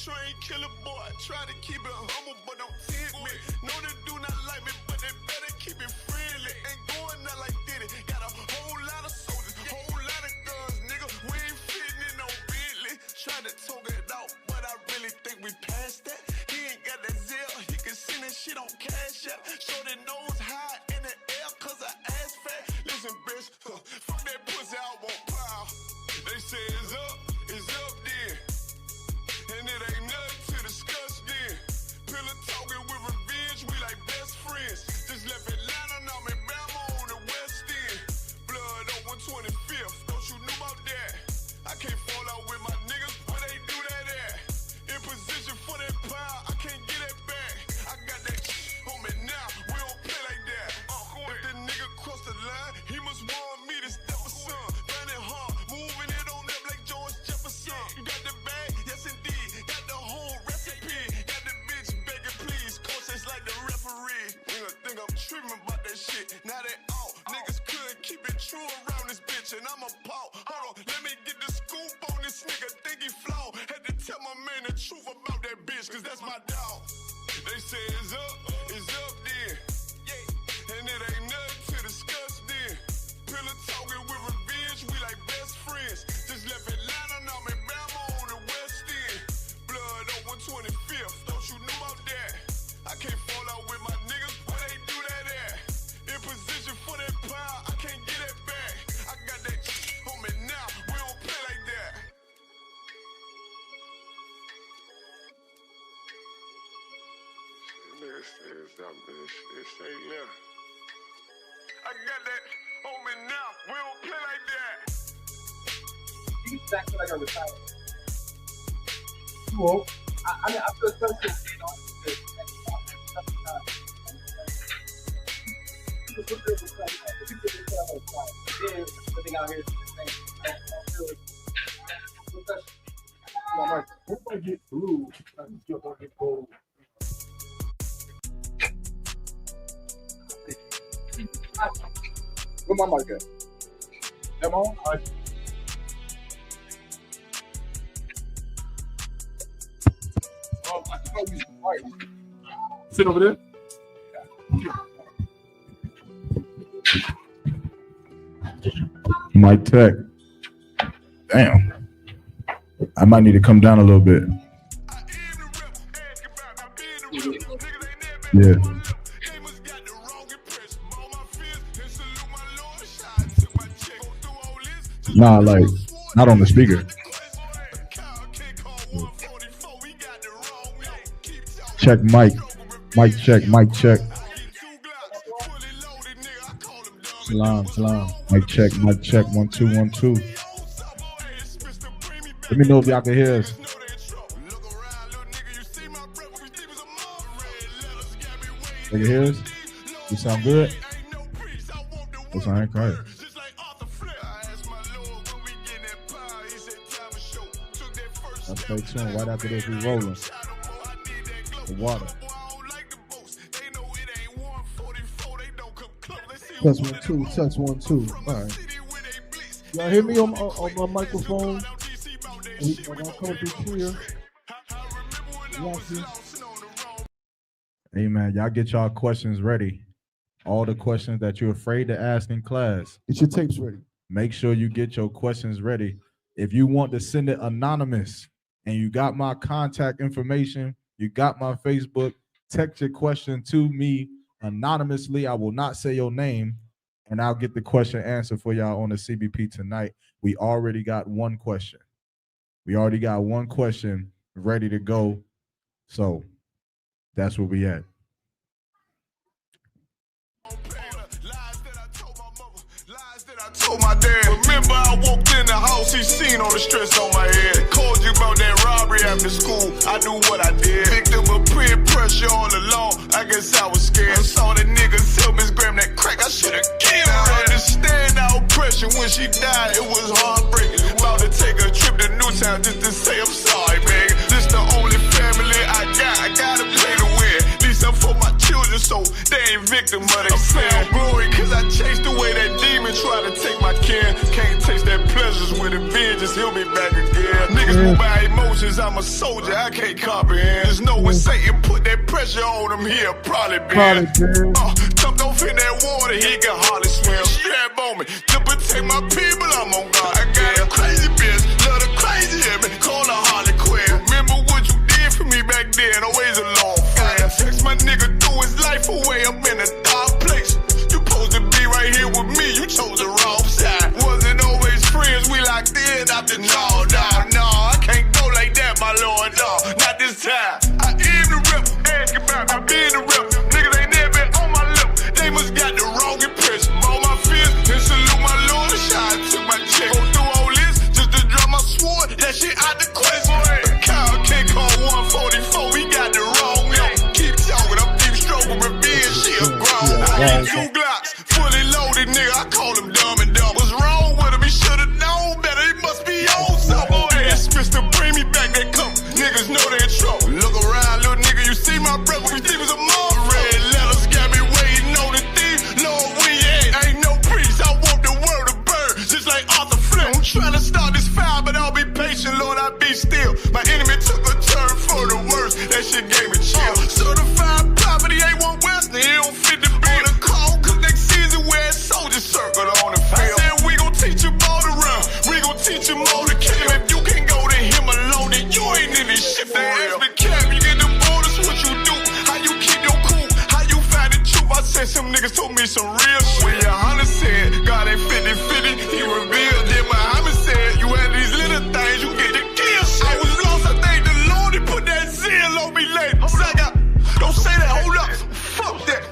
train killer boy. I try to keep it humble, but don't tempt me. Know they do not like me, but they better keep it friendly. Ain't going out like Diddy. Got a whole lot of soldiers, whole lot of guns, nigga. We ain't fitting in no Bentley. Try to talk it out, but I really think we passed that. He ain't got that zeal. He can send that shit on Cash App. Show that nose high in the air, cause I ass fat. Listen, bitch, fuck that pussy, I won't pile. They say it's up then. And it ain't nothing to discuss then. Pillow talking with revenge, we like best friends. Just left Atlanta, now I'm in Bama on the West End. Blood on 125th, don't you know about that? I can't fall out with my niggas, where they do that at? In position for that power, I can't get it back. I got that on me now, we don't play like that. If the nigga cross the line, he must want me to step a son. Running hard, moving it on up like George Jefferson. You got the bag, yes indeed, got the whole recipe. Got the bitch begging please, coach it's like the referee. Nigga think I'm tripping about that shit, now they out. Niggas couldn't keep it true around this bitch, and I'm a paw. Hold on, let me get the scoop on this nigga, think he flawed. Had to tell my man the truth about that bitch, cause that's my dog. They say it's up then. And it ain't nothing to discuss then. Pillow talking with revenge, we like best friends. Just left Atlanta, now I'm in Bama on the West End. Blood on 125th, don't you know about that? I can't fall out with my niggas, where they do that at? In position for that power, I can't get it back. I got that on me now, we don't play like that. Nigga says up, bitch. They say left. I got that on me now. We don't play like that. You can act like a retired. Well, I mean, I feel special, you know. Everything out here is the same. I feel special. If I get blue, I can jump on the gold. Where my mic at? Am I on? Oh, I think I'll use the mic. Sit over there. Mic check. Damn. I might need to come down a little bit. Yeah. Nah, like, not on the speaker. Check mic. Mic check, mic check. Salam. Mic check, 1 2 1 2. Let me know if y'all can hear us. They can hear us? You sound good? That sound correct. Stay tuned. Right after this, we rolling. The water. Test 1 2. Test 1 2. All right. Y'all hear me on my microphone? I'm coming through clear. Hey man, y'all get y'all questions ready. All the questions that you're afraid to ask in class. Get your tapes ready. Make sure you get your questions ready. If you want to send it anonymous and you got my contact information, you got my Facebook, text your question to me anonymously. I will not say your name, and I'll get the question answered for y'all on the CBP tonight. We already got one question. Ready to go. So that's where we at. Told my dad, remember I walked in the house, he seen all the stress on my head. Called you about that robbery after school, I knew what I did. Victim of peer pressure all along, I guess I was scared. I saw the niggas help Miss Graham that crack, I should've killed her. I understand our oppression, when she died, it was heartbreaking. About to take a trip to Newtown just to say I'm sorry, man. This the only family I gotta play to win. At least I'm for my children, so they ain't victim of they sin. Glory, cause I chased away that demon, try to take my kin. Can't taste that pleasures with a vengeance, he'll be back again. Niggas move by emotions, I'm a soldier, I can't comprehend. There's no when Satan put that pressure on him, he'll probably be. Jumped off in that water, he can hardly swim. Strap on me, to protect my people, I'm on God. I got a crazy bitch, love the crazy in me, call her Harley Quinn. Remember what you did for me back then, always a long friend. Text my nigga threw his life away, I'm in a dark place. You supposed to be right here with me, you chose the wrong side. Wasn't always friends, we locked in after no, I can't go like that, my lord, no, not this time. I am the rep, ask about, I been the rep. Niggas ain't never been on my lip, they must got the wrong impression. All my fears, and salute my lord, shot, took my check. Go through all this, just to drop my sword, that shit out the question. Kyle can't call 144, we got the wrong note. Keep talking, I'm deep stroking, revenge, she a grown. I got 2 Glocks, fully loaded, nigga, I call him dumb and dumb. What's wrong with him, he should've known better, he must be on something. Ass Mr. Bring me back, they come, niggas know they in trouble. Look around, little nigga, you see my brother, we think was a mom. Red letters got me waiting on the thief, Lord, we ain't no priest, I want the world to burn, just like Arthur Flint. I'm trying to start this fire, but I'll be patient, Lord, I'll be still. My enemy took a turn for the worse, that shit gave me chill. Certified poverty ain't one Western, he don't fit the bill. The call, cause next season we're soldiers circled on the field. I said we gon' teach him all to run, we gon' teach him all to kill him. If you can't go to him alone, then you ain't in this shit for real. Cap, you get them orders, what you do, how you keep your cool, how you find the truth. I said some niggas told me some real shit. When your Hunter said, God ain't 50-50, he revealed. Then Muhammad said, you had these little things, you get the kill shit. I was lost, I thank the Lord, he put that zeal on me later. Don't say that, hold up, fuck that.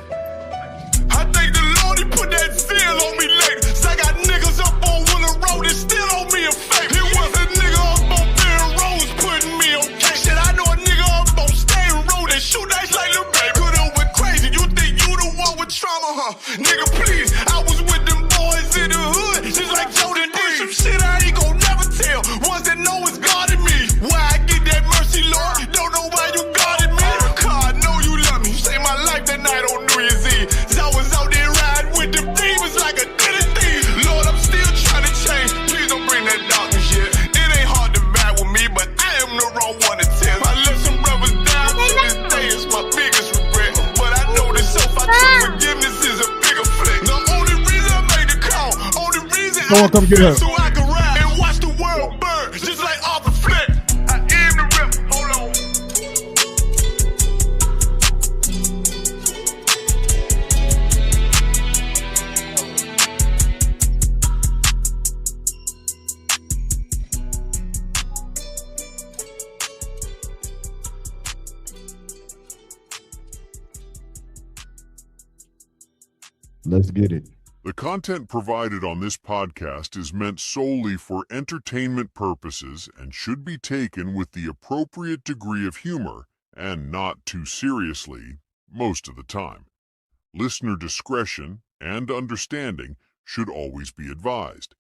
I thank the Lord, he put that zeal on me later. So I got niggas up on Willow Road, that still owe me a favor. It was a nigga up on Bear Roads putting me on case. Shit, I know a nigga up on State Road that shoot nice like little baby. Could've went crazy, you think you the one with trauma, huh? Nigga, please, I was with them boys in the hood, just like Jordan did some shit I ain't gon' never tell. Ones that know it's God in me. Why I get that mercy, Lord? Don't know why you guarded me. God, I know you love me. You saved my life that night on New Year's Eve. I was out there riding with them demons like a dinner thief. Lord, I'm still trying to change. Please don't bring that darkness yet. It ain't hard to battle with me, but I am the wrong one to tell. I let some brothers down to this day. It's my biggest regret. But I know that self-I-took forgiveness is a bigger flick. The only reason I made the call, only reason I come get her. so I can ride and watch the world burn, just like Arthur Flint. I am the rip. Hold on. Let's get it. The content provided on this podcast is meant solely for entertainment purposes and should be taken with the appropriate degree of humor and not too seriously most of the time. Listener discretion and understanding should always be advised.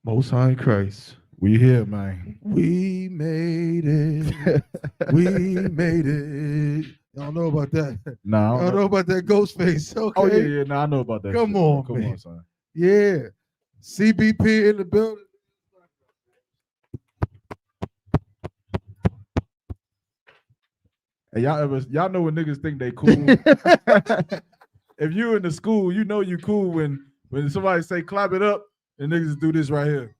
Most High in Christ. We here, man. We made it. We made it. Y'all know about that. Nah, Y'all know about that Ghostface. Okay. Oh yeah, nah, I know about that. Come shit. on, Come man. on, son. Yeah. CBP in the building. Hey, y'all know when niggas think they cool. If you in the school, you know you cool when somebody say clap it up and niggas do this right here.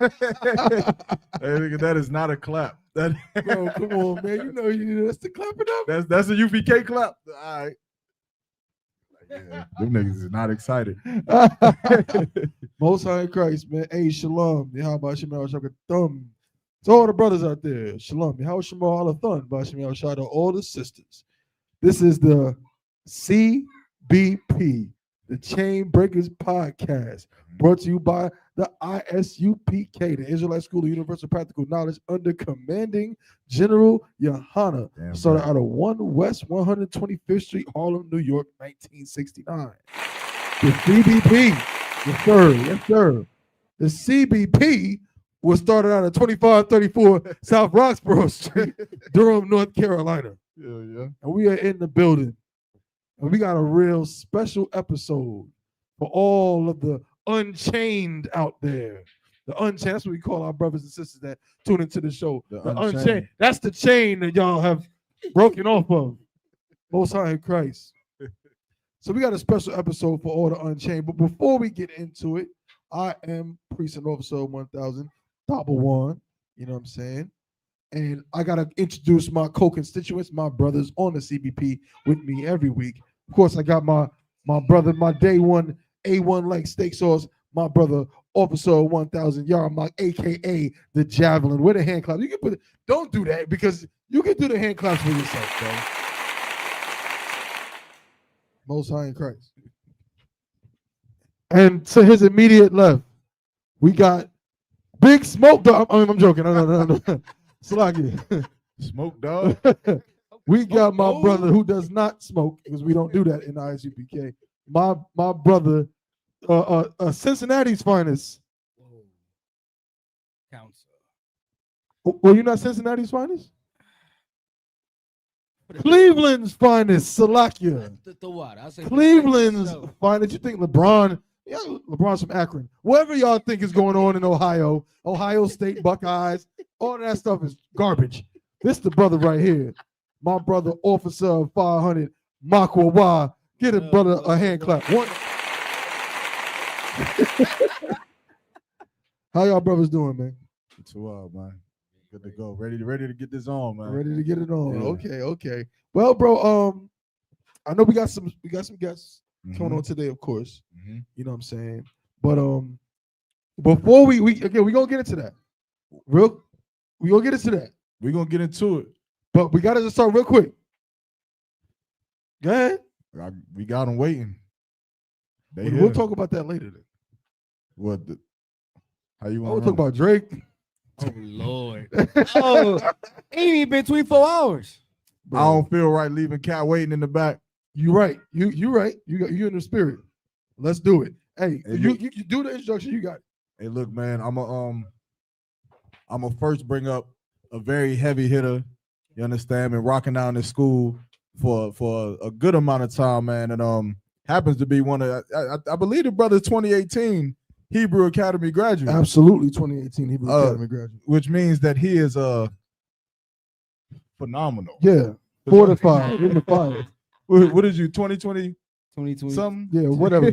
Hey, nigga, that is not a clap. That Bro, come on, man. You know that's the clapping up. that's a UPK clap. All right. Yeah, them niggas is not excited. Most High in Christ, man. Hey, shalom. How about Shemal Shaka Thumb? To all the brothers out there, shalom. How Shemal Allah Thumb? By Shemal Shaka to all the sisters. This is the CBP, the Chain Breakers Podcast, brought to you by the ISUPK, the Israelite School of Universal Practical Knowledge, under commanding General Yohana. Started out of 1 West 125th Street, Harlem, New York, 1969. The CBP Yes, sir. Yes, sir. The CBP was started out at 2534 South Roxborough Street, Durham, North Carolina. Yeah, yeah. And we are in the building. And we got a real special episode for all of the unchained out there. The unchained, that's what we call our brothers and sisters that tune into the show. The The unchained. unchained. That's the chain that y'all have broken off of. Most High in Christ. So we got a special episode for all the unchained. But before we get into it, I am Precinct Officer 1000, Double One. You know what I'm saying? And I got to introduce my co-constituents, my brothers on the CBP with me every week. Of course, I got my brother, my day one A1 like steak sauce, my brother, Officer 1000 Yarmark, a.k.a. the Javelin. Where the hand claps? You can put it. Don't do that because you can do the hand claps for yourself, bro. Most High in Christ. And to his immediate left, we got Big Smoke Dog. I'm joking. No. Sluggy. Smoke Dog. We got my brother who does not smoke because we don't do that in the ISUPK. My brother, Cincinnati's finest. Council. Well, you're not Cincinnati's finest? Cleveland's finest, Salakia. The what? I say Cleveland's finest. You think LeBron? Yeah, LeBron's from Akron. Whatever y'all think is going on in Ohio, Ohio State Buckeyes, all that stuff is garbage. This the brother right here. My brother, Officer of 500, Makwa. Get a brother a hand clap. One. How y'all brothers doing, man? It's wild, man. Good to go. Ready to get this on, man. Ready to get it on. Yeah. Okay. Well, bro, I know we got some guests coming on today, of course. You know what I'm saying? But before we gonna get into that. We gonna get into that. We're gonna get into it. But we gotta just start real quick. Go ahead. We got them waiting. We'll talk about that later then. What how you I want want to talk about Drake. Oh Lord. Oh, ain't even been 24 hours. I don't feel right leaving Cat waiting in the back. You right. You right. You in the spirit. Let's do it. Hey, Hey, you do the introduction. You got it. Hey, look, man, I'm a first bring up a very heavy hitter. You understand? Been rocking down this school for a good amount of time, man, and happens to be one of I believe the brother's 2018 Hebrew Academy graduate. Absolutely, 2018 Hebrew Academy graduate. Which means that he is phenomenal. Yeah, fortified in the fire. What is you 2020 2020. something? Yeah, whatever.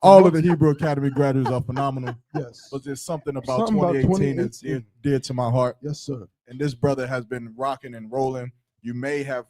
All of the Hebrew Academy graduates are phenomenal. Yes. But there's something about Something about 2018 that's 2018. dear to my heart. Yes, sir. And this brother has been rocking and rolling. You may have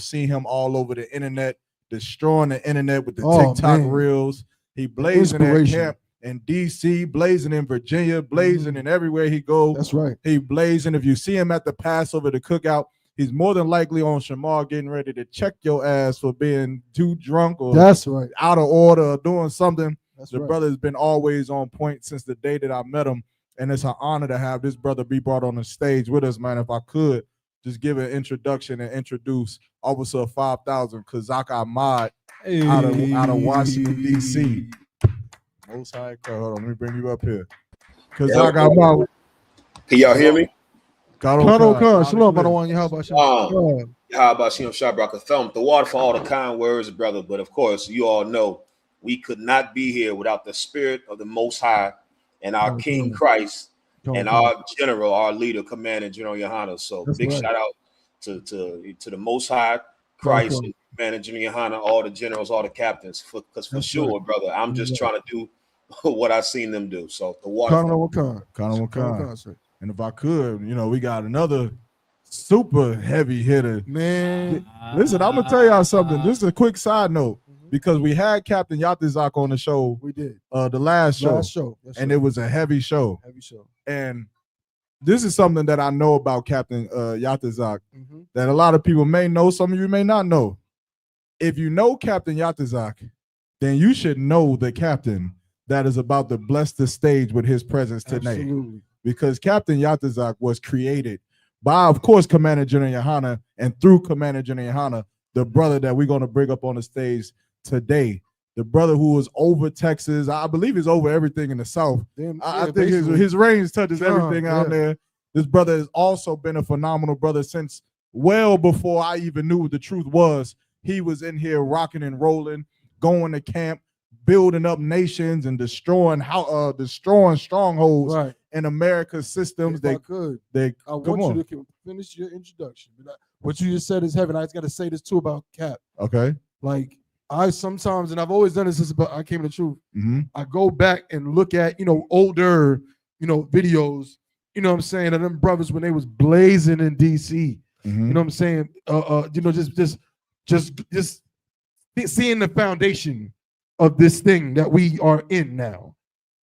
seen him all over the internet, destroying the internet with the TikTok man. reels. He blazing at Inspiration. camp in DC, blazing in Virginia, blazing in everywhere he goes. That's right. He blazing. If you see him at the Passover, the cookout, he's more than likely on Shamar getting ready to check your ass for being too drunk or That's right. out of order or doing something. That's The right. brother has been always on point since the day that I met him. And it's an honor to have this brother be brought on the stage with us, man. If I could just give an introduction and introduce Officer 5000 Kazak Ahmad out of Washington, D.C. Most High. Hold on, let me bring you up here. Kazak Ahmad. Can y'all hear me? Kano Khan, shalom, I don't want you. How about you? How about Shem Shabraka Thumb? The water for all the kind words, brother. But of course, you all know we could not be here without the spirit of the Most High and our King Christ and our general, our leader, Commander General Yohana. So That's big right. shout out to the Most High Christ and Commander General Yohana, all the generals, all the captains. Because for That's sure, right. brother, I'm just trying to do what I've seen them do. So the water. Kano Khan. And if I could, we got another super heavy hitter. Man, Listen, I'm gonna tell y'all something. This is a quick side note because we had Captain Yatizak on the show. we did. The last show, Yes, and sir. it was a heavy show. Heavy show. And this is something that I know about Captain Yatizak Mm-hmm. that a lot of people may know, some of you may not know. If you know Captain Yatizak, then you should know the captain that is about to bless the stage with his presence today. Absolutely. Because Captain Yatizak was created by, of course, Commander General Yohana, and through Commander General Yohana, the brother that we're going to bring up on the stage today. the brother who was over Texas. I believe he's over everything in the South. I think basically. his range touches everything out yeah. there. This brother has also been a phenomenal brother since well before I even knew what the truth was. He was in here rocking and rolling, going to camp, building up nations and destroying strongholds Right. in America's systems. If I could, I come want on. you to finish your introduction. What you just said is heaven. I just got to say this too about Cap. Okay. Like I sometimes, and I've always done this since I came to the truth. Mm-hmm. I go back and look at older videos. You know what I'm saying? And them brothers when they was blazing in DC. Mm-hmm. You know what I'm saying? Just seeing the foundation of this thing that we are in now.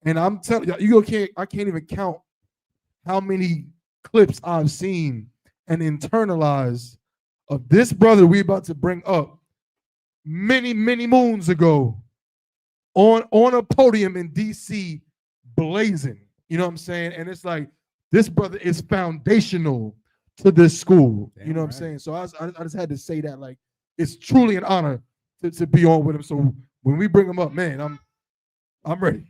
And I'm telling you, I can't even count how many clips I've seen and internalized of this brother we about to bring up many, many moons ago on a podium in DC blazing. You know what I'm saying? And it's like, this brother is foundational to this school. Damn you know what right. I'm saying? So I just had to say that, like, it's truly an honor to be on with him. So when we bring him up, man, I'm ready.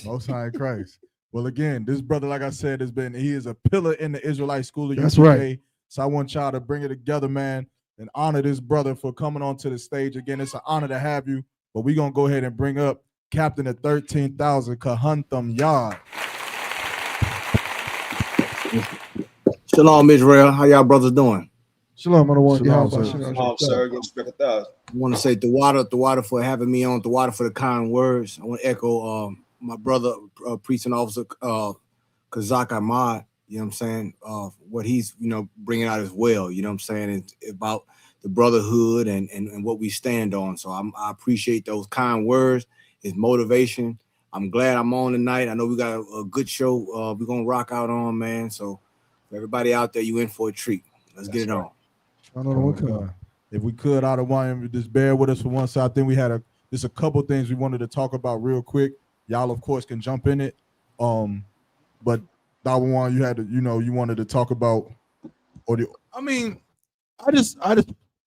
Most High in Christ. Well, again, this brother, like I said, he is a pillar in the Israelite school of That's UPK. right. So I want y'all to bring it together, man, and honor this brother for coming onto the stage. Again, it's an honor to have you. But we're going to go ahead and bring up Captain of 13,000, Kahuntham Yard. Shalom, Israel. How y'all brothers doing? Shalom, I want Shalom, sir. Sir, get respect a thousand. I want to say the water for having me on, the water for the kind words. I want to echo my brother, priest and officer Kazak Ahmad. You know what I'm saying? What he's bringing out as well. You know what I'm saying? It's about the brotherhood and what we stand on. So I appreciate those kind words. His motivation. I'm glad I'm on tonight. I know we got a good show. We're gonna rock out on, man. So for everybody out there, you in for a treat. Let's get it on. If we could, I'd want him to just bear with us for one side. I think we had just a couple things we wanted to talk about real quick. Y'all, of course, can jump in it. But that one you had to, you wanted to talk about. I mean, I just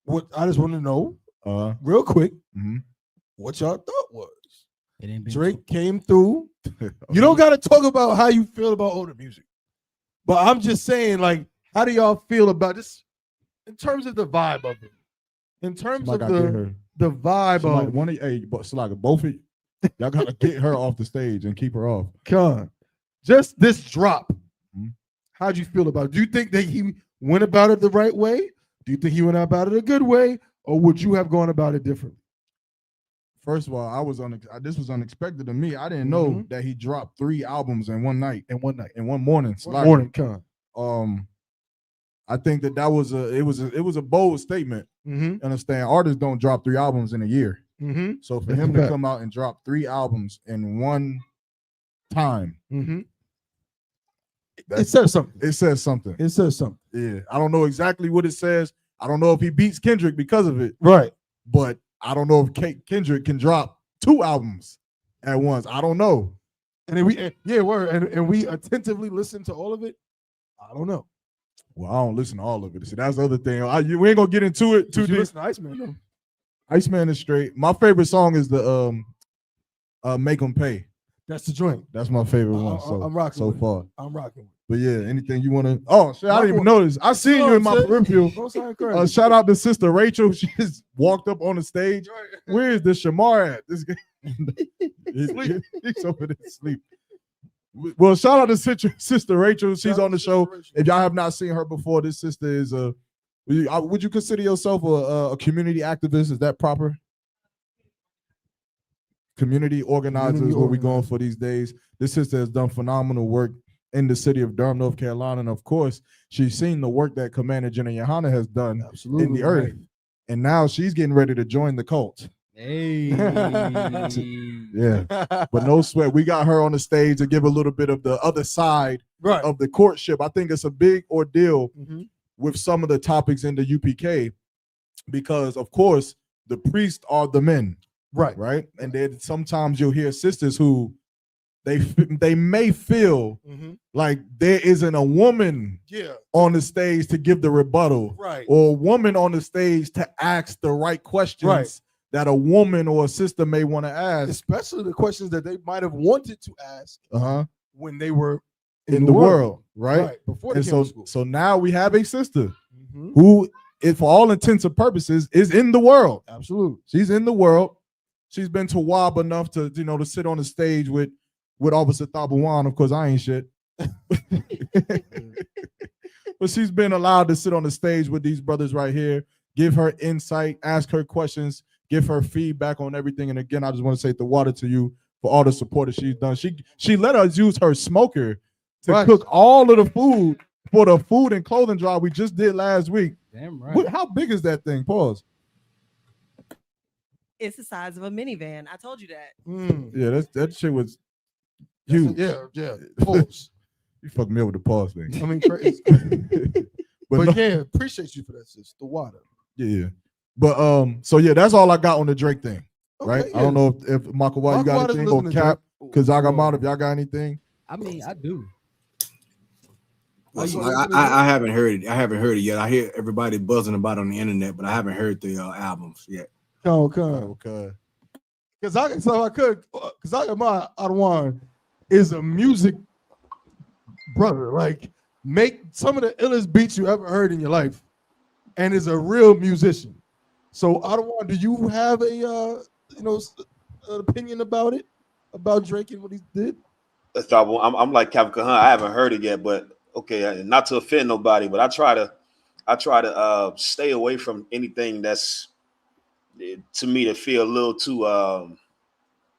want to know real quick what y'all thought was. It ain't been Drake came through. You don't got to talk about how you feel about older music, but I'm just saying, like, how do y'all feel about this in terms of the vibe of it? In terms of the vibe of one of both of y'all gotta get her off the stage and keep her off. Just this drop. How'd you feel about it? Do you think that he went about it the right way? Do you think he went about it a good way, or would you have gone about it differently? First of all, this was unexpected to me. I didn't know that he dropped 3 albums in one night. In one morning. I think that was a bold statement. Understand? Artists don't drop 3 albums in a year. So for him to come out and drop 3 albums in one time, it says something. It says something. It says something. Yeah, I don't know exactly what it says. I don't know if he beats Kendrick because of it. Right. But I don't know if Kendrick can drop 2 albums at once. I don't know. And then we attentively listen to all of it. I don't know. Well, I don't listen to all of it. See, that's the other thing. We ain't gonna get into it too deep. Listen to Iceman, though. Iceman is straight. My favorite song is the Make 'Em Pay. That's the joint. That's my favorite one. So I'm rocking so with far. It. I'm rocking with it. But yeah, anything you want to? Oh shit, I didn't even notice. I seen you in my peripheral. Shout out to Sister Rachel. She just walked up on the stage. Where is this Shamar at? This guy, he's over there asleep. Well, shout out to Sister Rachel. She's on the show. If y'all have not seen her before, this sister is would you consider yourself a community activist? Is that proper? Community organizers, what we're going for these days. This sister has done phenomenal work in the city of Durham, North Carolina. And of course, she's seen the work that Commander Jenna Yohana has done in the earth. And now she's getting ready to join the cult. Hey. Yeah. But no sweat. We got her on the stage to give a little bit of the other side of the courtship. I think it's a big ordeal with some of the topics in the UPK because, of course, the priests are the men. Right. And then sometimes you'll hear sisters who they may feel like there isn't a woman on the stage to give the rebuttal, or a woman on the stage to ask the right questions that a woman or a sister may want to ask, especially the questions that they might have wanted to ask when they were in the world, right? Before they and came to school. So now we have a sister who, for all intents and purposes, is in the world. Absolutely, she's in the world. She's been to WAB enough to to sit on the stage with Officer Thabuan. Of course, I ain't shit. But she's been allowed to sit on the stage with these brothers right here, give her insight, ask her questions, give her feedback on everything. And again, I just want to say the water to you for all the support that she's done. She let us use her smoker to cook all of the food for the food and clothing drive we just did last week. Damn right. How big is that thing? Pause. It's the size of a minivan. I told you that. Yeah, that shit was huge. Yeah. Pause. You fucked me up with the pause thing. I mean, crazy. but yeah, appreciate you for that, sis. The water. Yeah. But so yeah, that's all I got on the Drake thing. Right? Yeah. I don't know if Michael White, you got anything or Cap, because I got mine. If y'all got anything. I mean, I do. I haven't heard it. I haven't heard it yet. I hear everybody buzzing about it on the internet, but I haven't heard the albums yet. Okay. Because my Adwan is a music brother. Like, make some of the illest beats you ever heard in your life, and is a real musician. So Adwan, do you have a an opinion about it, about Drake and what he did? I'm like Kevin Kahan. I haven't heard it yet, but okay, not to offend nobody, but I try to stay away from anything that's, to me, to feel a little too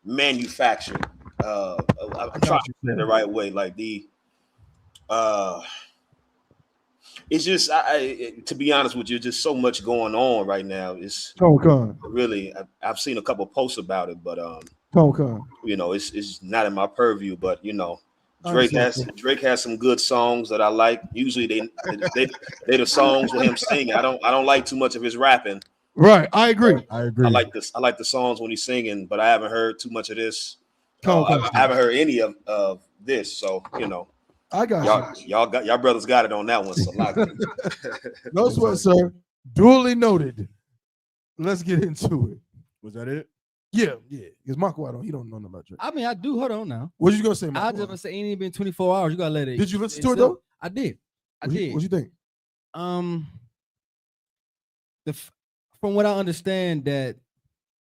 manufactured. I'm trying to say it the right way. Like it's just, to be honest with you, just so much going on right now. It's really, I've seen a couple of posts about it, but it's not in my purview. But Drake has some good songs that I like. Usually they the songs with him singing. I don't like too much of his rapping. Right, I agree. I like this. I like the songs when he's singing, but I haven't heard too much of this. I haven't heard any of this. So I got y'all brothers got it on that one. So no sweat, sir. Duly noted. Let's get into it. Was that it? Yeah. Because Marco, he don't know nothing about Drake. I mean, I do. Hold on now. What you gonna say, Marco? I just gonna say, ain't even been 24 hours. You gotta let it. Did you listen to it though? I did. What you think? From what I understand, that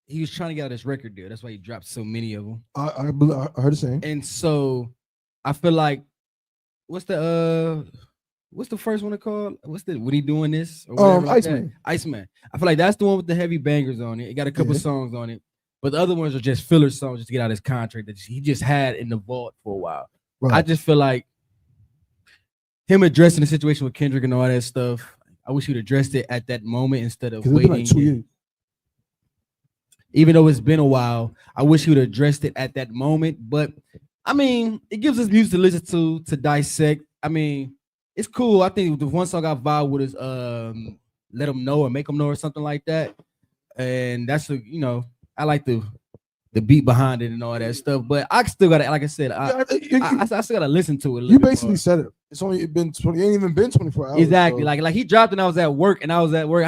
he was trying to get out his record deal. That's why he dropped so many of them. I heard the same. And so I feel like, what's the first one called? What he doing this? Or Iceman. Iceman. I feel like that's the one with the heavy bangers on it. It got a couple songs on it, but the other ones are just filler songs just to get out his contract that he just had in the vault for a while. Right. I just feel like him addressing the situation with Kendrick and all that stuff, I wish he'd addressed it at that moment instead of waiting. Like 2 years. Even though it's been a while, I wish he would have addressed it at that moment. But I mean, it gives us music to listen to dissect. I mean, it's cool. I think the one song I vibe with is Let Them Know or Make Them Know or something like that. And that's I like the beat behind it and all that stuff. But I still gotta, like I said, I still gotta listen to it. You basically said it. It's only been 20. It ain't even been 24 hours. Exactly. So. Like he dropped and I was at work. I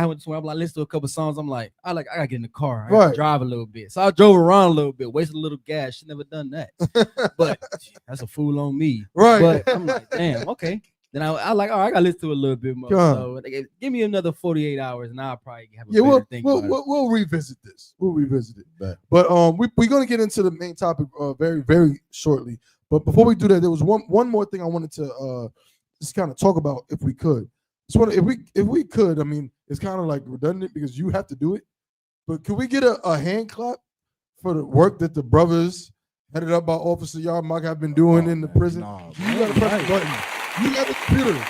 went to I listened to a couple songs. I'm like, I gotta get in the car. I gotta drive a little bit. So I drove around a little bit, wasted a little gas. Should never done that. But that's a fool on me. Right. But I'm like, damn, okay. Then I like, all right, I gotta listen to it a little bit more. So give me another 48 hours and I'll probably have a better thing. We'll revisit this. We'll revisit it. But we're gonna get into the main topic very, very shortly. But before we do that, there was one more thing I wanted to just kind of talk about if we could. If we could, I mean, it's kind of like redundant because you have to do it. But could we get a hand clap for the work that the brothers headed up by Officer Yarmark have been doing in the prison? You gotta press the button. You got a computer.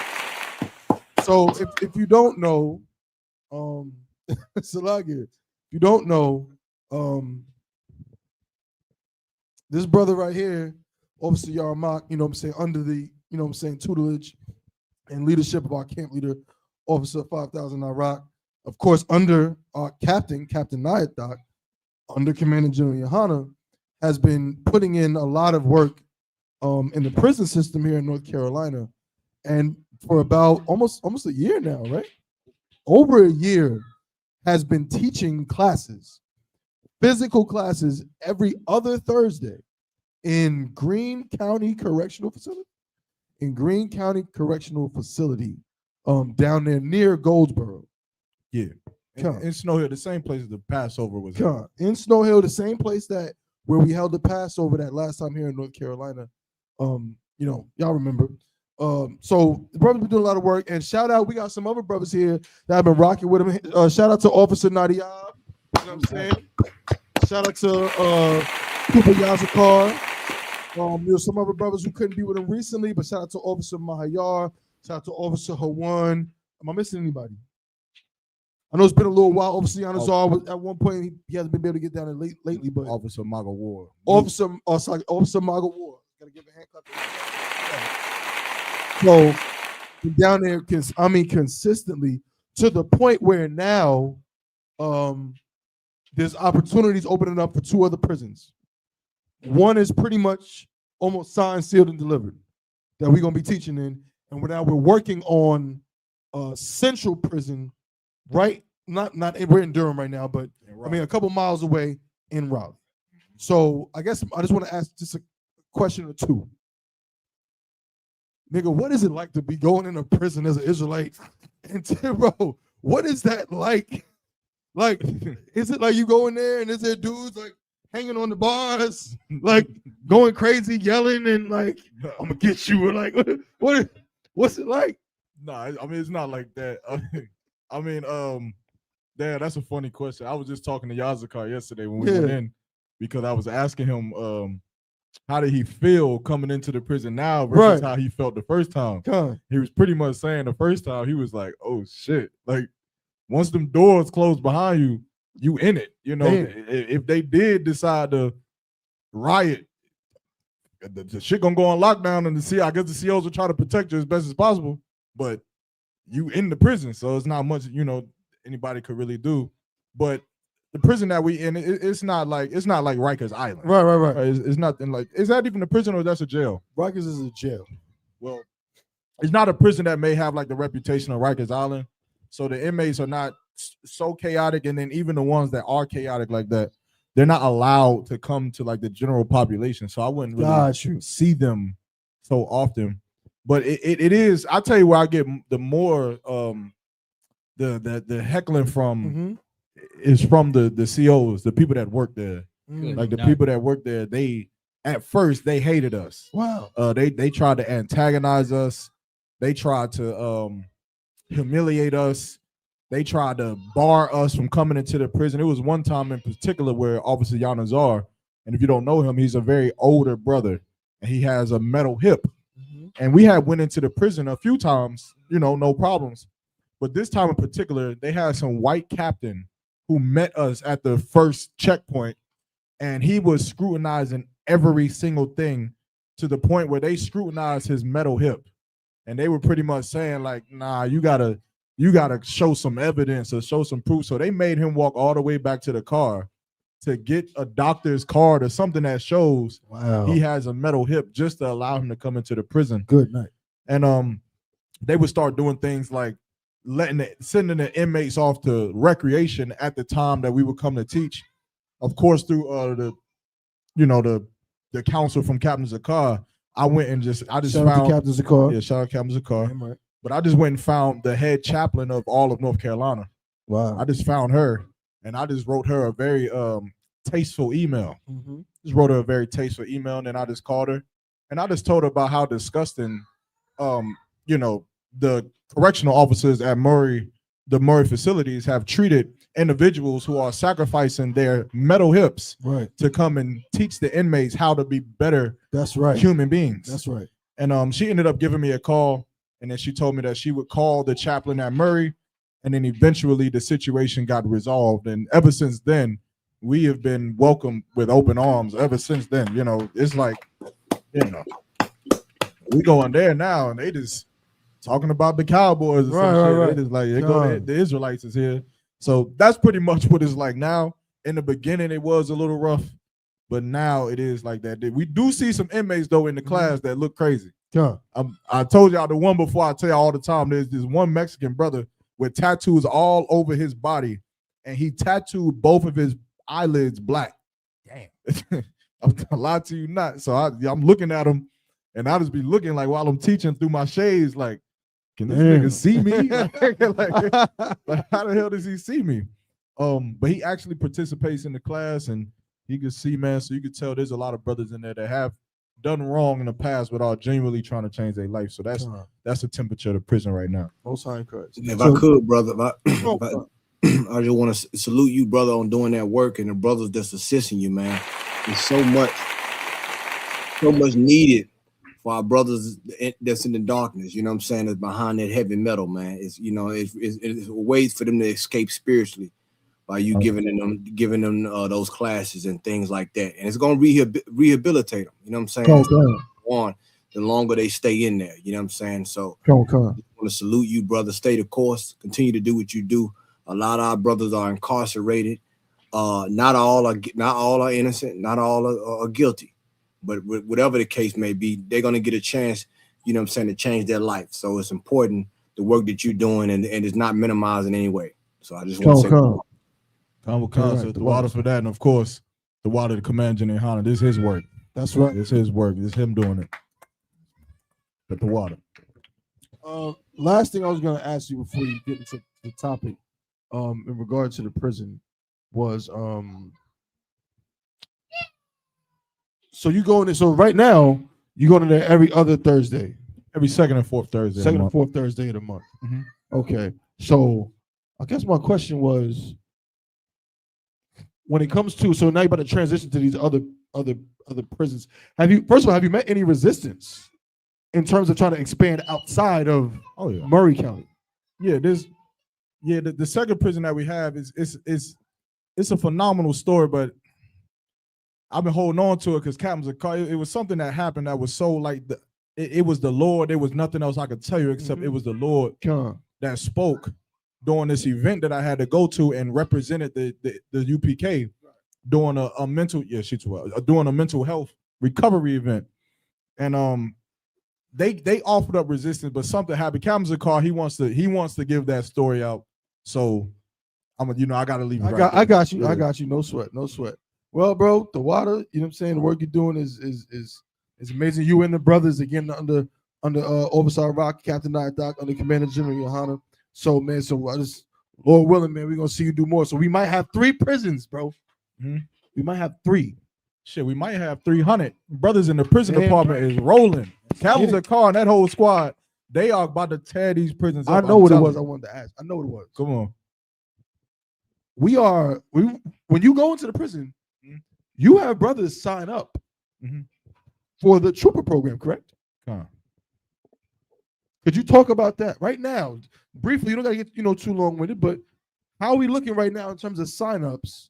So if you don't know, Salagi, if you don't know, this brother right here, Officer Yarmark, under the, tutelage and leadership of our camp leader, Officer 5000 Iraq, of course, under our Captain Nayat, under Commander General Yohana, has been putting in a lot of work in the prison system here in North Carolina, and for about almost a year now, right? Over a year, has been teaching classes physical classes every other Thursday in Greene County Correctional Facility. In Greene County Correctional Facility, down there near Goldsboro. Yeah. In Snow Hill, the same place the Passover was at. In Snow Hill, the same place that where we held the Passover that last time here in North Carolina. Y'all remember. So the brothers been doing a lot of work, and shout out, we got some other brothers here that have been rocking with them. Shout out to Officer Nadia. You know what I'm saying? Shout out to Cooper Yazakar. There's some other brothers who couldn't be with him recently, but shout out to Officer Mahayar. Shout out to Officer Hawan. Am I missing anybody? I know it's been a little while. Officer Yanazar, at one point, he hasn't been able to get down there lately, but Officer Maga Ward. Officer Maga Ward. Gotta give a hand clap. So down there, consistently to the point where now there's opportunities opening up for 2 other prisons. One is pretty much almost signed, sealed, and delivered that we're gonna be teaching in, and we're working on Central Prison, right? Not we're in Durham right now, but a couple miles away in Raleigh. So I guess I just want to ask just a question or two. Nigga, what is it like to be going into prison as an Israelite? And bro, what is that like? Like, is it like you go in there and is there dudes like hanging on the bars, like going crazy, yelling and like, I'm gonna get you, or like, what's it like? Nah, I mean, it's not like that. Dad, that's a funny question. I was just talking to Yazakar yesterday when we went in, because I was asking him how did he feel coming into the prison now versus how he felt the first time. He was pretty much saying the first time he was like, oh shit, like once them doors close behind you, you in it. You know, if they did decide to riot, the shit gonna go on lockdown, and I guess the COs will try to protect you as best as possible, but you in the prison, so it's not much, anybody could really do. But the prison that we in, it's not like Rikers Island. Right. It's nothing like. Is that even a prison or that's a jail? Rikers is a jail. Well, it's not a prison that may have like the reputation of Rikers Island. So the inmates are not so chaotic, and then even the ones that are chaotic like that, they're not allowed to come to like the general population. So I wouldn't really see them so often. But it is. I'll tell you where I get the more the heckling from is from the COs, the people that work there. Like the people that work there, at first they hated us. Wow. They tried to antagonize us. They tried to humiliate us. They tried to bar us from coming into the prison. It was one time in particular where Officer Yanazar, and if you don't know him, he's a very older brother, and he has a metal hip. And we had went into the prison a few times, no problems. But this time in particular, they had some white captain who met us at the first checkpoint, and he was scrutinizing every single thing to the point where they scrutinized his metal hip. And they were pretty much saying like, nah, you gotta show some evidence or show some proof. So they made him walk all the way back to the car to get a doctor's card or something that shows he has a metal hip, just to allow him to come into the prison. Good night. And they would start doing things like sending the inmates off to recreation at the time that we would come to teach. Of course, through the counsel from Captain Zakar, I went and I just shout found out to Captain Zakar. Yeah, shout out to Captain Zakar. Right. But I just went and found the head chaplain of all of North Carolina. Wow. I just found her, and I just wrote her a very tasteful email. Just wrote her a very tasteful email, and then I just called her, and I just told her about how disgusting, the correctional officers at the Murray facilities have treated individuals who are sacrificing their metal hips to come and teach the inmates how to be better human beings. That's right. And she ended up giving me a call, and then she told me that she would call the chaplain at Murray, and then eventually the situation got resolved. And ever since then, we have been welcomed with open arms. Ever since then, it's like, we go in there now, and they just talking about the Cowboys or some shit. They just like, the Israelites is here. So that's pretty much what it's like now. In the beginning, it was a little rough, but now it is like that. We do see some inmates though in the class that look crazy. I told y'all the one before. I tell y'all all the time. There's this one Mexican brother with tattoos all over his body, and he tattooed both of his eyelids black. Damn. I'm gonna lie to you not. So I'm looking at him, and I just be looking like while I'm teaching through my shades, like, can this nigga see me? Like, how the hell does he see me? But he actually participates in the class, and he could see, man. So you could tell there's a lot of brothers in there that have done wrong in the past, but are genuinely trying to change their life. So that's the temperature of the prison right now. Most High in Christ. If I could, brother, I just want to salute you, brother, on doing that work, and the brothers that's assisting you, man. There's so much needed for our brothers that's in the darkness. You know what I'm saying? That's behind that heavy metal, man. It's ways for them to escape spiritually by you giving them those classes and things like that, and it's gonna rehabilitate them. You know what I'm saying? On the longer they stay in there. You know what I'm saying? So I want to salute you, brother. Stay the course. Continue to do what you do. A lot of our brothers are incarcerated. Not all are innocent. Not all are guilty. But whatever the case may be, they're gonna get a chance. You know what I'm saying, to change their life. So it's important the work that you're doing, and it's not minimized in any way. So I just want to say. So the water for that, and of course, the water to Command General Hana. This is his work. That's right. This is his work. This is him doing it. But the water. Last thing I was going to ask you before you get into the topic, in regard to the prison, was so you go in there. So right now you go in there every other Thursday, every second and fourth Thursday. Second and fourth Thursday of the month. Mm-hmm. Okay, so I guess my question was, when it comes to, so now you're about to transition to these other prisons. Have you met any resistance in terms of trying to expand outside of Murray County? Yeah, the second prison that we have is it's a phenomenal story, but I've been holding on to it because it was something that happened that was so like it was the Lord. There was nothing else I could tell you except it was the Lord that spoke during this event that I had to go to and represented the UPK doing a mental doing a mental health recovery event, and they offered up resistance, but something happened. Captain Zakar, he wants to give that story out, so I gotta leave. I got you. No sweat. Well, bro, the water, you know what I'm saying, the work you're doing is amazing. You and the brothers again under Oversight Rock, Captain Doc, under Commander General Johanna. So man, I just, Lord willing, man, we're gonna see you do more. So we might have 3 prisons, bro. Mm-hmm. We might have 3. Shit, we might have 300 brothers in the prison department is rolling. Captain's a car and that whole squad, they are about to tear these prisons up. I know what it was. I wanted to ask. I know what it was. Come on. When you go into the prison, you have brothers sign up for the trooper program, correct? Could you talk about that right now? Briefly, you don't got to get too long with it, but how are we looking right now in terms of signups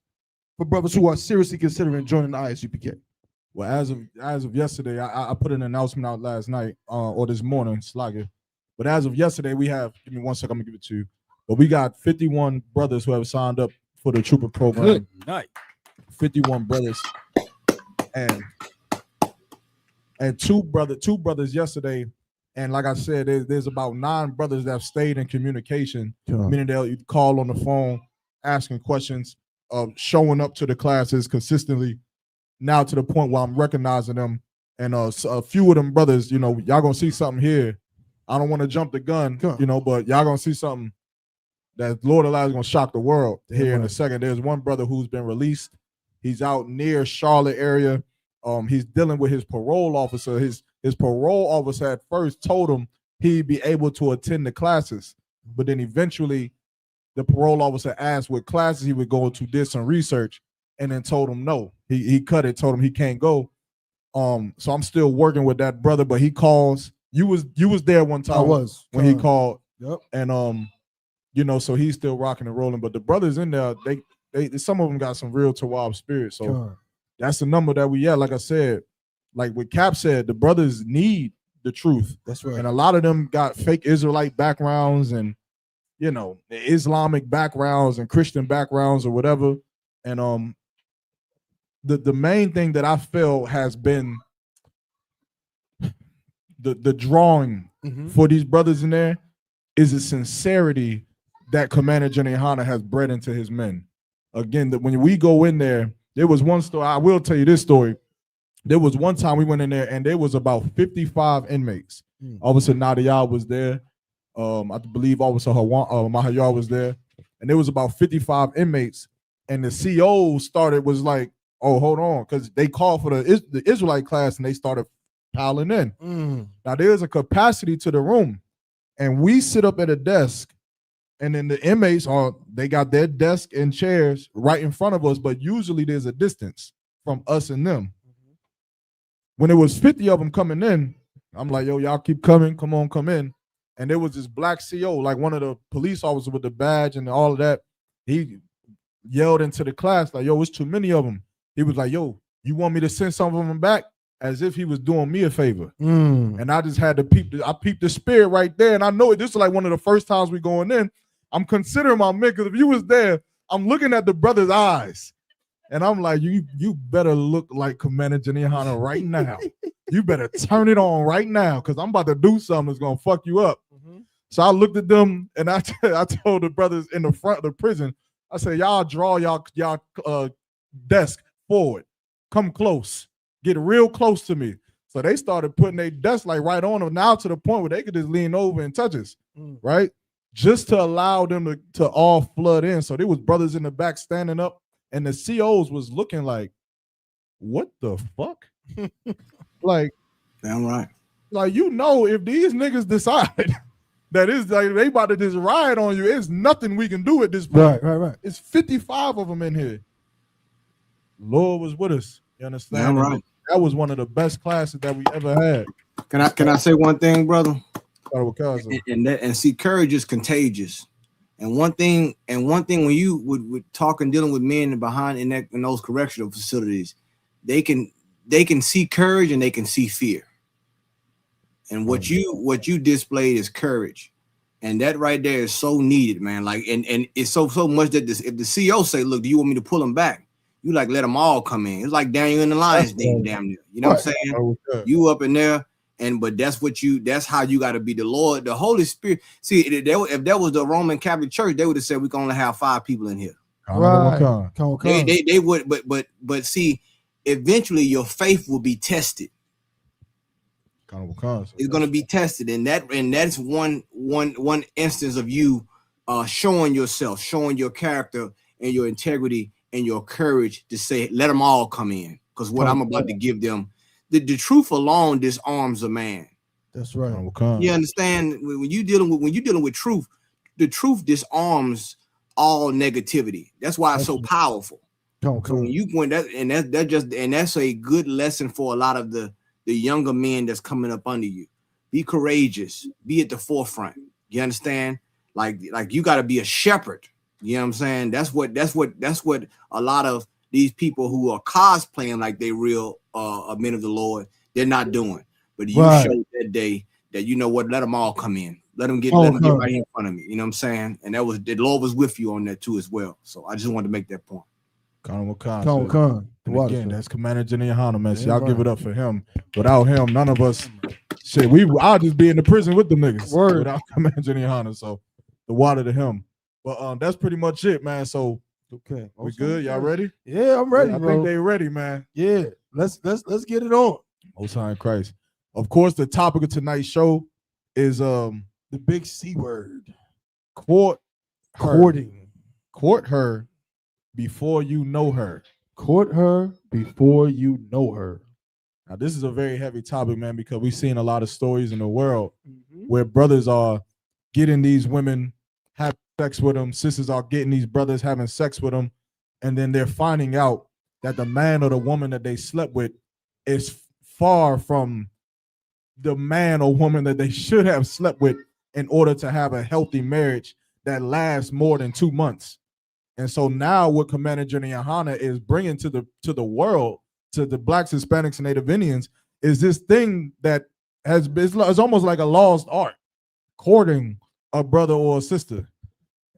for brothers who are seriously considering joining the ISUPK? Well, as of yesterday, I put an announcement out last night or this morning, Slugger. But as of yesterday, we have, give me 1 second, I'm gonna give it to you. But we got 51 brothers who have signed up for the trooper program. Good night. 51 brothers, and two brothers yesterday. And like I said, there's about 9 brothers that have stayed in communication, meaning they'll call on the phone, asking questions, showing up to the classes consistently. Now to the point where I'm recognizing them, and a few of them brothers, y'all gonna see something here. I don't want to jump the gun, but y'all gonna see something that Lord allows is gonna shock the world here in a second. There's one brother who's been released. He's out near Charlotte area. He's dealing with his parole officer. His parole officer at first told him he'd be able to attend the classes, but then eventually the parole officer asked what classes he would go to, did some research, and then told him no. He cut it, told him he can't go. So I'm still working with that brother, but he calls. You was there one time. I was when he called. Yep. And so he's still rocking and rolling. But the brothers in there, they some of them got some real Tawab spirit. So that's the number that we at. Like I said, like what Cap said, the brothers need the truth. That's right. And a lot of them got fake Israelite backgrounds and Islamic backgrounds and Christian backgrounds or whatever. And the main thing that I feel has been the drawing for these brothers in there is the sincerity that Commander General Hana has bred into his men. again, that when we go in there was one story. I will tell you this story. There was one time we went in there and there was about 55 inmates. Officer Nadia was there. I believe Officer Mahayar was there. And there was about 55 inmates. And the CO was like, oh, hold on, because they called for the Israelite class and they started piling in. Now there's a capacity to the room. And we sit up at a desk, and then the inmates they got their desk and chairs right in front of us, but usually there's a distance from us and them. When there was 50 of them coming in, I'm like, yo, y'all keep coming, come on, come in. And there was this black CO, like one of the police officers with the badge and all of that. He yelled into the class like, yo, it's too many of them. He was like, yo, you want me to send some of them back? As if he was doing me a favor. And I just had to peep the spirit right there. And I know this is like one of the first times we going in. I'm considering my man, because if you was there, I'm looking at the brother's eyes. And I'm like, you better look like Commander Janihana right now. You better turn it on right now, because I'm about to do something that's going to fuck you up. So I looked at them, and I told the brothers in the front of the prison, I said, y'all draw y'all desk forward. Come close. Get real close to me. So they started putting their desk like right on them, now to the point where they could just lean over and touch us, right? Just to allow them to all flood in. So there was brothers in the back standing up, and the COs was looking like, what the fuck? Like, damn right. Like, if these niggas decide that it's like they about to just riot on you, it's nothing we can do at this point. Right. It's 55 of them in here. Lord was with us. You understand? Damn right. That was one of the best classes that we ever had. Can I say one thing, brother? And see, courage is contagious. And one thing when you would talk and dealing with men behind in those correctional facilities, they can see courage and they can see fear. And what you displayed is courage, and that right there is so needed, man. Like, and it's so much that if the CO say, "Look, do you want me to pull them back?" You like let them all come in. It's like Daniel in the lion's den, damn near. You know what I'm saying? You up in there, but that's how you got to be. The Lord, the Holy Spirit. See, if that was the Roman Catholic Church, they would have said we can only have 5 people in here. Right. They would, but see, eventually your faith will be tested. It's going to be tested, and that's one instance of you showing yourself, showing your character and your integrity and your courage to say, let them all come in, because what I'm about to give them, the truth alone disarms a man. That's right. You understand? When you dealing with truth, the truth disarms all negativity. That's why it's so powerful. So when you go in that's a good lesson for a lot of the younger men that's coming up under you. Be courageous. Be at the forefront. You understand? Like you got to be a shepherd. You know what I'm saying? That's what a lot of these people who are cosplaying like they real men of the Lord, they're not doing. But you showed that day that, you know what, let them all come in. Let them get right in front of me. You know what I'm saying? And the Lord was with you on that too as well. So I just wanted to make that point. Again, that's Commander Janihana, man. So y'all give it up for him. Without him, none of us, I'll just be in the prison with the niggas without Commander Janihana. So the water to him. But that's pretty much it, man. So we good? Y'all ready? Yeah, I'm ready, I bro. think they ready, man. Yeah, let's get it on. Most High in Christ. Of course, the topic of tonight's show is the big C word. Courting. Court her before you know her. Court her before you know her. Now, this is a very heavy topic, man, because we've seen a lot of stories in the world where brothers are getting these women, having sex with them, sisters are getting these brothers having sex with them, and then they're finding out that the man or the woman that they slept with is far from the man or woman that they should have slept with in order to have a healthy marriage that lasts more than 2 months. And so now what Commander Janihana is bringing to the world, to the Blacks, Hispanics, and Native Indians, is this thing that it's almost like a lost art, courting a brother or a sister.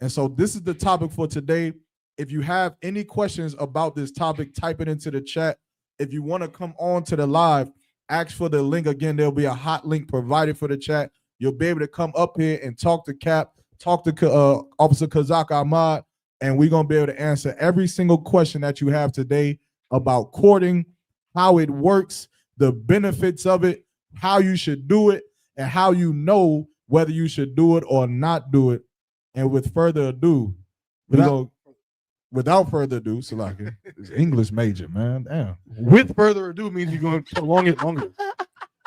And so this is the topic for today. If you have any questions about this topic, type it into the chat. If you want to come on to the live, ask for the link. Again, there'll be a hot link provided for the chat. You'll be able to come up here and talk to Cap, talk to Officer Kazak Ahmad, and we're gonna be able to answer every single question that you have today about courting, how it works, the benefits of it, how you should do it, and how you know whether you should do it or not do it. And with further ado, without further ado, Salaki, it's English major, man. Damn. With further ado means you're going to prolong it longer.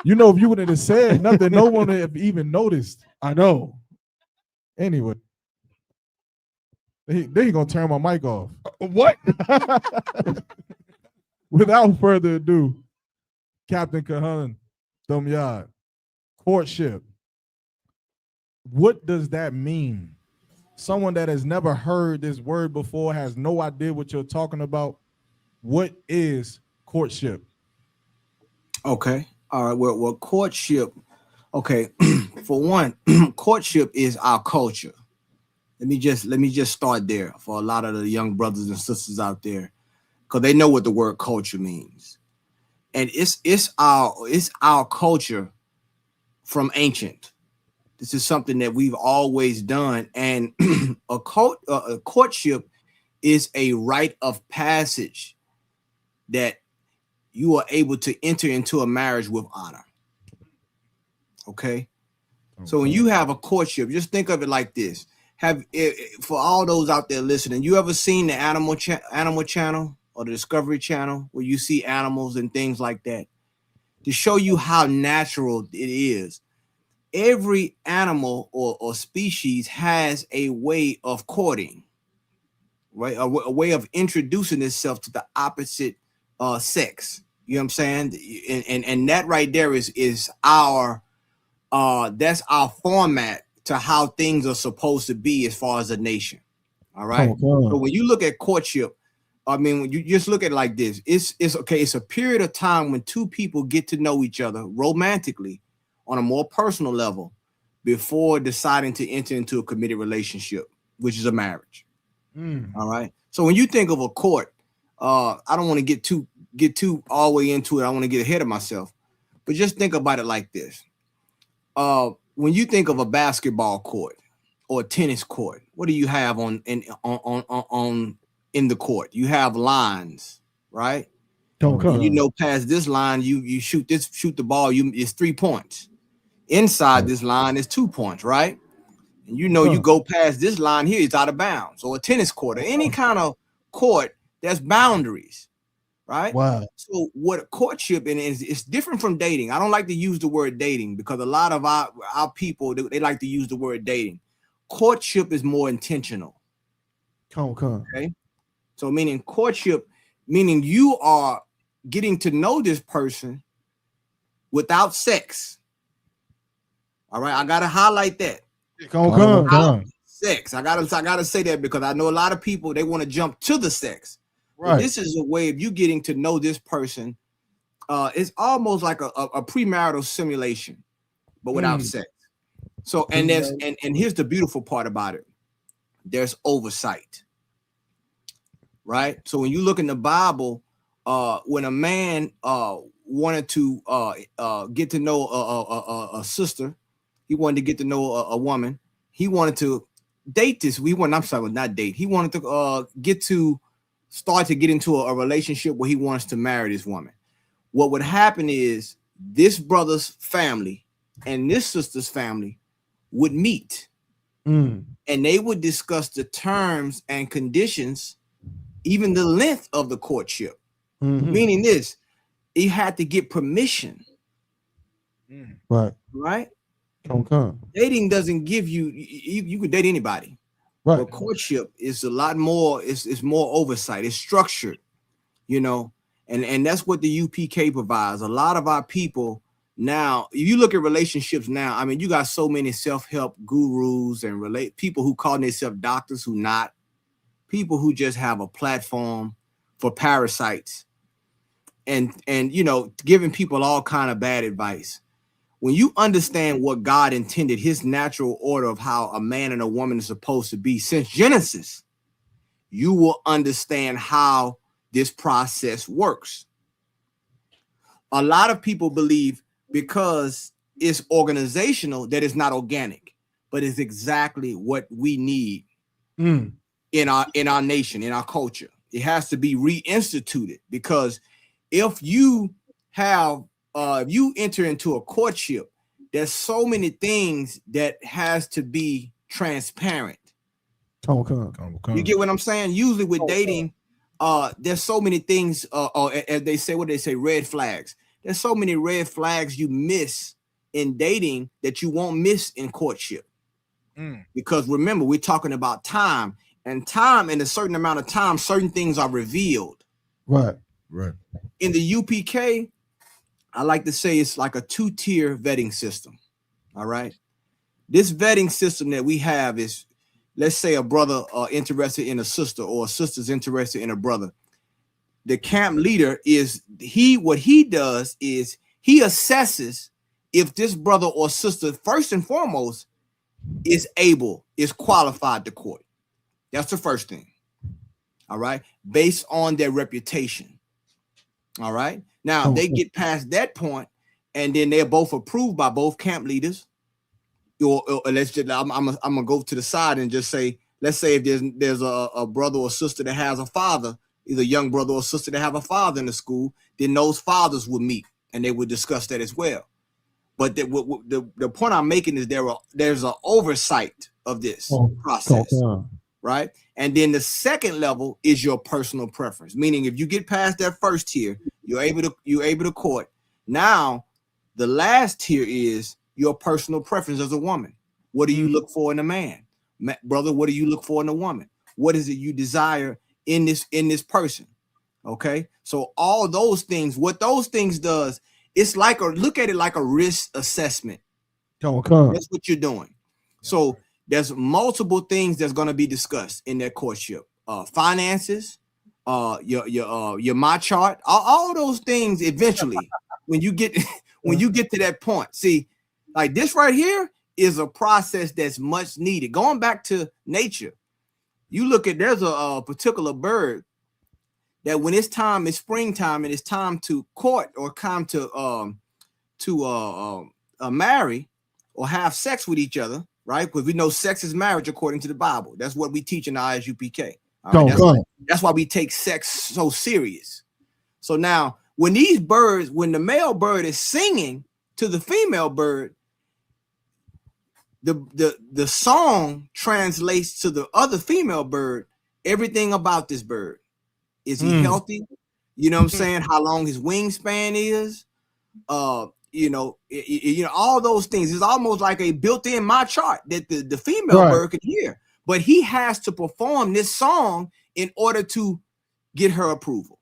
You know, if you wouldn't have said nothing, no one would have even noticed. I know. Anyway, then he gonna turn my mic off. What? Without further ado, Captain Kahan Domyad, courtship. What does that mean? Someone that has never heard this word before, has no idea what you're talking about. What is courtship? Okay. All right. Well, courtship. Okay. For one, courtship is our culture. Let me just start there for a lot of the young brothers and sisters out there, because they know what the word culture means. And it's our culture from ancient. This is something that we've always done. And a courtship is a rite of passage that you are able to enter into a marriage with honor. Okay. So when you have a courtship, just think of it like this. For all those out there listening, you ever seen the Animal Channel or the Discovery Channel where you see animals and things like that? To show you how natural it is. Every animal or species has a way of courting, right? A way of introducing itself to the opposite sex. You know what I'm saying? And that right there is our that's our format to how things are supposed to be as far as a nation. All right. So when you look at courtship, I mean, when you just look at it like this, it's okay. It's a period of time when two people get to know each other romantically on a more personal level before deciding to enter into a committed relationship, which is a marriage. All right. So when you think of a court, I don't want to get too all the way into it. I want to get ahead of myself, but just think about it like this. When you think of a basketball court or a tennis court, what do you have in the court? You have lines, right? And you know, past this line, you shoot the ball. It's 3 points. Inside this line is 2 points, right? And you know, you go past this line here, it's out of bounds. Or a tennis court or any kind of court, there's boundaries, right? Wow. So what courtship is, it's different from dating. I don't like to use the word dating because a lot of our people, they like to use the word dating. Courtship is more intentional. Okay. So meaning courtship, meaning you are getting to know this person without sex. All right. I gotta highlight that. Sex. I gotta say that because I know a lot of people, they want to jump to the sex. Right. Well, this is a way of you getting to know this person. It's almost like a premarital simulation, but without sex. So and here's the beautiful part about it. There's oversight. Right. So when you look in the Bible, when a man wanted to get to know a sister, he wanted to get to know a woman. He wanted to date this. He wanted to start to get into a relationship where he wants to marry this woman. What would happen is this brother's family and this sister's family would meet and they would discuss the terms and conditions, even the length of the courtship. Meaning this, he had to get permission. Right. Dating doesn't give you can date anybody. Right. But courtship is a lot more, it's more oversight, it's structured, you know, and that's what the UPK provides. A lot of our people now, if you look at relationships now, I mean, you got so many self-help gurus and people who call themselves doctors who not, people who just have a platform for parasites and you know, giving people all kind of bad advice. When you understand what God intended, his natural order of how a man and a woman is supposed to be since Genesis, you will understand how this process works. A lot of people believe because it's organizational that it's not organic, but it's exactly what we need. in our nation, in our culture. It has to be reinstituted, because if you enter into a courtship, there's so many things that has to be transparent. You get what I'm saying? Usually with dating, there's so many things, as they say, red flags. There's so many red flags you miss in dating that you won't miss in courtship. Because remember, we're talking about time, and time, in a certain amount of time, certain things are revealed. Right. In the UPK, I like to say it's like a 2-tier vetting system. All right. This vetting system that we have is, let's say a brother interested in a sister, or a sister's interested in a brother. The camp leader what he does is he assesses if this brother or sister, first and foremost, is qualified to court. That's the first thing. All right. Based on their reputation. All right. Now they get past that point, and then they're both approved by both camp leaders. Or let's just, I'm gonna go to the side and just say, let's say if there's a brother or sister that has a father, either young brother or sister that have a father in the school, then those fathers would meet and they would discuss that as well. But the point I'm making is there's an oversight of this process, right? And then the second level is your personal preference, meaning if you get past that first tier, you're able to court. Now, the last tier is your personal preference as a woman. What do you look for in a man? Brother, what do you look for in a woman? What is it you desire in this person? Okay, so all those things, what those things does, it's like, look at it like a risk assessment. That's what you're doing. So there's multiple things that's going to be discussed in that courtship. Finances, your my chart, all those things eventually, when you get to that point. See, like this right here is a process that's much needed. Going back to nature, you look at, there's a particular bird that when it's springtime and it's time to court or time to marry or have sex with each other, right? Because we know sex is marriage according to the Bible. That's what we teach in the ISUPK. Right? That's why we take sex so serious. So now, when the male bird is singing to the female bird, the song translates to the other female bird everything about this bird. Is he healthy? You know what I'm saying? How long his wingspan is? All those things. It's almost like a built-in my chart that the female bird can hear. But he has to perform this song in order to get her approval.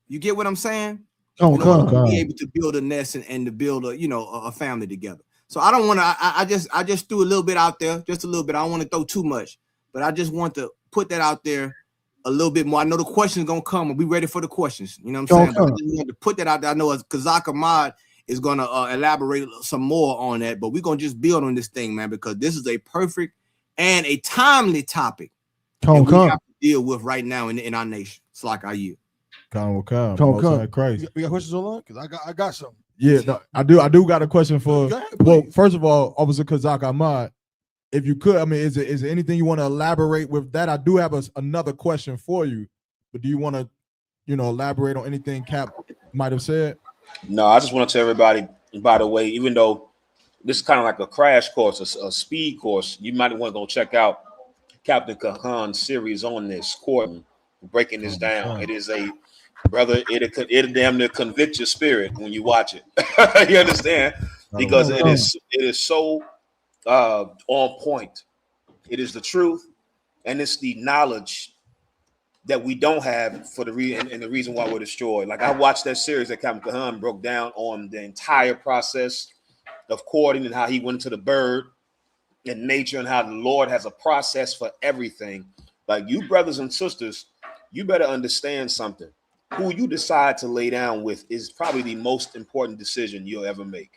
You get what I'm saying? To be able to build a nest and to build a family together. So I don't want to. I just threw a little bit out there, just a little bit. I don't want to throw too much, but I just want to put that out there a little bit more. I know the questions gonna come, and we ready for the questions. You know what I'm saying? But I just want to put that out there. I know Kazak Ahmad is gonna elaborate some more on that, but we're gonna just build on this thing, man, because this is a perfect and a timely topic that we have to deal with right now in our nation. It's like our youth. Crazy. We got questions online? Because I got some. Yeah, no, I do got a question for. Well, first of all, Officer Kazak Ahmad, if you could, I mean, is there anything you want to elaborate with that? I do have another question for you, but do you want to, elaborate on anything Cap might have said? No, I just want to tell everybody, by the way, even though this is kind of like a crash course, a speed course, you might want to go check out Captain Kahan's series on this, courting, breaking this down. It is a brother, it'll damn near convict your spirit when you watch it. You understand? Because it is so on point. It is the truth, and it's the knowledge that we don't have for the reason and the reason why we're destroyed. Like I watched that series that Captain Kahan broke down on the entire process of courting and how he went into the bird and nature and how the Lord has a process for everything. Like you brothers and sisters, you better understand something. Who you decide to lay down with is probably the most important decision you'll ever make.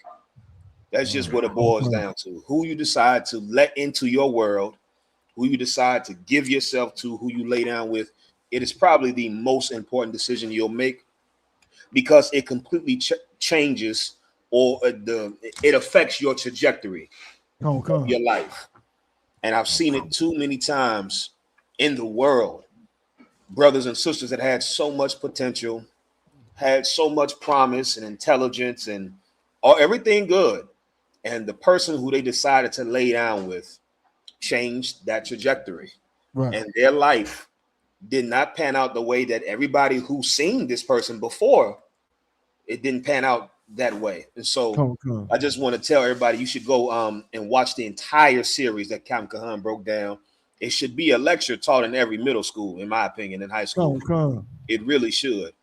That's just what it boils down to. Who you decide to let into your world, who you decide to give yourself to, who you lay down with, it is probably the most important decision you'll make because it completely changes or it affects your trajectory of your life. And I've seen it too many times in the world, brothers and sisters that had so much potential, had so much promise and intelligence and everything good. And the person who they decided to lay down with changed that trajectory. Right. And their life did not pan out the way that everybody who seen this person before, it didn't pan out that way. And so I just want to tell everybody, you should go and watch the entire series that Captain Kahan broke down. It should be a lecture taught in every middle school, in my opinion, in high school. It really should.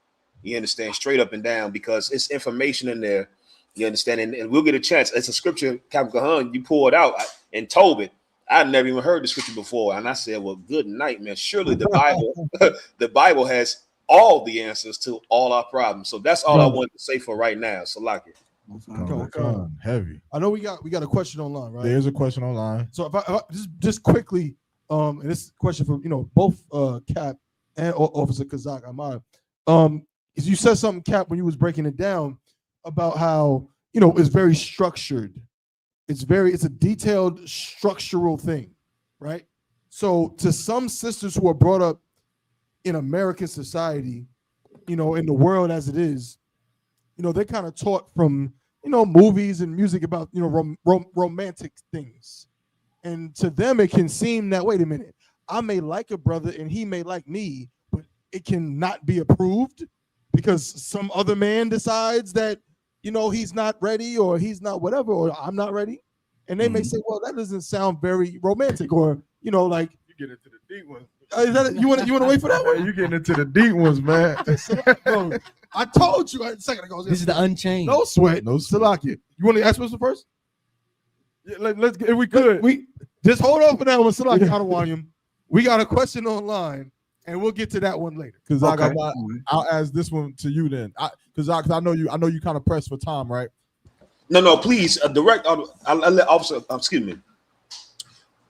You understand? Straight up and down, because it's information in there. You understand? And we'll get a chance. It's a scripture, Captain Kahan, you pulled out in Tobit. I've never even heard the scripture before. And I said, well, good night, man. Surely the Bible, the Bible has all the answers to all our problems. So that's all I wanted to say for right now. So like it. Heavy. I know we got a question online, right? There's a question online. So if I just quickly, and this question from both Cap and Officer Kazak Ahmad. You said something, Cap, when you was breaking it down about how it's very structured. It's a detailed structural thing, right? So to some sisters who are brought up in American society, in the world as it is, they're kind of taught from movies and music about romantic things, and to them it can seem that, wait a minute, I may like a brother and he may like me, but it cannot be approved because some other man decides that he's not ready, or he's not whatever, or I'm not ready. And they may say, well, that doesn't sound very romantic, or like you get into the deep ones. You want to wait for that one? You getting into the deep ones, man. Bro, I told you a second ago. This is the Unchained. No sweat. Salakia. You want to ask Mr. first? Yeah, let's if we could. We just hold on for that one, Salakia. I don't want him. We got a question online, and we'll get to that one later. Because I'll ask this one to you then. Because I know you kind of pressed for time, right? No, please, direct. I'll let Officer. Excuse me,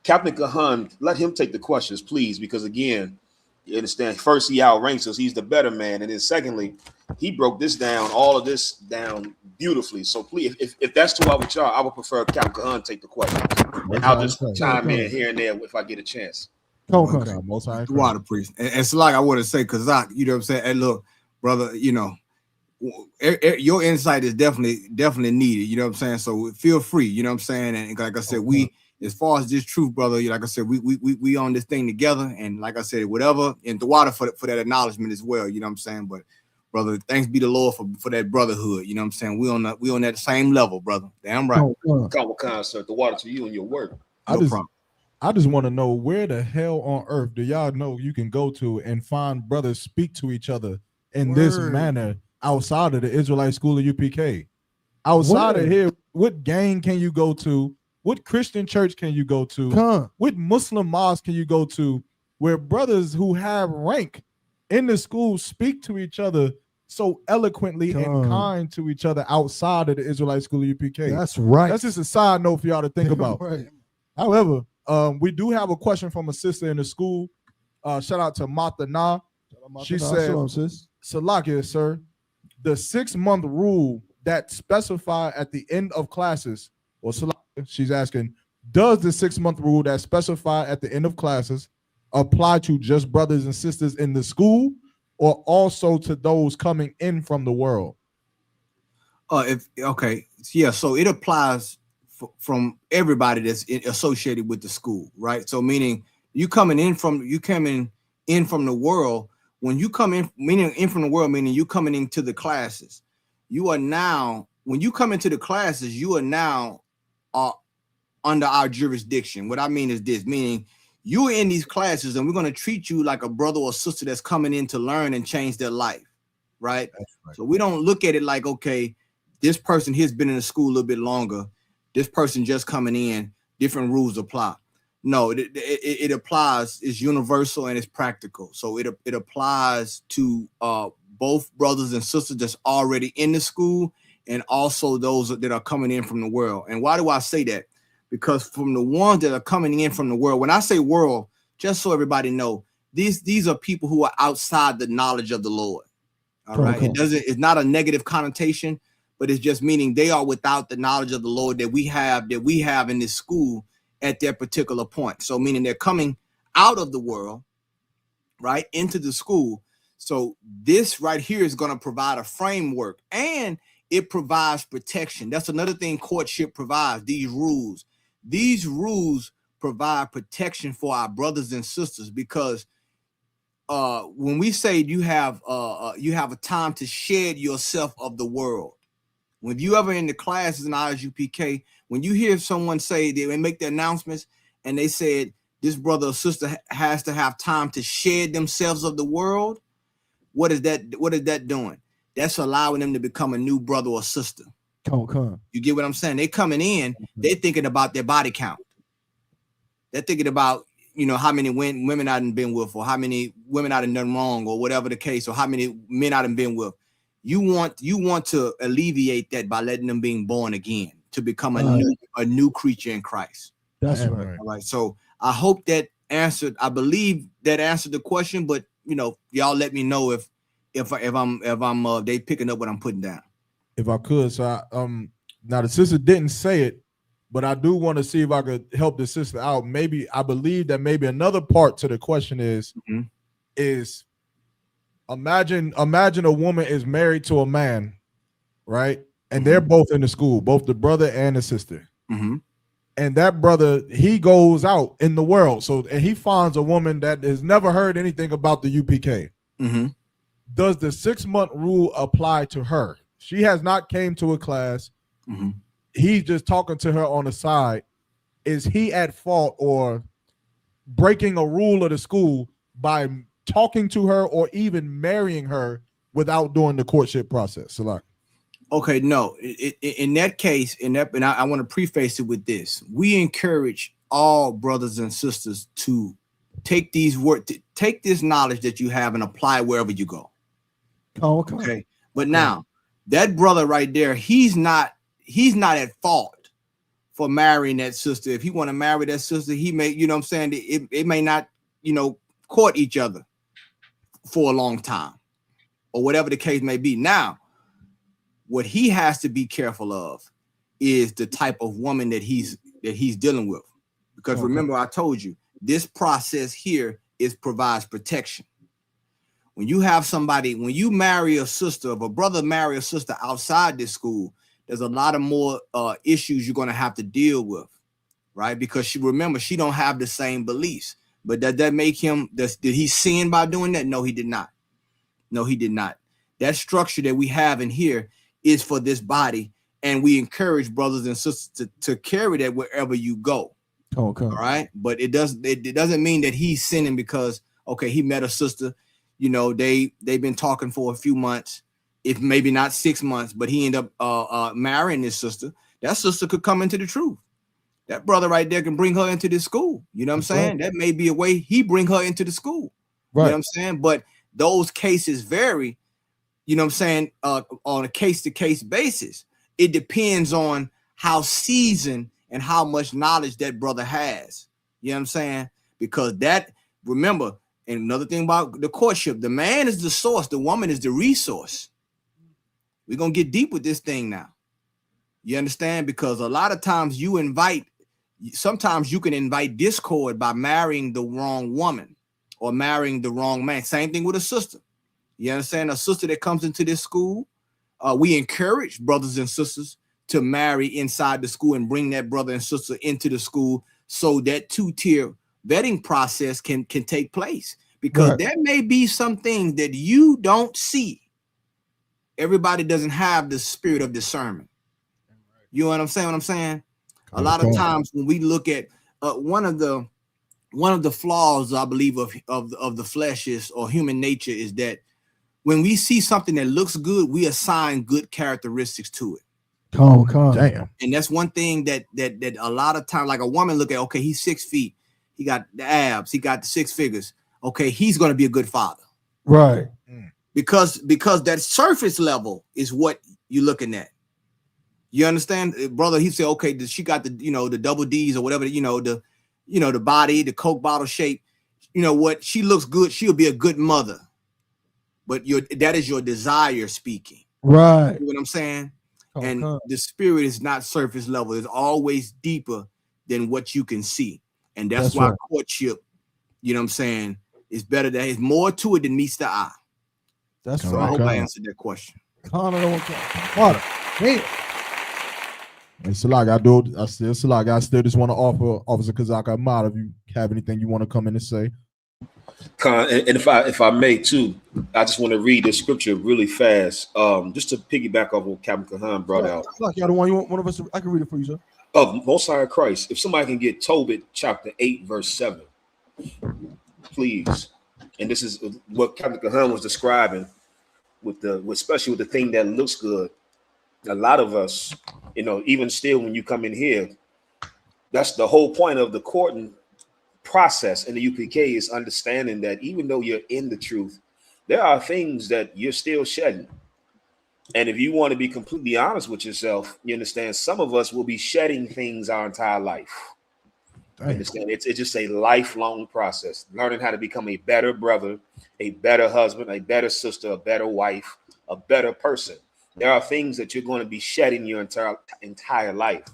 Captain Kahan. Let him take the questions, please, because again, you understand. First, he outranks us. He's the better man, and then secondly, he broke all of this down beautifully. So please, if that's too hard with y'all, I would prefer Captain Kahan take the questions, and I'll just chime in here and there if I get a chance. Water priest, and it's like I want to say, because you know what I'm saying. Hey, look, brother, your insight is definitely needed. You know what I'm saying. So feel free. You know what I'm saying. And like I said, as far as this truth, brother, like I said, we on this thing together. And like I said, whatever, and the water for that acknowledgement as well. You know what I'm saying. But brother, thanks be the Lord for that brotherhood. You know what I'm saying. We on that same level, brother. Damn right. Sir, the water to you and your work. I just want to know, where the hell on earth do y'all know you can go to and find brothers speak to each other in this manner outside of the Israelite School of UPK? Outside of here, what gang can you go to? What Christian church can you go to? What Muslim mosque can you go to where brothers who have rank in the school speak to each other so eloquently and kind to each other outside of the Israelite School of UPK? That's right. That's just a side note for y'all to think about. Right. However, we do have a question from a sister in the school. Shout out to Martha Na. She said, Salakia, sir, the 6-month rule that specified at the end of classes, or she's asking, does the 6-month rule that specified at the end of classes apply to just brothers and sisters in the school, or also to those coming in from the world? So it applies from everybody that's associated with the school, right? So meaning you coming in from the world. When you come in, meaning from the world, meaning you coming into the classes, you are now, when you come into the classes, you are now under our jurisdiction. What I mean is this, meaning you are in these classes and we're going to treat you like a brother or sister that's coming in to learn and change their life, right? So we don't look at it like, okay, this person here's been in the school a little bit longer. This person just coming in, different rules apply. No, it applies. It's universal and it's practical. So it applies to both brothers and sisters that's already in the school, and also those that are coming in from the world. And why do I say that? Because from the ones that are coming in from the world, when I say world, just so everybody know, these are people who are outside the knowledge of the Lord. All right. It's not a negative connotation, but it's just meaning they are without the knowledge of the Lord that we have in this school at their particular point. So meaning they're coming out of the world, right, into the school. So this right here is going to provide a framework, and it provides protection. That's another thing courtship provides. These rules provide protection for our brothers and sisters, because when we say you have a time to shed yourself of the world. When you ever in the classes in ISUPK, when you hear someone say they make the announcements and they said this brother or sister has to have time to shed themselves of the world, what is that doing? That's allowing them to become a new brother or sister. Come. You get what I'm saying? They coming in, they thinking about their body count. They're thinking about, how many women I done been with, or how many women I done done wrong, or whatever the case, or how many men I done been with. You want to alleviate that by letting them being born again, to become a new creature in Christ. That's right. All right. So I hope that answered. I believe that answered the question, but y'all let me know if I'm they picking up what I'm putting down. If I could, so now the sister didn't say it, but I do want to see if I could help the sister out. I believe that maybe another part to the question is imagine a woman is married to a man, right? And they're both in the school, both the brother and the sister. And that brother, he goes out in the world. And he finds a woman that has never heard anything about the UPK. Does the 6-month rule apply to her? She has not came to a class. He's just talking to her on the side. Is he at fault or breaking a rule of the school by talking to her or even marrying her without doing the courtship process? Okay, no. In that case, and I want to preface it with this: we encourage all brothers and sisters to take this knowledge that you have and apply wherever you go. Okay, but now that brother right there, he's not at fault for marrying that sister. If he want to marry that sister, he may, it may not, court each other for a long time, or whatever the case may be. Now, what he has to be careful of is the type of woman that he's dealing with, because remember, I told you this process here provides protection. When you have somebody, when you marry a sister, if a brother marry a sister outside this school, there's a lot of more issues you're going to have to deal with, right? Because she don't have the same beliefs. But does that make him, did he sin by doing that? No, he did not. No, he did not. That structure that we have in here is for this body, and we encourage brothers and sisters to carry that wherever you go. All right, but it doesn't mean that he's sinning because he met a sister, they've been talking for a few months, if maybe not 6 months, but he ended up marrying this sister. That sister could come into the truth. That brother right there can bring her into this school. You know what I'm saying? Right. That may be a way he bring her into the school. Right. You know what I'm saying? But those cases vary, on a case-to-case basis. It depends on how seasoned and how much knowledge that brother has. You know what I'm saying? Because remember, and another thing about the courtship, the man is the source, the woman is the resource. We're going to get deep with this thing now. You understand? Because a lot of times sometimes you can invite discord by marrying the wrong woman or marrying the wrong man. Same thing with a sister. You understand? A sister that comes into this school, we encourage brothers and sisters to marry inside the school and bring that brother and sister into the school so that 2-tier vetting process can take place. Because there may be some things that you don't see. Everybody doesn't have the spirit of discernment. You know what I'm saying? A lot of times when we look at one of the flaws, I believe, of the flesh or human nature is that when we see something that looks good, we assign good characteristics to it. Damn. And that's one thing that a lot of times, like a woman look at, he's 6 feet, he got the abs, he got the 6 figures. He's going to be a good father. Right. Because that surface level is what you're looking at. You understand, brother? He said, she got the, the double D's or whatever, the body, the Coke bottle shape. You know what? She looks good. She'll be a good mother. But that is your desire speaking. Right. You know what I'm saying? And the spirit is not surface level. It's always deeper than what you can see. And that's why courtship, you know what I'm saying, it's better that there's more to it than meets the eye. That's So I right. hope I answered that question. Connor don't care. Water. Damn. It's like I still just want to offer Officer Kazaka Ahmad, if you have anything you want to come in and say. And if I may too, I just want to read this scripture really fast, just to piggyback off what Captain Kahan brought out. Like y'all the one you want one of us I can read it for you, sir. Of Most High Christ. If somebody can get Tobit chapter 8, verse 7, please. And this is what Captain Kahan was describing especially with the thing that looks good. A lot of us, even still when you come in here, that's the whole point of the courting process in the UPK is understanding that even though you're in the truth, there are things that you're still shedding. And if you want to be completely honest with yourself, you understand some of us will be shedding things our entire life. You understand? It's just a lifelong process, learning how to become a better brother, a better husband, a better sister, a better wife, a better person. There are things that you're going to be shedding your entire life.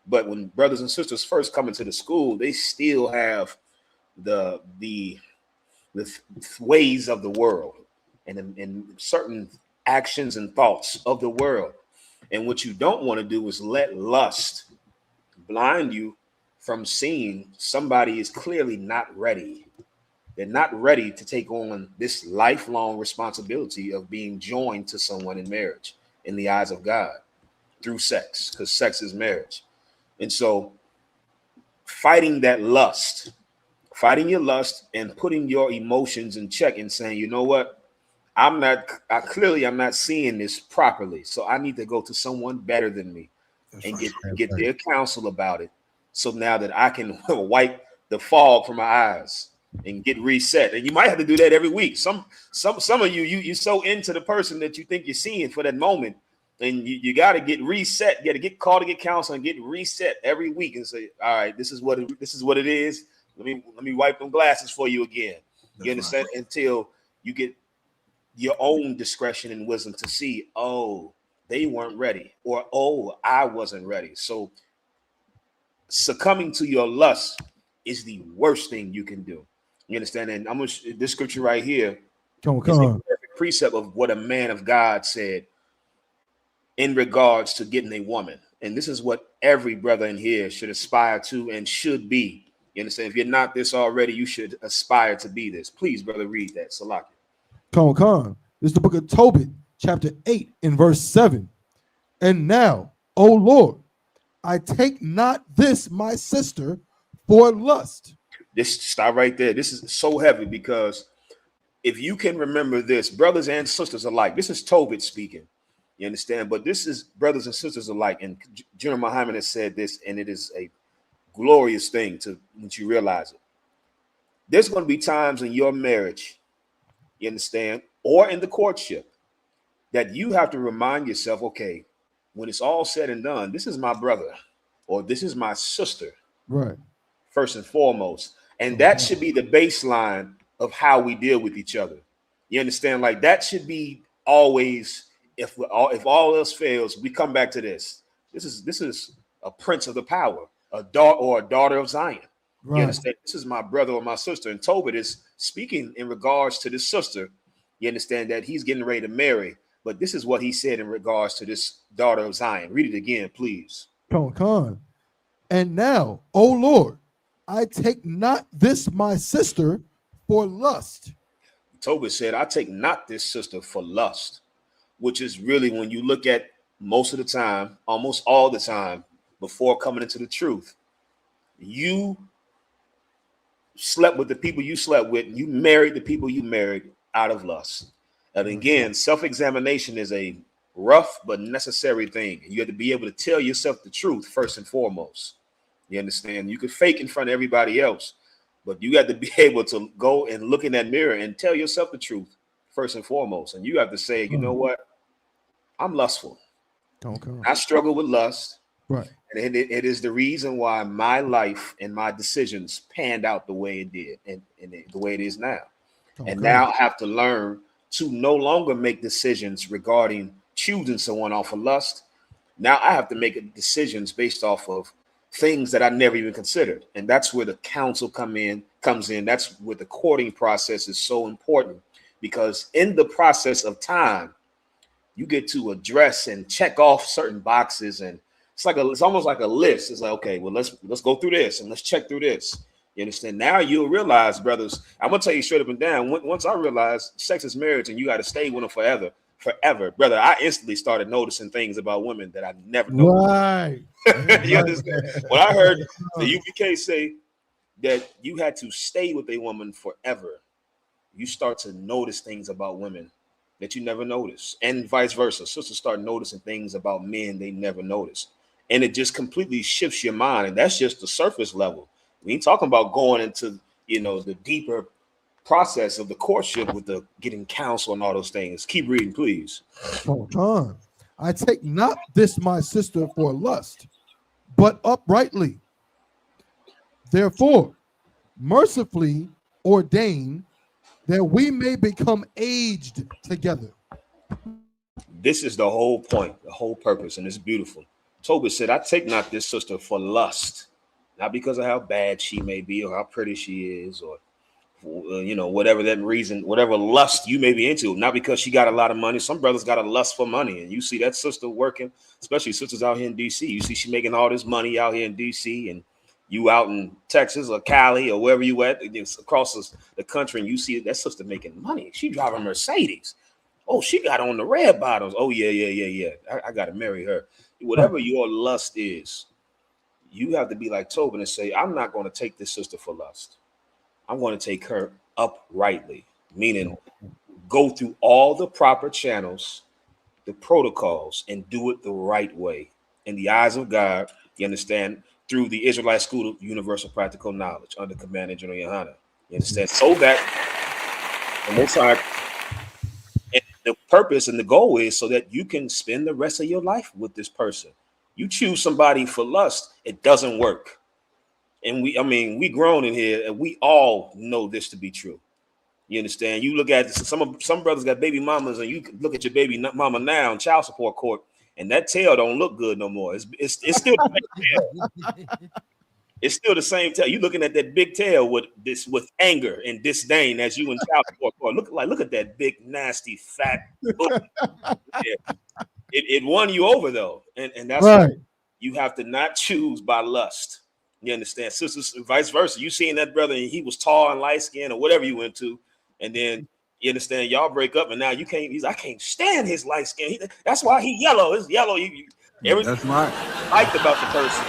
But when brothers and sisters first come into the school, they still have the ways of the world and certain actions and thoughts of the world. And what you don't want to do is let lust blind you from seeing somebody is clearly not ready. They're not ready to take on this lifelong responsibility of being joined to someone in marriage in the eyes of God through sex, because sex is marriage. And so fighting your lust and putting your emotions in check and saying, you know what, I'm not seeing this properly. So I need to go to someone better than me and get their counsel about it. So now that I can wipe the fog from my eyes and get reset. And you might have to do that every week. Some of you so into the person that you think you're seeing for that moment. And you got to get reset. You got to get called to get counsel and get reset every week and say, all right, this is what it is. Let me wipe them glasses for you again. You understand? Right. Until you get your own discretion and wisdom to see, oh, they weren't ready, or oh, I wasn't ready. So succumbing to your lust is the worst thing you can do. You understand? And this scripture right here is a perfect precept of what a man of God said in regards to getting a woman. And this is what every brother in here should aspire to and should be. You understand? If you're not this already, you should aspire to be this. Please, brother, read that. Salaki. This is the book of Tobit, chapter 8, in verse 7. And now, O Lord, I take not this my sister for lust. This stop right there. This is so heavy because if you can remember this, brothers and sisters alike, this is Tobit speaking. You understand? But this is brothers and sisters alike. And General Muhammad has said this, and it is a glorious thing once you realize it. There's going to be times in your marriage, you understand, or in the courtship, that you have to remind yourself, okay, when it's all said and done, this is my brother or this is my sister, right? First and foremost. And that should be the baseline of how we deal with each other. You understand? Like that should be always, if all else fails, we come back to this. This is a prince of the power, a daughter of Zion. Right. You understand? This is my brother or my sister. And Tobit is speaking in regards to this sister. You understand that he's getting ready to marry. But this is what he said in regards to this daughter of Zion. Read it again, please. Come on. And now, O Lord, I take not this my sister for lust. Tobit said, I take not this sister for lust, which is really, when you look at most of the time, almost all the time, before coming into the truth, you slept with the people you slept with, and you married the people you married out of lust. And again, self-examination is a rough but necessary thing. You have to be able to tell yourself the truth first and foremost. You understand? You could fake in front of everybody else, but you have to be able to go and look in that mirror and tell yourself the truth first and foremost. And you have to say, you know what? I'm lustful. I struggle with lust. Right. And it is the reason why my life and my decisions panned out the way it did and the way it is now. And now I have to learn to no longer make decisions regarding choosing someone off of lust. Now I have to make decisions based off of things that I never even considered. And that's where the counsel comes in. That's where the courting process is so important, because in the process of time, you get to address and check off certain boxes, and it's almost like a list. It's like, okay, well, let's go through this and let's check through this. You understand? Now you'll realize, brothers, I'm gonna tell you straight up and down. Once I realized sex is marriage and you got to stay with them forever, brother, I instantly started noticing things about women that I never noticed. Right. You understand? When I heard the UPK say that you had to stay with a woman forever, you start to notice things about women that you never noticed, and vice versa. Sisters start noticing things about men they never noticed, and it just completely shifts your mind. And that's just the surface level. We ain't talking about going into the deeper process of the courtship with the getting counsel and all those things. Keep reading, please. Hold on. I take not this my sister for lust, but uprightly. Therefore, mercifully ordain that we may become aged together. This is the whole point, the whole purpose, and it's beautiful. Tobit said, I take not this sister for lust, not because of how bad she may be or how pretty she is, or whatever that reason, whatever lust you may be into, not because she got a lot of money. Some brothers got a lust for money, and you see that sister working, especially sisters out here in DC. You see she making all this money out here in DC, and you out in Texas or Cali or wherever you at, across the country, and you see that sister making money. She driving Mercedes. Oh, she got on the red bottoms. Oh, yeah. I got to marry her. Whatever your lust is, you have to be like Tobin and say, I'm not going to take this sister for lust. I'm going to take her uprightly, meaning go through all the proper channels, the protocols, and do it the right way in the eyes of God. You understand? Through the Israelite School of Universal Practical Knowledge under Commander General Yohana. You understand? So that the Most High, and the purpose and the goal is so that you can spend the rest of your life with this person. You choose somebody for lust, it doesn't work. And we grown in here, and we all know this to be true. You understand? You look at some brothers got baby mamas, and you look at your baby mama now in child support court, and that tail don't look good no more. It's still the same tail. It's still the same tail. You looking at that big tail with anger and disdain as you in child support court. Look at that big nasty fat. It won you over though, and that's right. You have to not choose by lust. You understand? Sisters, vice versa. You seen that brother and he was tall and light skinned or whatever you went to, and then you understand y'all break up and now you can't. I can't stand his light skin. That's why he yellow. It's yellow. Everything that's right. Liked about the person.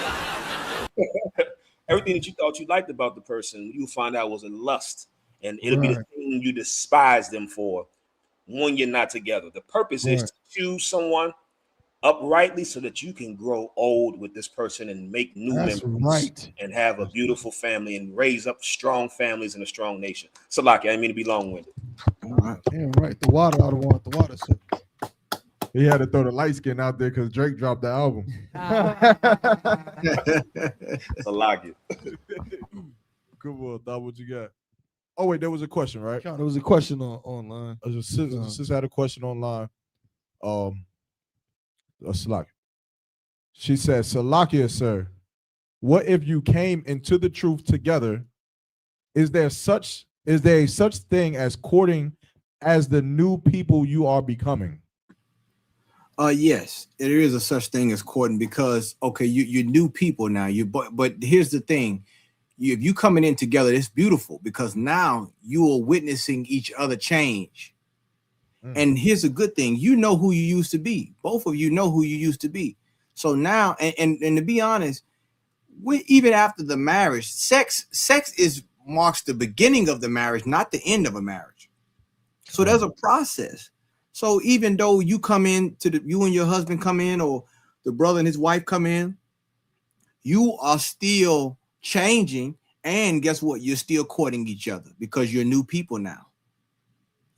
Everything that you thought you liked about the person, you'll find out was a lust, and it'll be the thing you despise them for when you're not together. The purpose is to choose someone uprightly so that you can grow old with this person and make new memories and have a beautiful family and raise up strong families and a strong nation. So, I didn't mean to be long-winded. All right. Yeah, right. The water, I don't want the water. So. He had to throw the light skin out there because Drake dropped the album. So like it. Come on, Thought, what you got? Oh, wait, there was a question, right? There was a question online. A sister had a question online. Salakia. She said, Salakia, sir, what if you came into the truth together? Is there such thing as courting as the new people you are becoming? Yes, there is a such thing as courting because you're new people now. But here's the thing. If you coming in together, it's beautiful because now you are witnessing each other change. And here's a good thing. You know who you used to be. Both of you know who you used to be. So now, and to be honest, even after the marriage, sex marks the beginning of the marriage, not the end of a marriage. So there's a process. So even though you come in you and your husband come in, or the brother and his wife come in, you are still changing. And guess what? You're still courting each other because you're new people now.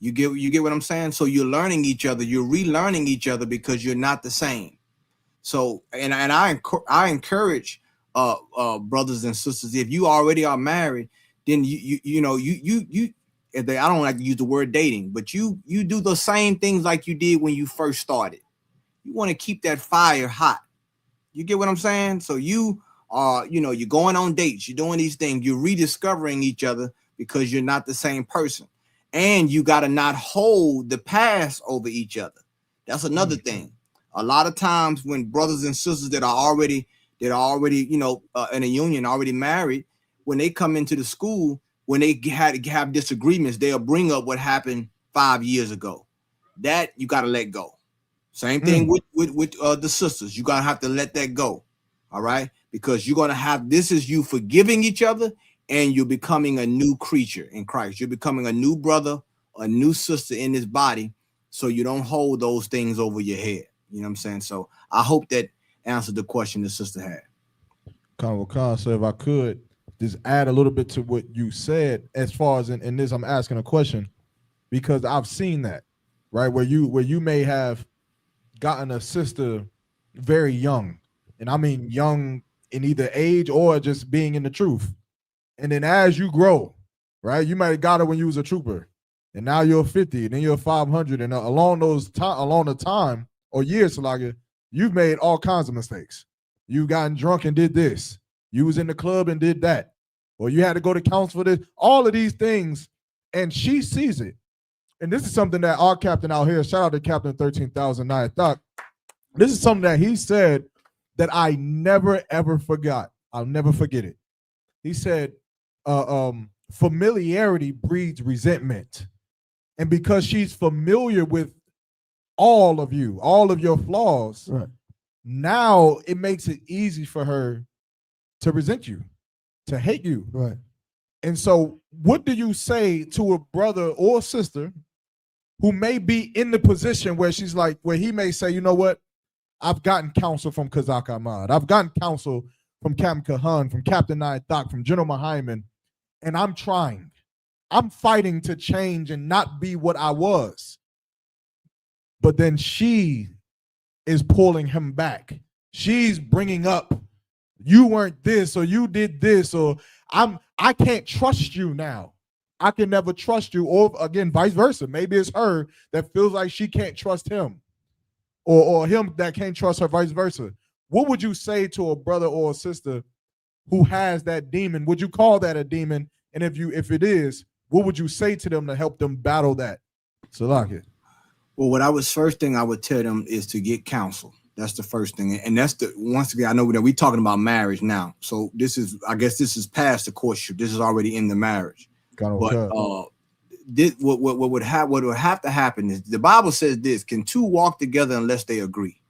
You get what I'm saying? So you're learning each other. You're relearning each other because you're not the same. So, and I encourage brothers and sisters, if you already are married, then I don't like to use the word dating, but you do the same things like you did when you first started. You want to keep that fire hot. You get what I'm saying? So you you're going on dates, you're doing these things, you're rediscovering each other because you're not the same person. And you got to not hold the past over each other. That's another thing. A lot of times when brothers and sisters that are already, in a union, already married, when they come into the school, when they have disagreements, they'll bring up what happened 5 years ago. That you got to let go. Same thing with the sisters. You gotta have to let that go. All right, because you're gonna have, this is you forgiving each other, and you're becoming a new creature in Christ. You're becoming a new brother, a new sister in this body, so you don't hold those things over your head. You know what I'm saying? So I hope that answered the question the sister had. So if I could just add a little bit to what you said, as far as in this, I'm asking a question because I've seen that, right? Where you may have gotten a sister very young, and I mean young in either age or just being in the truth. And then as you grow, right, you might have got her when you was a trooper, and now you're 50, and then you're 500, and along the time or years, like you've made all kinds of mistakes. You've gotten drunk and did this. You was in the club and did that, or you had to go to counsel for this. All of these things, and she sees it. And this is something that our captain out here, shout out to Captain 13,009 Thought. This is something that he said that I never, ever forgot. I'll never forget it. He said, familiarity breeds resentment. And because she's familiar with all of you, all of your flaws, right, now it makes it easy for her to resent you, to hate you. Right. And so what do you say to a brother or sister who may be in the position where she's like, where he may say, you know what? I've gotten counsel from Kazak Ahmad. I've gotten counsel from Captain Kahan, from Captain Nayat, from General Mahaiman, and I'm trying. I'm fighting to change and not be what I was. But then she is pulling him back. She's bringing up, you weren't this, or you did this, or I can't trust you now. I can never trust you. Or again, vice versa. Maybe it's her that feels like she can't trust him, or him that can't trust her, vice versa. What would you say to a brother or a sister who has that demon? Would you call that a demon? And if it is, what would you say to them to help them battle that? Salaki. Well, first thing I would tell them is to get counsel. That's the first thing. And that's once again, I know that we're talking about marriage now. So I guess this is past the courtship. This is already in the marriage. But what would have to happen is, the Bible says this: can two walk together unless they agree?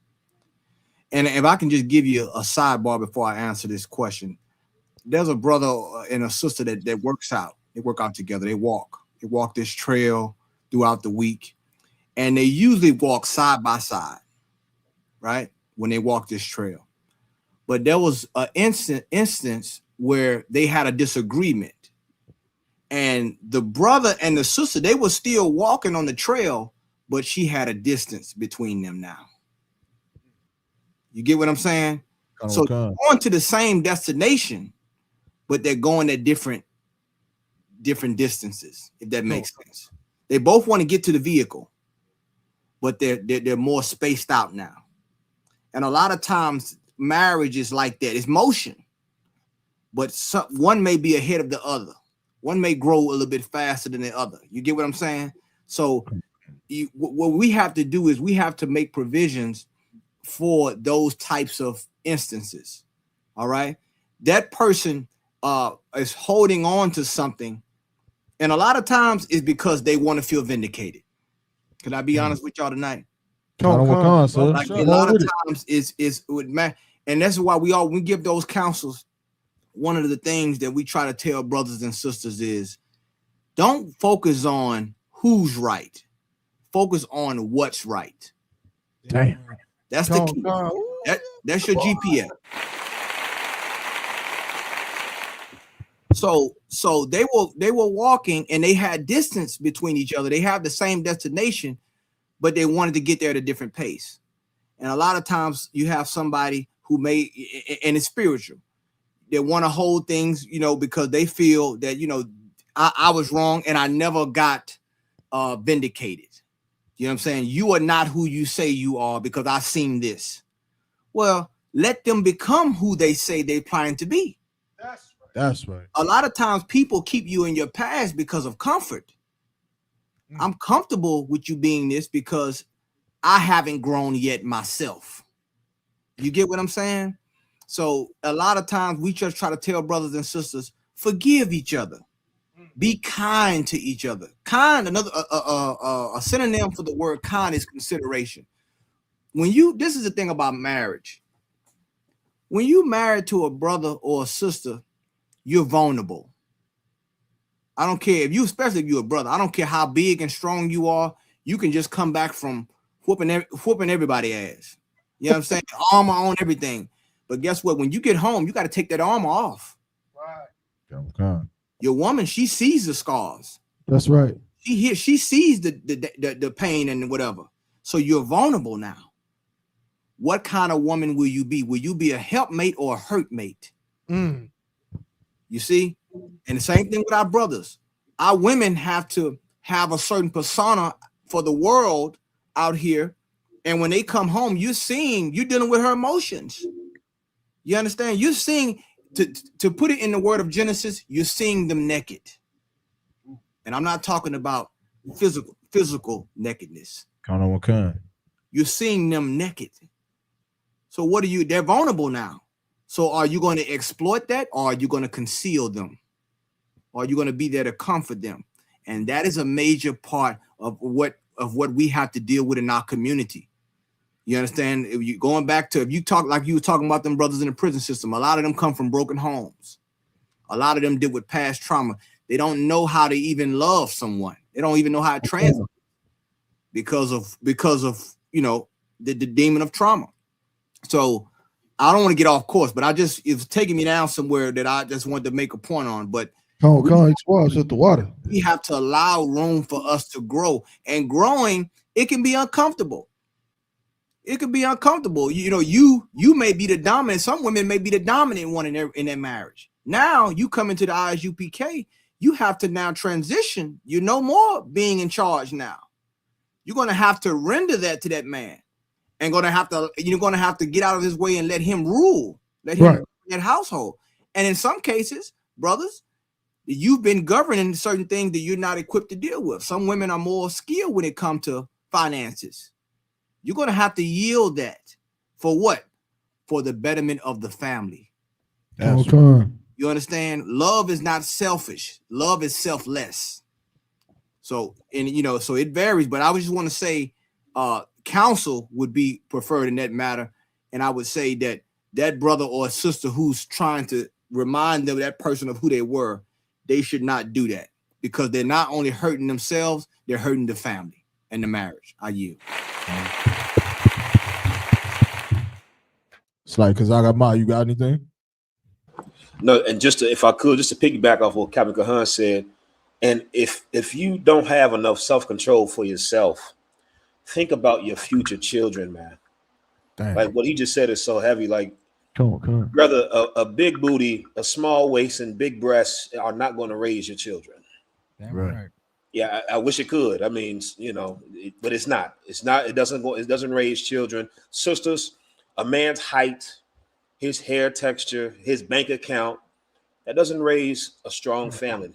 And if I can just give you a sidebar before I answer this question, there's a brother and a sister that works out. They work out together. They walk this trail throughout the week, and they usually walk side by side, right? When they walk this trail. But there was an instance where they had a disagreement. And the brother and the sister, they were still walking on the trail, but she had a distance between them now. You get what I'm saying? So they're going to the same destination, but they're going at different distances, if that makes sense. They both want to get to the vehicle, but they're more spaced out now. And a lot of times marriage is like that. It's motion, but one may be ahead of the other. One may grow a little bit faster than the other. You get what I'm saying? So what we have to do is we have to make provisions for those types of instances. All right. That person is holding on to something. And a lot of times it's because they want to feel vindicated. Can I be honest with y'all tonight? Like a lot of times it's and that's why we give those counsels. One of the things that we try to tell brothers and sisters is, don't focus on who's right. Focus on what's right. Damn. That's the key. That's your GPS. So they were walking and they had distance between each other. They have the same destination, but they wanted to get there at a different pace. And a lot of times you have somebody who and it's spiritual. They want to hold things, because they feel that, I was wrong and I never got vindicated. You know what I'm saying? You are not who you say you are because I've seen this. Well, let them become who they say they're planning to be. That's right. A lot of times people keep you in your past because of comfort. I'm comfortable with you being this because I haven't grown yet myself. You get what I'm saying? So a lot of times we just try to tell brothers and sisters, forgive each other. Be kind to each other. Kind, another a synonym for the word kind is consideration. This is the thing about marriage. When you married to a brother or a sister, you're vulnerable. I don't care especially if you're a brother. I don't care how big and strong you are. You can just come back from whooping everybody ass. You know what I'm saying? Armor on everything. But guess what? When you get home, you got to take that armor off. Right. Okay. Your woman, she sees the scars. That's right. She sees the pain and whatever. So you're vulnerable now. What kind of woman will you be? Will you be a helpmate or a hurtmate? You see? And the same thing with our brothers. Our women have to have a certain persona for the world out here. And when they come home, you're dealing with her emotions. You understand? You're seeing, to put it in the word of Genesis, you're seeing them naked. And I'm not talking about physical nakedness. Count on what kind. You're seeing them naked. So they're vulnerable now. So are you going to exploit that, or are you going to conceal them? Or are you going to be there to comfort them? And that is a major part of what we have to deal with in our community. You understand? If you talk like you were talking about them brothers in the prison system, a lot of them come from broken homes. A lot of them deal with past trauma. They don't know how to even love someone. They don't even know how to translate because of the demon of trauma. So I don't want to get off course, but it's taking me down somewhere that I just wanted to make a point on. But Hit the water. We have to allow room for us to grow, and growing, it can be uncomfortable. It can be uncomfortable. You may be the dominant. Some women may be the dominant one in their marriage. Now you come into the ISUPK, you have to now transition. You're no more being in charge now. You're going to have to render that to that man, and you're going to have to get out of his way and let him rule, let him run that household. And in some cases, brothers, you've been governing certain things that you're not equipped to deal with. Some women are more skilled when it comes to finances. You're going to have to yield that for what? For the betterment of the family. You understand? Love is not selfish. Love is selfless. So it varies, but I just want to say counsel would be preferred in that matter. And I would say that brother or sister who's trying to remind them, that person, of who they were, they should not do that, because they're not only hurting themselves, they're hurting the family and the marriage. I yield. It's like, because I got my, you got anything? No, and if I could, just to piggyback off what Captain Kahan said, and if you don't have enough self-control for yourself, think about your future children, man. Damn. Like what he just said is so heavy. Like, come on. Brother, a big booty, a small waist, and big breasts are not going to raise your children. Damn right. Yeah, I wish it could. I mean, but it's not. It's not. It doesn't raise children. Sisters, a man's height, his hair texture, his bank account, that doesn't raise a strong family.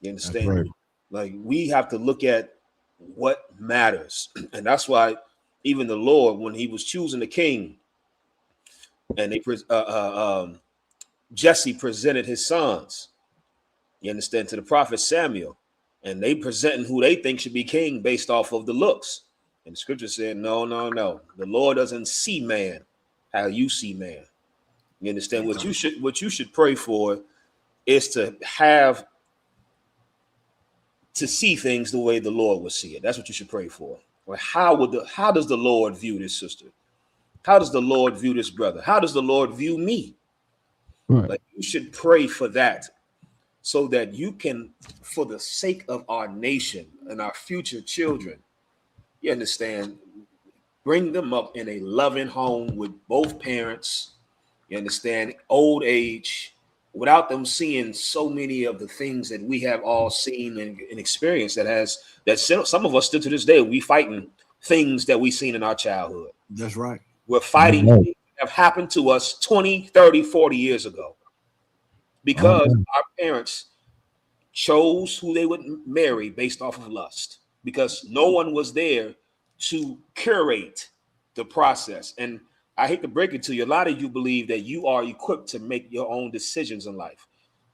You understand? Right. Like, we have to look at what matters, and that's why even the Lord, when He was choosing the king, and Jesse presented his sons, you understand, to the prophet Samuel, and they presenting who they think should be king based off of the looks. And the scripture said, no. The Lord doesn't see man how you see man. You understand? What you should pray for is to see things the way the Lord would see it. That's what you should pray for. Or how does the Lord view this sister? How does the Lord view this brother? How does the Lord view me? Right. Like, you should pray for that, so that you can, for the sake of our nation and our future children, you understand, bring them up in a loving home with both parents, you understand, old age, without them seeing so many of the things that we have all seen and experienced that some of us still to this day, we fighting things that we seen in our childhood. That's right. We're fighting have happened to us 20, 30, 40 years ago because Amen. our parents chose who they would marry based off of lust because no one was there to curate the process. And I hate to break it to you, a lot of you believe that you are equipped to make your own decisions in life.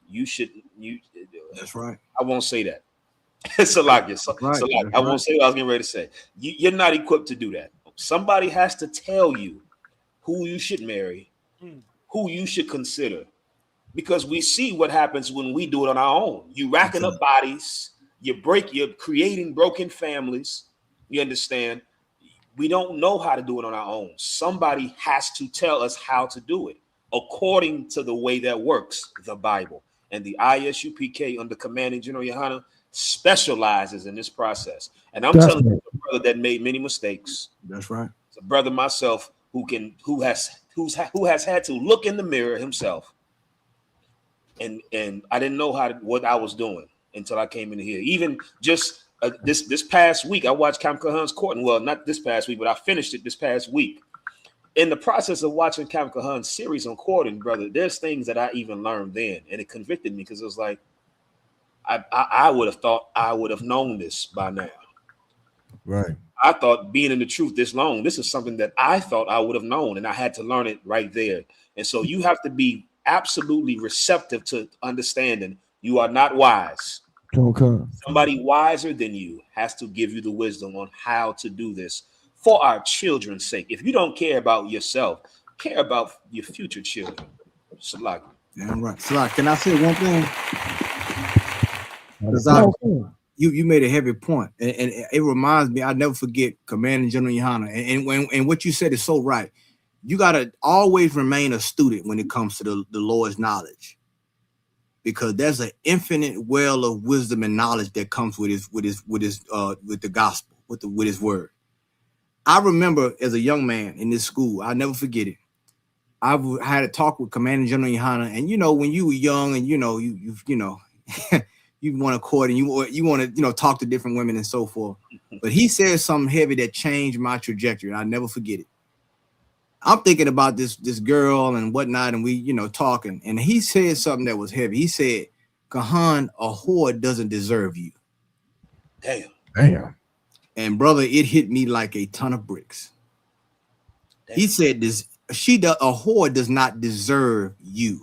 You should, That's right. I won't say that. It's a lot. Right. That's I won't right. say what I was getting ready to say. You're not equipped to do that. Somebody has to tell you who you should marry, who you should consider, because we see what happens when we do it on our own. You racking up bodies, you're creating broken families. You understand? We don't know how to do it on our own. Somebody has to tell us how to do it according to the way that works, the Bible. And the ISUPK under commanding General Yohana specializes in this process. And I'm telling you, a brother that made many mistakes. That's right. It's a brother myself who has had to look in the mirror himself. And I didn't know what I was doing until I came in here. Even just this past week, I watched Cam Kahan's court. And well, not this past week, but I finished it this past week. In the process of watching Cam Kahan's series on courting, brother, there's things that I even learned then, and it convicted me because it was like I would have thought I would have known this by now. Right. I thought being in the truth this long, this is something that I thought I would have known, and I had to learn it right there. And so you have to be absolutely receptive to understanding you are not wise. Somebody wiser than you has to give you the wisdom on how to do this for our children's sake. If you don't care about yourself, care about your future children. Salaki. Damn right. Salaki, can I say one thing? Because you made a heavy point, and it reminds me. I never forget Commanding General Yohana, and what you said is so right. You gotta always remain a student when it comes to the Lord's knowledge, because there's an infinite well of wisdom and knowledge that comes with the gospel, with his word. I remember as a young man in this school, I'll never forget it. I had a talk with Commanding General Yohana, and when you were young, and you you want to court and you want to talk to different women and so forth. But he said something heavy that changed my trajectory. I'll never forget it. I'm thinking about this girl and whatnot, and we talking, and he said something that was heavy. He said, "Kahan, a whore doesn't deserve you." Damn. And brother, it hit me like a ton of bricks. Damn. He said, a whore does not deserve you.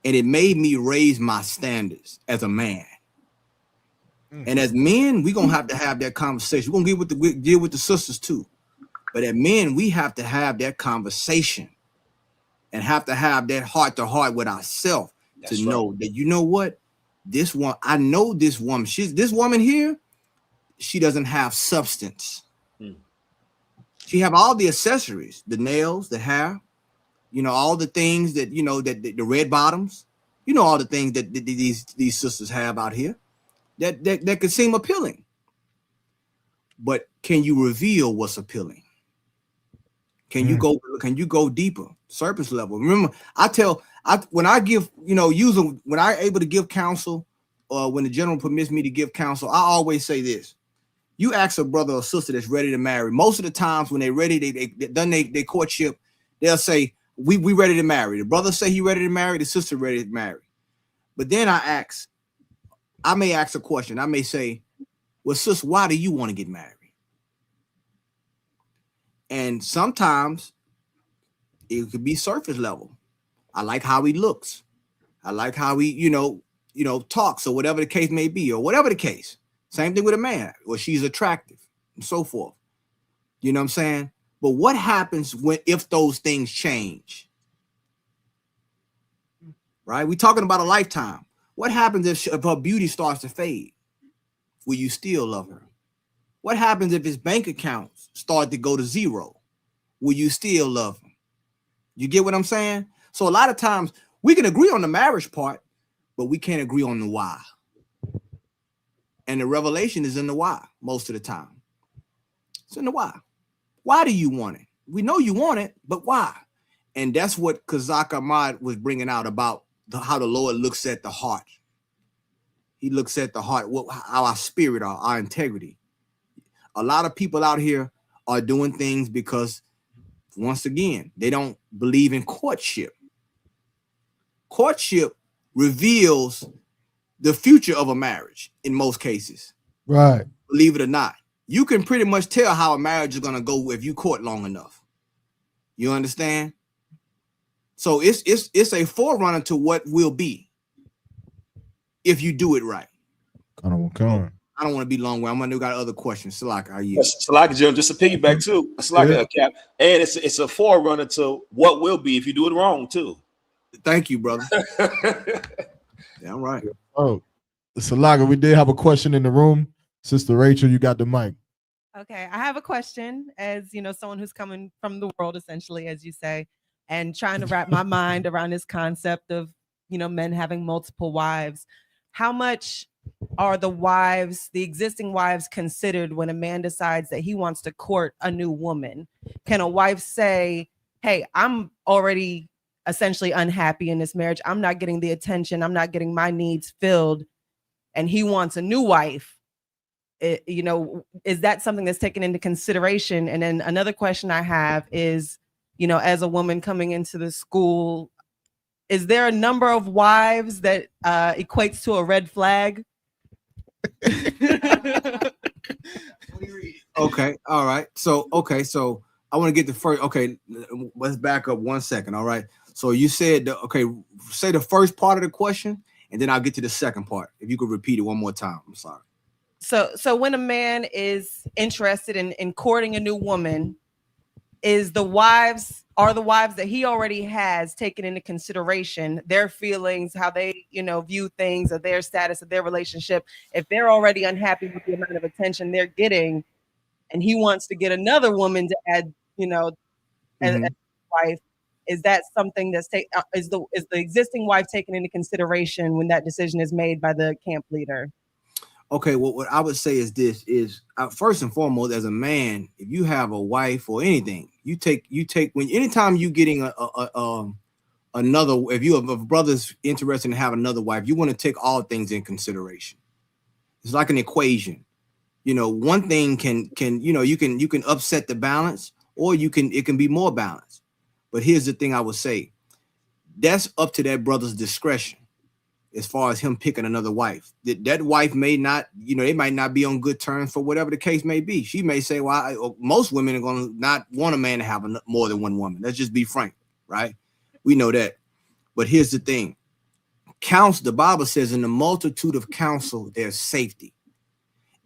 And it made me raise my standards as a man. And as men, we're gonna have to have that conversation. We're gonna deal with the sisters too. But as men, we have to have that conversation and have to have that heart to heart with ourselves to know that what? This one, I know this woman. This woman here, she doesn't have substance. She have all the accessories, the nails, the hair, all the things that that the red bottoms, all the things that these sisters have out here that could seem appealing. But can you reveal what's appealing? Can you go deeper, surface level? Remember, when I give, when I'm able to give counsel, or when the general permits me to give counsel, I always say this. You ask a brother or sister that's ready to marry. Most of the times when they're ready, they done their courtship, they'll say, we ready to marry. The brother say he ready to marry, the sister ready to marry. But then I may ask a question. I may say, well, sis, why do you want to get married? And sometimes it could be surface level. I like how he looks. I like how he, talks, or whatever the case may be, or whatever the case. Same thing with a man, or she's attractive, and so forth. You know what I'm saying? But what happens if those things change? Right? We're talking about a lifetime. What happens if her beauty starts to fade? Will you still love her? What happens if his bank accounts start to go to zero? Will you still love him? You get what I'm saying? So a lot of times we can agree on the marriage part, but we can't agree on the why. And the revelation is in the why most of the time. It's in the why. Why do you want it? We know you want it, but why? And that's what Kazak Ahmad was bringing out about how the Lord looks at the heart. He looks at the heart, how our spirit, our integrity. A lot of people out here are doing things because once again, they don't believe in courtship. Courtship reveals the future of a marriage in most cases. Right. Believe it or not, you can pretty much tell how a marriage is gonna go if you court long enough. You understand? So it's a forerunner to what will be if you do it right. I don't want I don't want to be long way. I'm gonna got other questions. Salak, are you? Yes, Salak, Jim, just to piggyback too. Salak, Cap, and it's a forerunner to what will be if you do it wrong too. Thank you, brother. Yeah, I'm right. Oh, Salaga, we did have a question in the room. Sister Rachel, you got the mic. Okay, I have a question as, someone who's coming from the world, essentially, as you say, and trying to wrap my mind around this concept of, men having multiple wives. How much are the existing wives considered when a man decides that he wants to court a new woman? Can a wife say, hey, I'm already essentially unhappy in this marriage. I'm not getting the attention. I'm not getting my needs filled. And he wants a new wife. Is that something that's taken into consideration? And then another question I have is, as a woman coming into the school, is there a number of wives that equates to a red flag? Okay, all right. So I want to get the first. Okay, let's back up 1 second. All right. So you said, say the first part of the question, and then I'll get to the second part. If you could repeat it one more time. I'm sorry. So when a man is interested in courting a new woman, are the wives that he already has taken into consideration, their feelings, how they, view things, or their status of their relationship? If they're already unhappy with the amount of attention they're getting, and he wants to get another woman to add, as wife, is that something that's is the existing wife taken into consideration when that decision is made by the camp leader? Okay, well, what I would say is this: first and foremost, as a man, if you have a wife or anything, you take anytime you getting another, if you have a brother's interested in having another wife, you want to take all things in consideration. It's like an equation. One thing can you can upset the balance, or it can be more balanced. But here's the thing I would say: that's up to that brother's discretion. As far as him picking another wife, that wife may not, they might not be on good terms for whatever the case may be. She may say, well, most women are going to not want a man to have more than one woman. Let's just be frank, right? We know that. But here's the thing. The Bible says in the multitude of counsel, there's safety.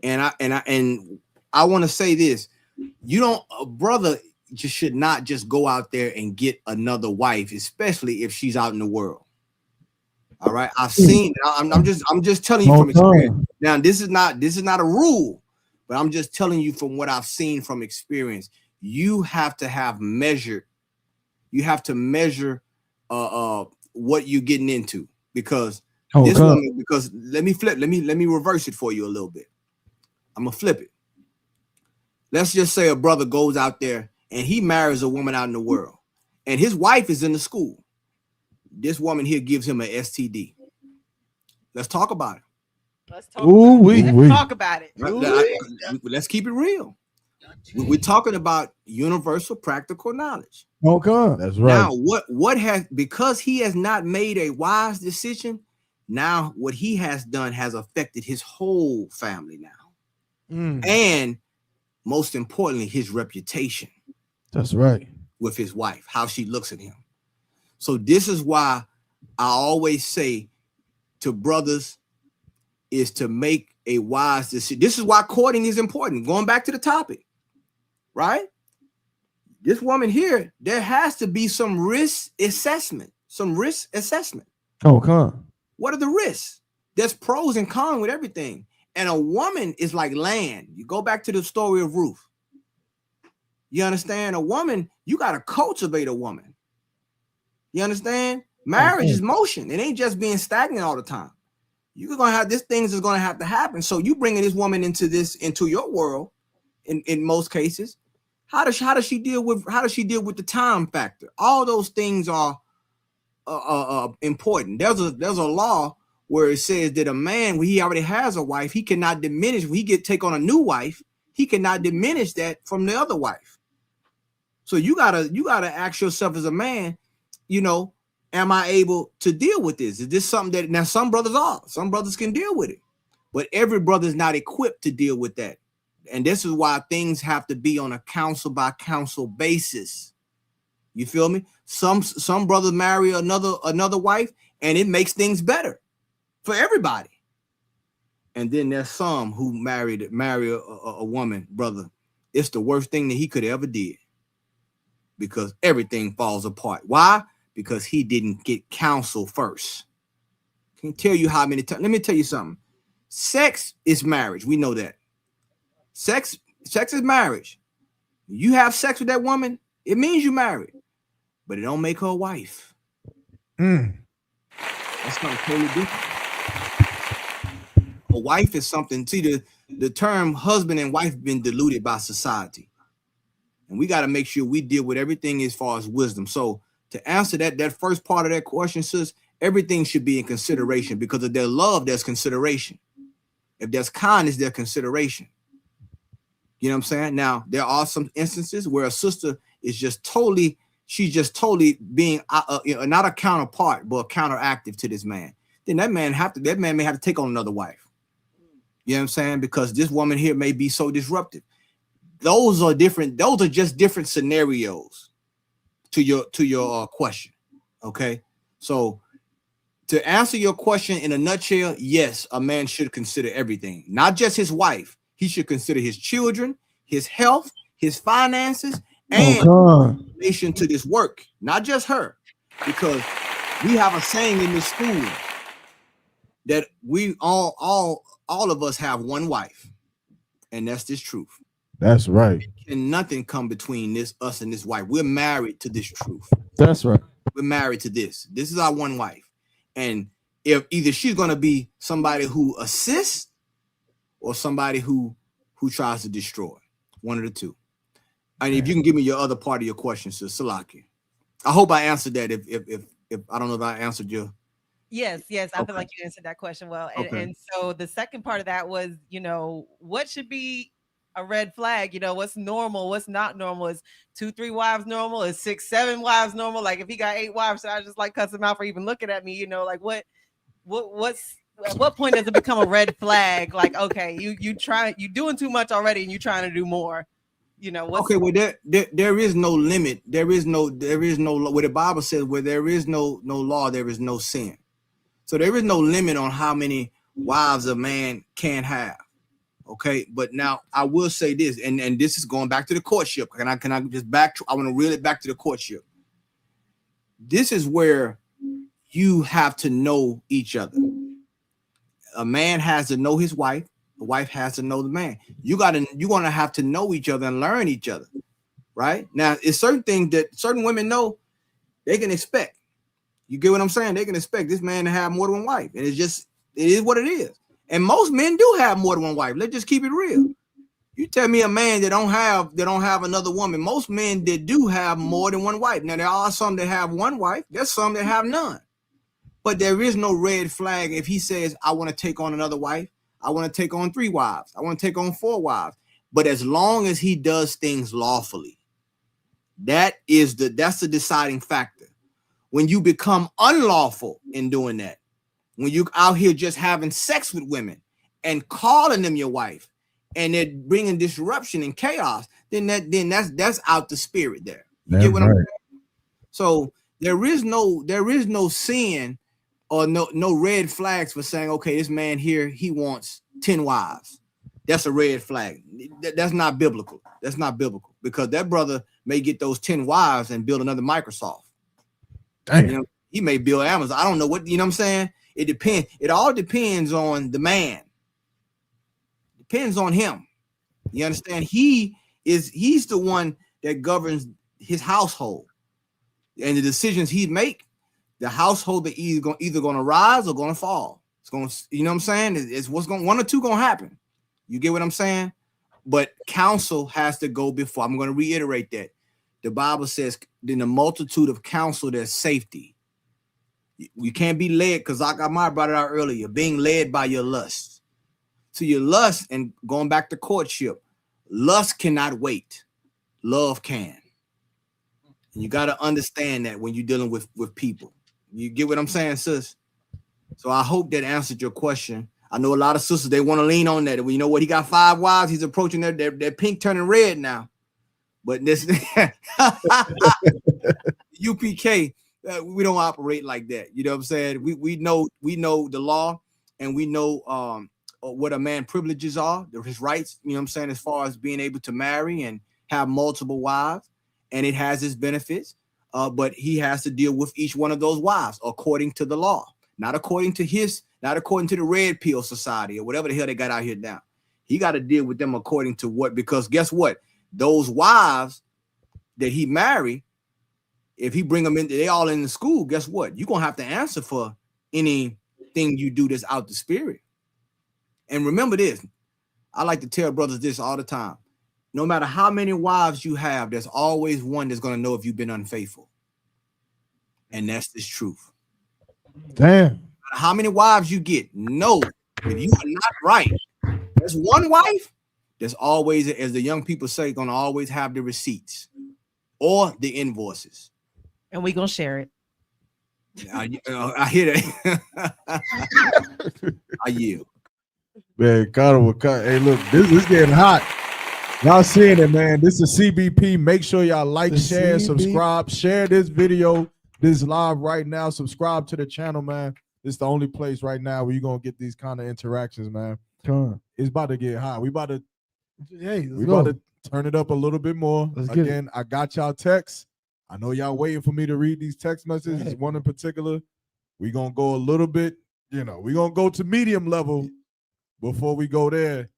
And I want to say this. A brother just should not just go out there and get another wife, especially if she's out in the world. All right, I've seen. I'm just telling you from experience. Now, this is not a rule, but I'm just telling you from what I've seen from experience. You have to have measured. You have to measure what you're getting into, because this woman. Because let me reverse it for you a little bit. I'm gonna flip it. Let's just say a brother goes out there and he marries a woman out in the world, and his wife is in the school. This woman here gives him an STD. Let's talk about it. Let's talk about it. Let's keep it real. We're talking about universal practical knowledge. Okay, that's right. Now, because he has not made a wise decision, now what he has done has affected his whole family now. And most importantly, his reputation. That's right. With his wife, how she looks at him. So this is why I always say to brothers is to make a wise decision. This is why courting is important. Going back to the topic, right? This woman here, there has to be some risk assessment. Okay. What are the risks? There's pros and cons with everything. And a woman is like land. You go back to the story of Ruth. You understand? A woman, you got to cultivate a woman. You understand? Marriage is motion. It ain't just being stagnant all the time. You're gonna have things is gonna have to happen. So you bringing this woman into your world, in most cases. How does she deal with the time factor? All those things are important. There's a law where it says that a man, when he already has a wife, he cannot diminish. When he take on a new wife, he cannot diminish that from the other wife. So you gotta ask yourself as a man, you know, am I able to deal with this? Is this something that now some brothers can deal with it, but every brother is not equipped to deal with that. And this is why things have to be on a counsel by counsel basis. You feel me? Some brothers marry another wife and it makes things better for everybody. And then there's some who marry a woman, brother. It's the worst thing that he could ever did, because everything falls apart. Why? Because he didn't get counsel first. Can tell you how many times. Let me tell you something. Sex is marriage. We know that. Sex is marriage. You have sex with that woman, it means you married, but it don't make her a wife. That's something totally different. A wife is something. See, the term husband and wife been diluted by society, and we got to make sure we deal with everything as far as wisdom. So to answer that first part of that question, sis, everything should be in consideration, because if there's love, there's consideration. If there's kindness, there's consideration. You know what I'm saying? Now, there are some instances where a sister is just totally being not a counterpart, but counteractive to this man. Then that man may have to take on another wife. You know what I'm saying? Because this woman here may be so disruptive. Those are different. Those are just different scenarios to your question. Okay. So to answer your question in a nutshell, yes, a man should consider everything, not just his wife. He should consider his children, his health, his finances, and relation to this work, not just her. Because we have a saying in this school that we all of us have one wife, and that's this truth. That's right. And nothing come between us and this wife. We're married to this truth. That's right. We're married to this. This is our one wife. And if either she's going to be somebody who assists or somebody who tries to destroy, one of the two. And if you can give me your other part of your question, Sis Salaki. I hope I answered that. If I don't know if I answered you. Yes. I feel like you answered that question well. And so the second part of that was, what should be a red flag? What's normal? What's not normal? Is 2-3 wives normal? Is 6-7 wives normal? Like if he got 8 wives, should I just like cuss him out for even looking at me? Like what's at what point does it become a red flag? Like, okay, you doing too much already and you trying to do more. Okay, well there is no limit. There is no what the Bible says, where there is no law, there is no sin. So there is no limit on how many wives a man can have. Okay, but now I will say this, and this is going back to the courtship. Can I just I want to reel it back to the courtship. This is where you have to know each other. A man has to know his wife. The wife has to know the man. You're gonna have to know each other and learn each other, right? Now, it's certain things that certain women know they can expect. You get what I'm saying? They can expect this man to have more than one wife, and it is what it is. And most men do have more than one wife. Let's just keep it real. You tell me a man that don't have another woman. Most men that do have more than one wife. Now there are some that have one wife. There's some that have none. But there is no red flag if he says, I want to take on another wife. I want to take on 3 wives. I want to take on 4 wives. But as long as he does things lawfully, that's the deciding factor. When you become unlawful in doing that, when you out here just having sex with women and calling them your wife, and they're bringing disruption and chaos, then that's out the spirit there. You get what I'm saying? So there is no sin or no red flags for saying, okay, this man here, he wants 10 wives. That's a red flag. That's not biblical. That's not biblical, because that brother may get those 10 wives and build another Microsoft. Damn. He may build Amazon. I don't know what, what I'm saying? It depends. It all depends on the man. Depends on him. You understand? He's the one that governs his household, and the decisions he make, the household is either going to rise or going to fall. It's going to, you know what I'm saying? It's what's going, one or two going to happen. You get what I'm saying? But counsel has to go before. I'm going to reiterate that. The Bible says, in the multitude of counsel, there's safety. You can't be led, because I brought it out earlier, being led by your lust. So your lust, and going back to courtship, lust cannot wait. Love can. And you got to understand that when you're dealing with people. You get what I'm saying, sis? So I hope that answered your question. I know a lot of sisters, they want to lean on that. You know what? He got 5 wives. He's approaching their pink turning red now. But this UPK, we don't operate like that. You know what I'm saying? We know the law, and we know what a man privileges are, his rights, you know what I'm saying, as far as being able to marry and have multiple wives, and it has its benefits. But he has to deal with each one of those wives according to the law, not according to the red pill society or whatever the hell they got out here now. He got to deal with them according to what, because guess what? Those wives that he married, if he bring them in, they all in the school, guess what? You're going to have to answer for anything you do that's out the spirit. And remember this, I like to tell brothers this all the time. No matter how many wives you have, there's always one that's going to know if you've been unfaithful. And that's the truth. Damn. No matter how many wives you get, no, if you are not right, there's one wife that's always, as the young people say, going to always have the receipts or the invoices. And we're going to share it. I hear that. I yield. Man, hey, look, this is getting hot. Y'all seeing it, man. This is CBP. Make sure y'all like, share, subscribe, share this video, this live right now. Subscribe to the channel, man. This is the only place right now where you're gonna get these kind of interactions, man. It's about to get hot. We about to turn it up a little bit more. Again, I got y'all texts. I know y'all waiting for me to read these text messages. One in particular. We're gonna go a little bit, we're gonna go to medium level before we go there.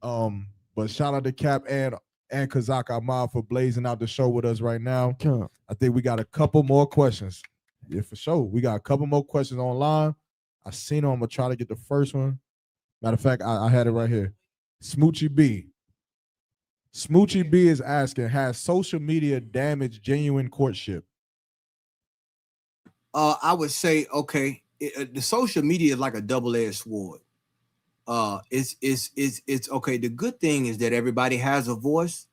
But shout out to Cap and Kazak Ahmad for blazing out the show with us right now. I think we got a couple more questions. Yeah, for sure. We got a couple more questions online. I seen them. I'm gonna try to get the first one. Matter of fact, I had it right here. Smoochie B. Smoochie B is asking, has social media damaged genuine courtship? I would say, okay, the social media is like a double-edged sword. It's okay. The good thing is that everybody has a voice,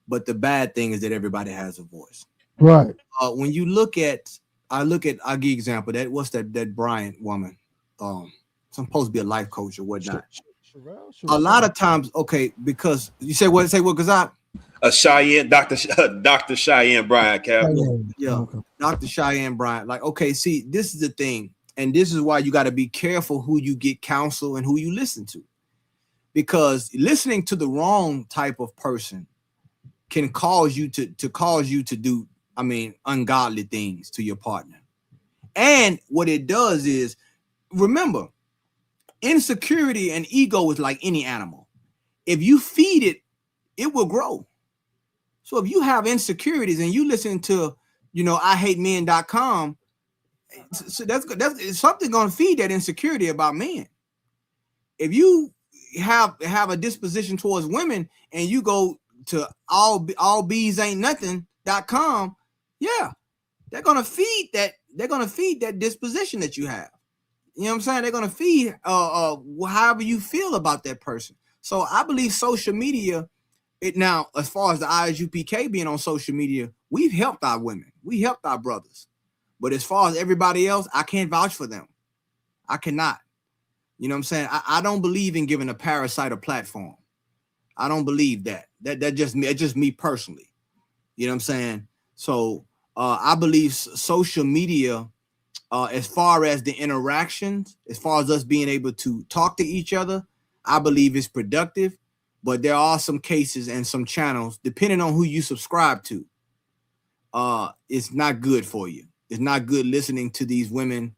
but the bad thing is that everybody has a voice. Right. When you look at, I'll give you an example. What's that Bryant woman? Supposed to be a life coach or whatnot. A lot of times, okay, because you say what, because Cheyenne, Dr. Cheyenne Bryant, Cap. Yeah, okay. Dr. Cheyenne Bryant. Like, okay, see, this is the thing. And this is why you got to be careful who you get counsel and who you listen to, because listening to the wrong type of person can cause you to do, ungodly things to your partner. And what it does is, remember, insecurity and ego is like any animal. If you feed it, it will grow. So if you have insecurities and you listen to, IHateMen.com, so that's something going to feed that insecurity about men. If you have a disposition towards women and you go to allbeesaintnothing.com, yeah, they're going to feed that disposition that you have. You know what I'm saying? They're going to feed however you feel about that person. So I believe social media, now, as far as the ISUPK being on social media, we've helped our women. We helped our brothers. But as far as everybody else, I can't vouch for them. I cannot. You know what I'm saying? I don't believe in giving a parasite a platform. I don't believe that. That's just me personally. You know what I'm saying? So I believe social media, as far as the interactions, as far as us being able to talk to each other, I believe it's productive. But there are some cases and some channels, depending on who you subscribe to, it's not good for you. It's not good listening to these women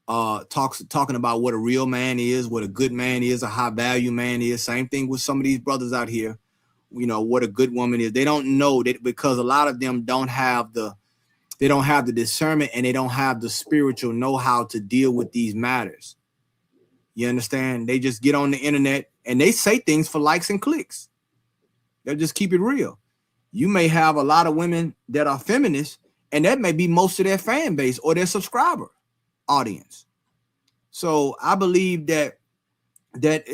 talking about what a real man is, what a good man is, a high value man is. Same thing with some of these brothers out here, what a good woman is. They don't know that, because a lot of them don't have the discernment, and they don't have the spiritual know-how to deal with these matters. You understand? They just get on the internet and they say things for likes and clicks. They'll just keep it real. You may have a lot of women that are feminists, and that may be most of their fan base or their subscriber audience. So I believe that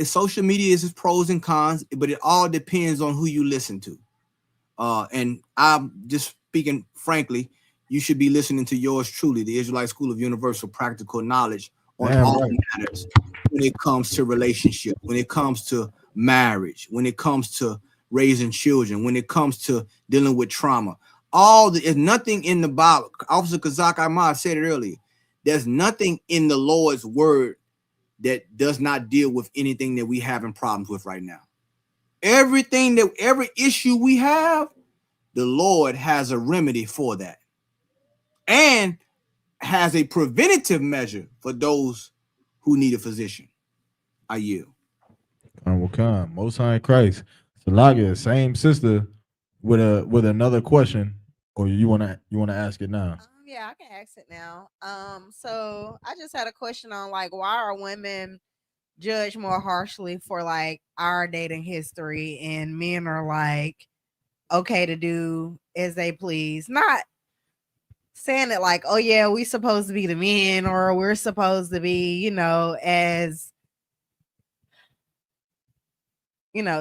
social media is pros and cons, but it all depends on who you listen to. And I'm just speaking frankly, you should be listening to yours truly, the Israelite School of Universal Practical Knowledge on all matters when it comes to relationship, when it comes to marriage, when it comes to raising children, when it comes to dealing with trauma. There's nothing in the Bible. Officer Kazak Ahmad said it earlier. There's nothing in the Lord's word that does not deal with anything that we having problems with right now. Every issue we have, the Lord has a remedy for that, and has a preventative measure for those who need a physician. I yield. Will come. Most High in Christ. Salagia, same sister with another question, or you wanna ask it now? Yeah, I can ask it now. So I just had a question on like why are women judged more harshly for like our dating history, and men are like okay to do as they please, not saying it like, oh yeah, we supposed to be the men, or we're supposed to be, as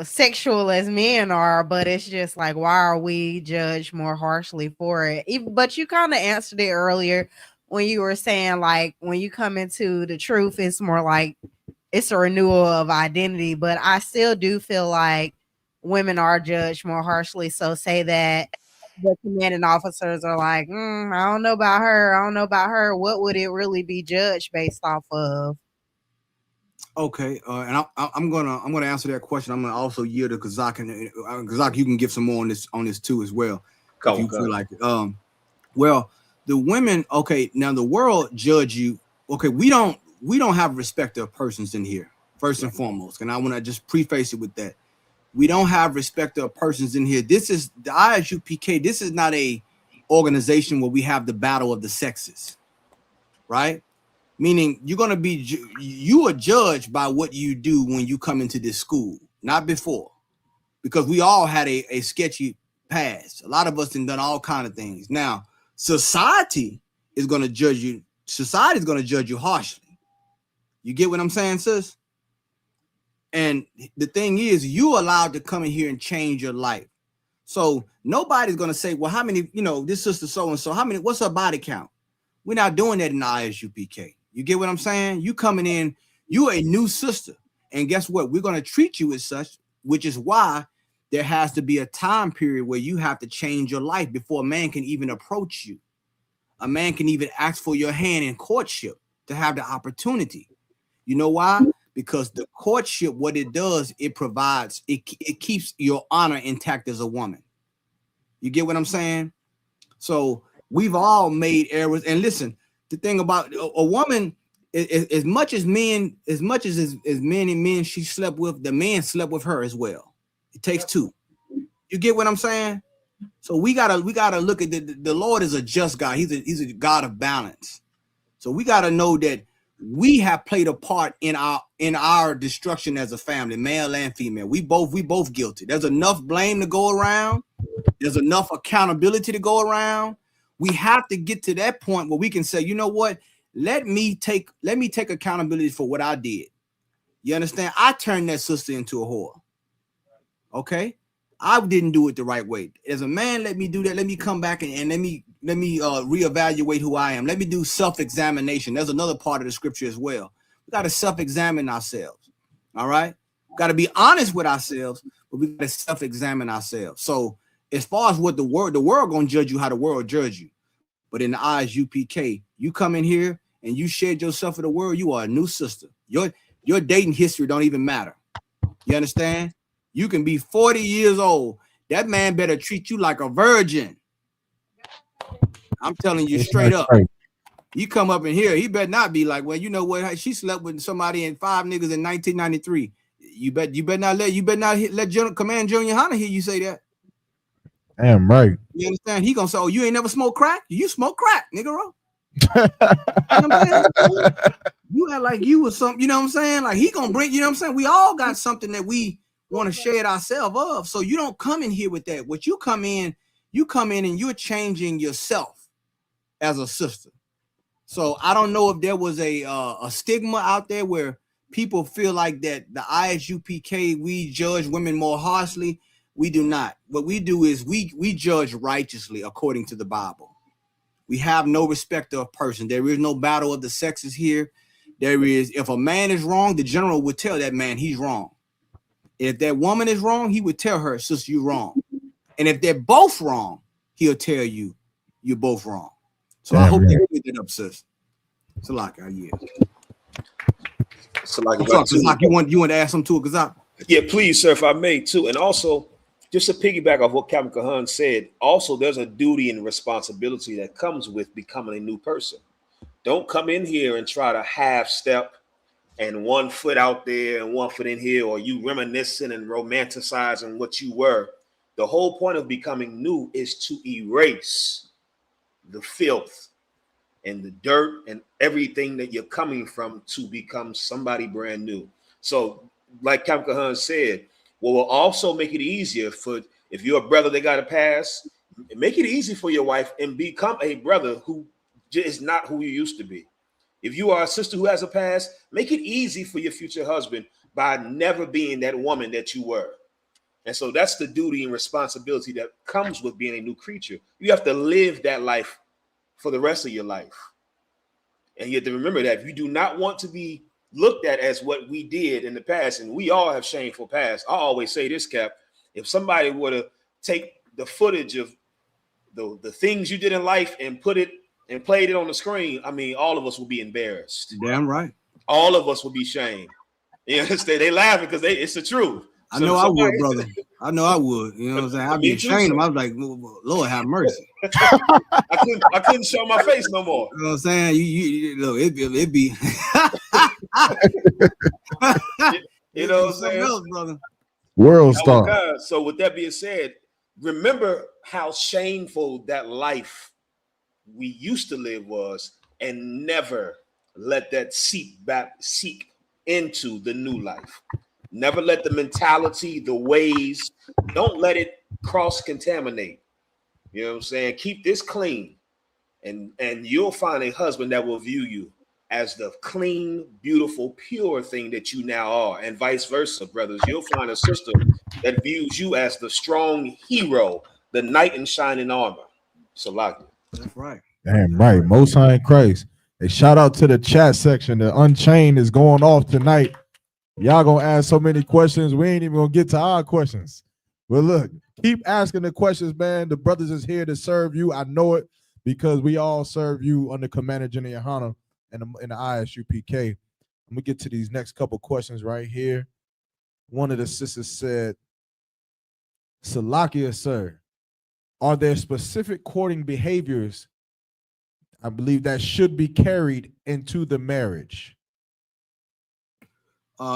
sexual as men are, but it's just like, why are we judged more harshly for it? But you kind of answered it earlier when you were saying like when you come into the truth, it's more like it's a renewal of identity. But I still do feel like women are judged more harshly. So say that the commanding officers are like, I don't know about her. I don't know about her. What would it really be judged based off of? Okay, and I'm gonna answer that question. I'm gonna also yield to Kazak, and Kazak, you can give some more on this too as well. If you feel like it. Well, the women. Okay, now the world judge you. Okay, we don't have respect of persons in here. First and foremost, and I want to just preface it with that. We don't have respect of persons in here. This is the ISUPK. This is not a organization where we have the battle of the sexes, right? Meaning you are judged by what you do when you come into this school, not before, because we all had a sketchy past. A lot of us have done all kind of things. Now, society is going to judge you. Society is going to judge you harshly. You get what I'm saying, sis? And the thing is, you allowed to come in here and change your life. So nobody's going to say, well, how many, this sister so-and-so, what's her body count? We're not doing that in the ISUPK. You get what I'm saying? You coming in, you're a new sister. And guess what? We're going to treat you as such, which is why there has to be a time period where you have to change your life before a man can even approach you. A man can even ask for your hand in courtship to have the opportunity. You know why? Because the courtship, what it does, it provides, it keeps your honor intact as a woman. You get what I'm saying? So we've all made errors. And listen, the thing about a woman, as much as men and men she slept with, the man slept with her as well. It takes two. You get what I'm saying? So we gotta look at the Lord is a just God. He's a God of balance. So we gotta know that we have played a part in our destruction as a family, male and female. We both guilty. There's enough blame to go around. There's enough accountability to go around. We have to get to that point where we can say, you know what? Let me take accountability for what I did. You understand? I turned that sister into a whore. Okay? I didn't do it the right way. As a man, let me do that. Let me come back and let me reevaluate who I am. Let me do self-examination. There's another part of the scripture as well. We got to self-examine ourselves. All right? We got to be honest with ourselves, but we got to self-examine ourselves. So as far as what the world gonna judge you how the world judge you. But in the ISUPK, you come in here and you shed yourself for the world, you are a new sister. Your dating history don't even matter. You understand? You can be 40 years old. That man better treat you like a virgin. I'm telling you straight up. You come up in here, he better not be like, well, you know what? She slept with somebody and 5 niggas in 1993. You better not let Command Junior Hunter hear you say that. Damn right. You understand? He gonna say, oh, you ain't never smoked crack? You smoke crack, nigga, bro. You know what I'm saying? You act like you was something, you know what I'm saying? Like he gonna bring, you know what I'm saying? We all got something that we want to share it ourselves of. So you don't come in here with that. What you come in and you're changing yourself as a sister. So I don't know if there was a stigma out there where people feel like that the ISUPK, we judge women more harshly. We do not. What we do is we judge righteously according to the Bible. We have no respect of person. There is no battle of the sexes here. There is, if a man is wrong, the general would tell that man he's wrong. If that woman is wrong, he would tell her, sister, you're wrong. And if they're both wrong, he'll tell you, you're both wrong. So I hope you pick it up, sis. Salaki, you want to add something to it, Kazak? Yeah, please, sir, if I may, too. And also, just to piggyback off what Captain Kahan said, also there's a duty and responsibility that comes with becoming a new person. Don't come in here and try to half step and 1 foot out there and 1 foot in here, or you reminiscing and romanticizing what you were. The whole point of becoming new is to erase the filth and the dirt and everything that you're coming from to become somebody brand new. So, like Captain Kahan said, what will also make it easier for, if you're a brother that got a past, make it easy for your wife and become a brother who is not who you used to be. If you are a sister who has a past, make it easy for your future husband by never being that woman that you were. And so that's the duty and responsibility that comes with being a new creature. You have to live that life for the rest of your life. And you have to remember that if you do not want to be looked at as what we did in the past, and we all have shameful past. I always say this, Cap, if somebody were to take the footage of the things you did in life and put it and played it on the screen, I mean, all of us will be embarrassed. Damn right. All of us will be shamed. You understand? They laughing because it's the truth. I know I would, brother. I know I would. You know what I'm saying? I'd be ashamed. I was like, Lord have mercy. I couldn't show my face no more. You know what I'm saying? You look, it'd be you know what I'm saying? Else, brother. World star. So with that being said, remember how shameful that life we used to live was, and never let that seep into the new life. Never let the mentality, the ways, don't let it cross-contaminate. You know what I'm saying? Keep this clean, and you'll find a husband that will view you as the clean, beautiful, pure thing that you now are, and vice versa, brothers. You'll find a sister that views you as the strong hero, the knight in shining armor. Salaki. That's right. Damn right. Most High in Christ. Hey, shout out to the chat section. The Unchained is going off tonight. Y'all gonna ask so many questions. We ain't even gonna get to our questions. But look, keep asking the questions, man. The brothers is here to serve you. I know it because we all serve you under Commander General Yohana and in the ISUPK. I'm gonna get to these next couple questions right here. One of the sisters said, Salakia, sir, are there specific courting behaviors, I believe, that should be carried into the marriage?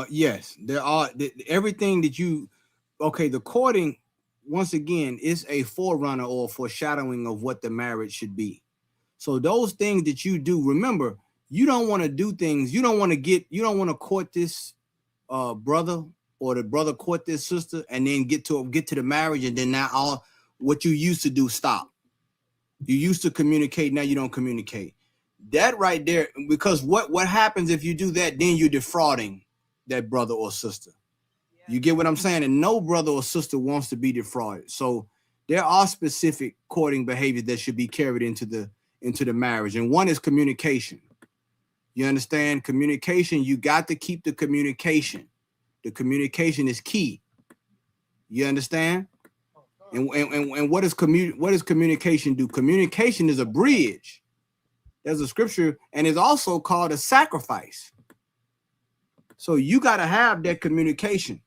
Yes, there are. Everything that the courting, once again, is a forerunner or foreshadowing of what the marriage should be. So those things that you do, remember, you don't want to do things, you don't want to court this brother, or the brother court this sister, and then get to the marriage, and then now all what you used to do stop. You used to communicate, now you don't communicate. That right there, because what happens if you do that, then you're defrauding that brother or sister. You get what I'm saying? And no brother or sister wants to be defrauded. So there are specific courting behaviors that should be carried into the marriage. And one is communication. You understand? Communication, you got to keep the communication. The communication is key. You understand? And what does communication do? Communication is a bridge. There's a scripture, and it's also called a sacrifice. So you got to have that communication.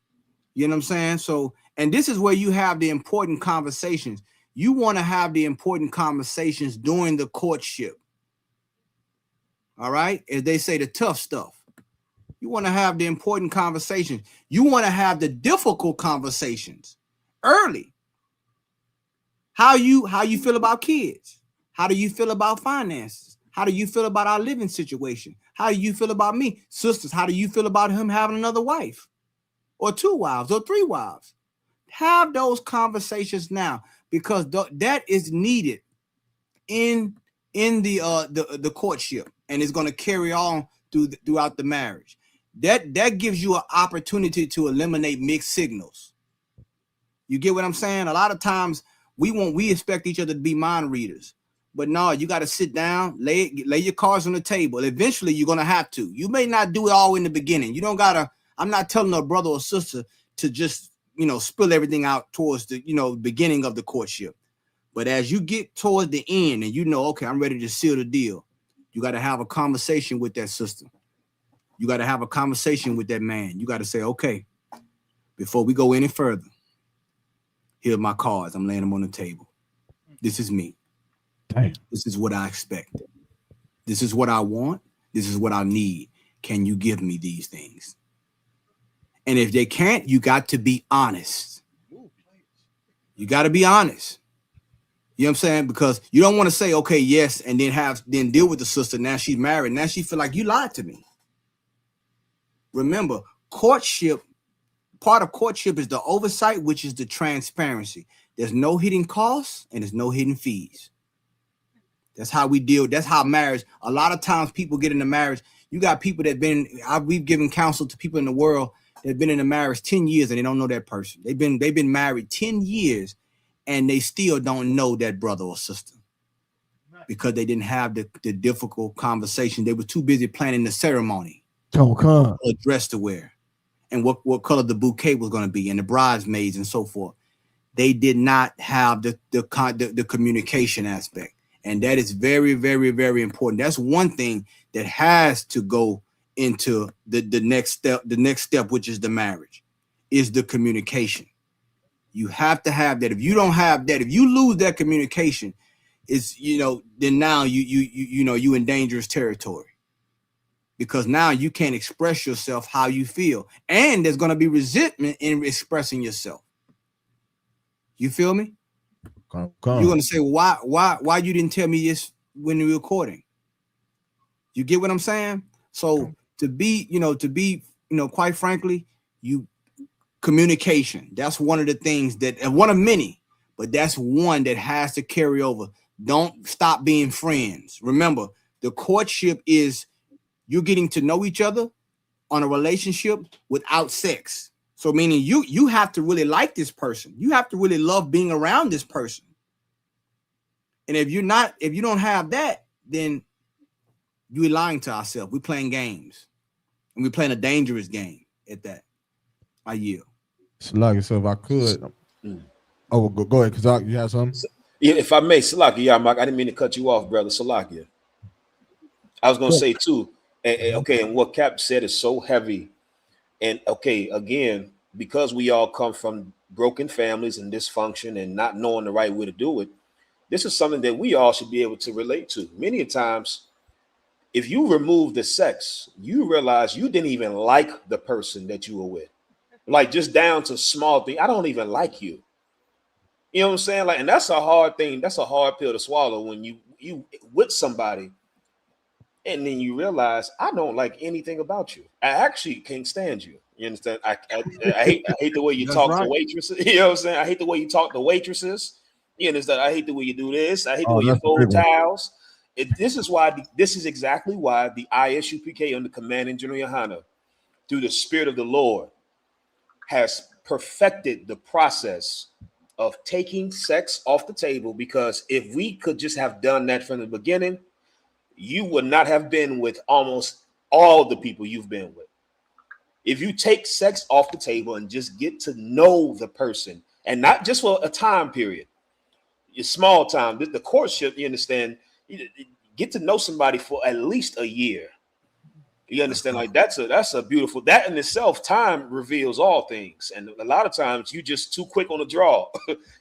You know what I'm saying? So, and this is where you have the important conversations. You want to have the important conversations during the courtship. All right? As they say, the tough stuff. You want to have the important conversations. You want to have the difficult conversations early. How you feel about kids? How do you feel about finances? How do you feel about our living situation? How do you feel about me? Sisters, how do you feel about him having another wife? Or 2 wives or 3 wives? Have those conversations now, because that is needed in the courtship, and it's going to carry on throughout the marriage. That gives you an opportunity to eliminate mixed signals. You get what I'm saying? A lot of times we expect each other to be mind readers. But no, you got to sit down, lay your cards on the table. Eventually, you're going to have to. You may not do it all in the beginning. You don't got to. I'm not telling a brother or sister to just, spill everything out towards the, beginning of the courtship. But as you get towards the end and okay, I'm ready to seal the deal, you got to have a conversation with that sister. You got to have a conversation with that man. You got to say, okay, before we go any further, here are my cards. I'm laying them on the table. This is me. Damn. This is what I expect. This is what I want. This is what I need. Can you give me these things? And if they can't, you got to be honest. You got to be honest. You know what I'm saying? Because you don't want to say, okay, yes, and then deal with the sister. Now she's married. Now she feel like you lied to me. Remember, courtship, part of courtship is the oversight, which is the transparency. There's no hidden costs and there's no hidden fees. That's how we deal. That's how marriage. A lot of times people get into marriage. You got people we've given counsel to people in the world that have been in a marriage 10 years and they don't know that person. They've been married 10 years and they still don't know that brother or sister because they didn't have the difficult conversation. They were too busy planning the ceremony. What dress to wear and what color the bouquet was going to be and the bridesmaids and so forth. They did not have the communication aspect. And that is very, very, very important. That's one thing that has to go into the next step, which is the marriage, is the communication. You have to have that. If you don't have that, if you lose that communication, then now you in dangerous territory. Because now you can't express yourself how you feel. And there's going to be resentment in expressing yourself. You feel me? You're going to say, why you didn't tell me this when you were recording? You get what I'm saying? So to be, quite frankly, communication, that's one of the things one of many, but that's one that has to carry over. Don't stop being friends. Remember, the courtship is you're getting to know each other on a relationship without sex. So meaning you have to really like this person. You have to really love being around this person. And if you don't have that, then you're lying to ourselves. We're playing games. And we're playing a dangerous game at that. I yield. Salaki, so if I could. Go ahead, because you have something? Yeah, if I may, Salaki, Mark, I didn't mean to cut you off, brother. Salaki. I was going to say too, and what Cap said is so heavy. And again, because we all come from broken families and dysfunction and not knowing the right way to do it, this is something that we all should be able to relate to. Many times, if you remove the sex, you realize you didn't even like the person that you were with. Like just down to small thing. I don't even like you. You know what I'm saying? Like, and that's a hard thing. That's a hard pill to swallow when you with somebody. And then you realize I don't like anything about you. I actually can't stand you. You understand? I hate the way you talk to waitresses. You know what I'm saying? I hate the way you talk to waitresses. You understand? I hate the way you do this. I hate the way you fold towels. This is exactly why the ISUPK under commanding General Yohana, through the Spirit of the Lord, has perfected the process of taking sex off the table. Because if we could just have done that from the beginning, you would not have been with almost all the people you've been with. If you take sex off the table and just get to know the person, and not just for a time period, your small time, the courtship, you understand, you get to know somebody for at least a year. You understand? Like that's a beautiful, that in itself, time reveals all things. And a lot of times you just too quick on the draw.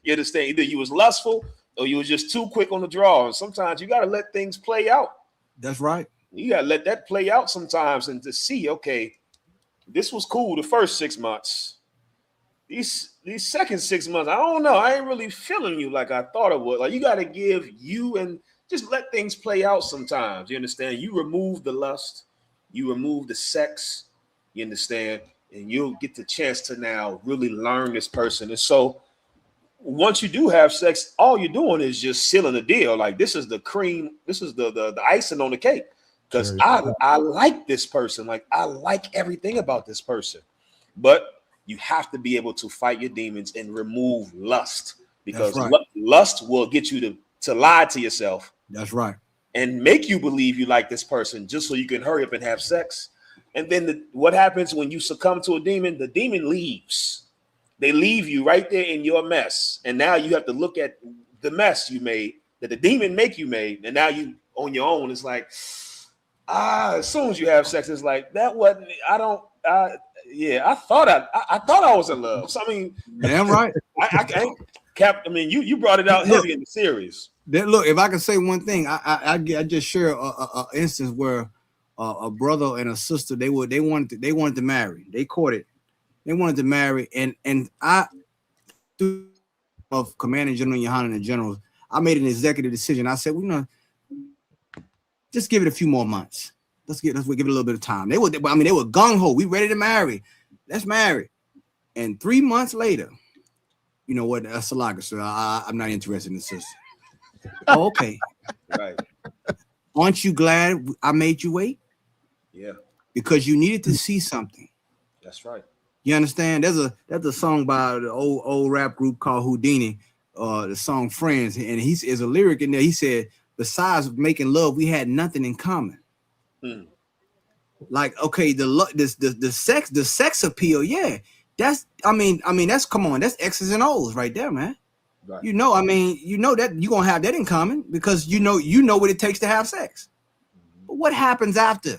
You understand? Either you was lustful or you was just too quick on the draw. And sometimes you got to let things play out. That's right. You got to let that play out sometimes and to see, okay, this was cool the first 6 months. These second 6 months, I don't know. I ain't really feeling you like I thought it would. Like you got to give you and just let things play out sometimes. You understand? You remove the lust, you remove the sex, you understand? And you'll get the chance to now really learn this person. And so once you do have sex, all you're doing is just sealing the deal. Like this is the cream, this is the icing on the cake. Because I like this person. Like I like everything about this person. But you have to be able to fight your demons and remove lust, because right. lust will get you to lie to yourself. That's right. And make you believe you like this person just so you can hurry up and have sex. And then what happens when you succumb to a demon? The demon leaves. They leave you right there in your mess. And now you have to look at the mess you made, that the demon make you made. And now you on your own. It's like, as soon as you have sex, it's like, that wasn't, I thought I was in love. So I mean, damn right. I can't I mean, you brought it out heavy in the series. Look, if I can say one thing, I just share a instance where a brother and a sister, they wanted to marry. They courted. They wanted to marry, and I, through of Commanding General Yohanan and the generals, I made an executive decision. I said, just give it a few more months. Let's give it a little bit of time. They were gung ho. We ready to marry. Let's marry. And 3 months later, you know what, Salaga, sir, I'm not interested in the sister. Oh, okay. Right. Aren't you glad I made you wait? Yeah. Because you needed to see something. That's right. You understand? There's a song by the old rap group called Houdini, the song Friends, and is a lyric in there. He said, besides making love, we had nothing in common. Like, okay, the sex appeal, yeah. That's come on, that's X's and O's right there, man. Right. You know that you're gonna have that in common because you know what it takes to have sex. But what happens after?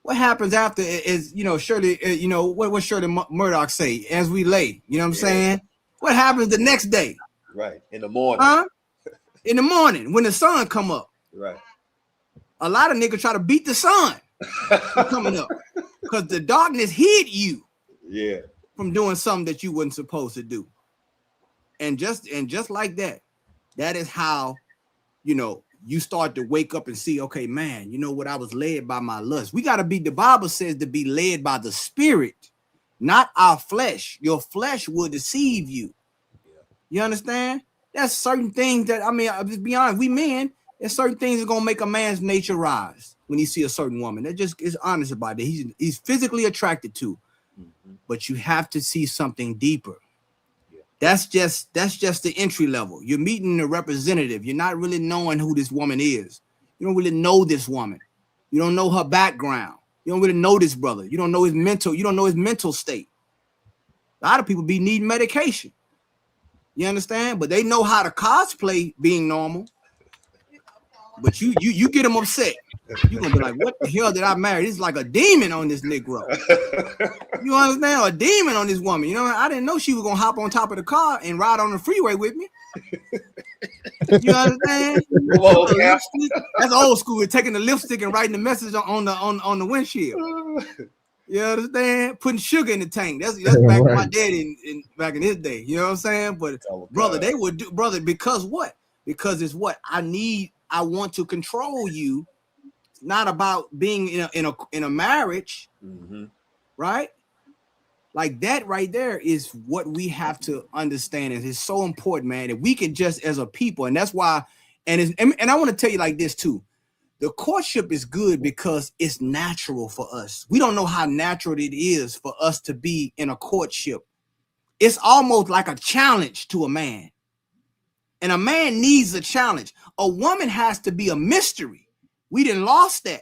What happens after is, Shirley, what Shirley Murdoch say, as we lay, you know what I'm saying? What happens the next day? Right. In the morning. In the morning when the sun come up. Right. A lot of niggas try to beat the sun coming up because the darkness hid you. Yeah. From doing something that you wasn't supposed to do. And just like that is how, you start to wake up and see, okay, man, you know what? I was led by my lust. We got to be, the Bible says, to be led by the Spirit, not our flesh. Your flesh will deceive you. You understand? There's certain things that, I'll just be honest, we men, there's certain things that are going to make a man's nature rise when he see a certain woman. That just is honest about it. He's physically attracted to, but you have to see something deeper. That's just the entry level. You're meeting a representative. You're not really knowing who this woman is. You don't really know this woman. You don't know her background. You don't really know this brother. You don't know his mental state. A lot of people be needing medication. You understand? But they know how to cosplay being normal. But you get them upset. You're gonna be like, what the hell did I marry? This is like a demon on this Negro. You understand? A demon on this woman. I didn't know she was gonna hop on top of the car and ride on the freeway with me. You understand? That's old school. Taking the lipstick and writing the message on the windshield. You understand? Putting sugar in the tank. That's back right. My daddy back in his day. You know what I'm saying? But brother, they would do, brother, because what? Because it's what I want to control you. It's not about being in a marriage, right? Like that right there is what we have to understand. It's so important, man. That we can just as a people, and that's why. And I want to tell you like this too. The courtship is good because it's natural for us. We don't know how natural it is for us to be in a courtship. It's almost like a challenge to a man. And a man needs a challenge. A woman has to be a mystery. We done lost that.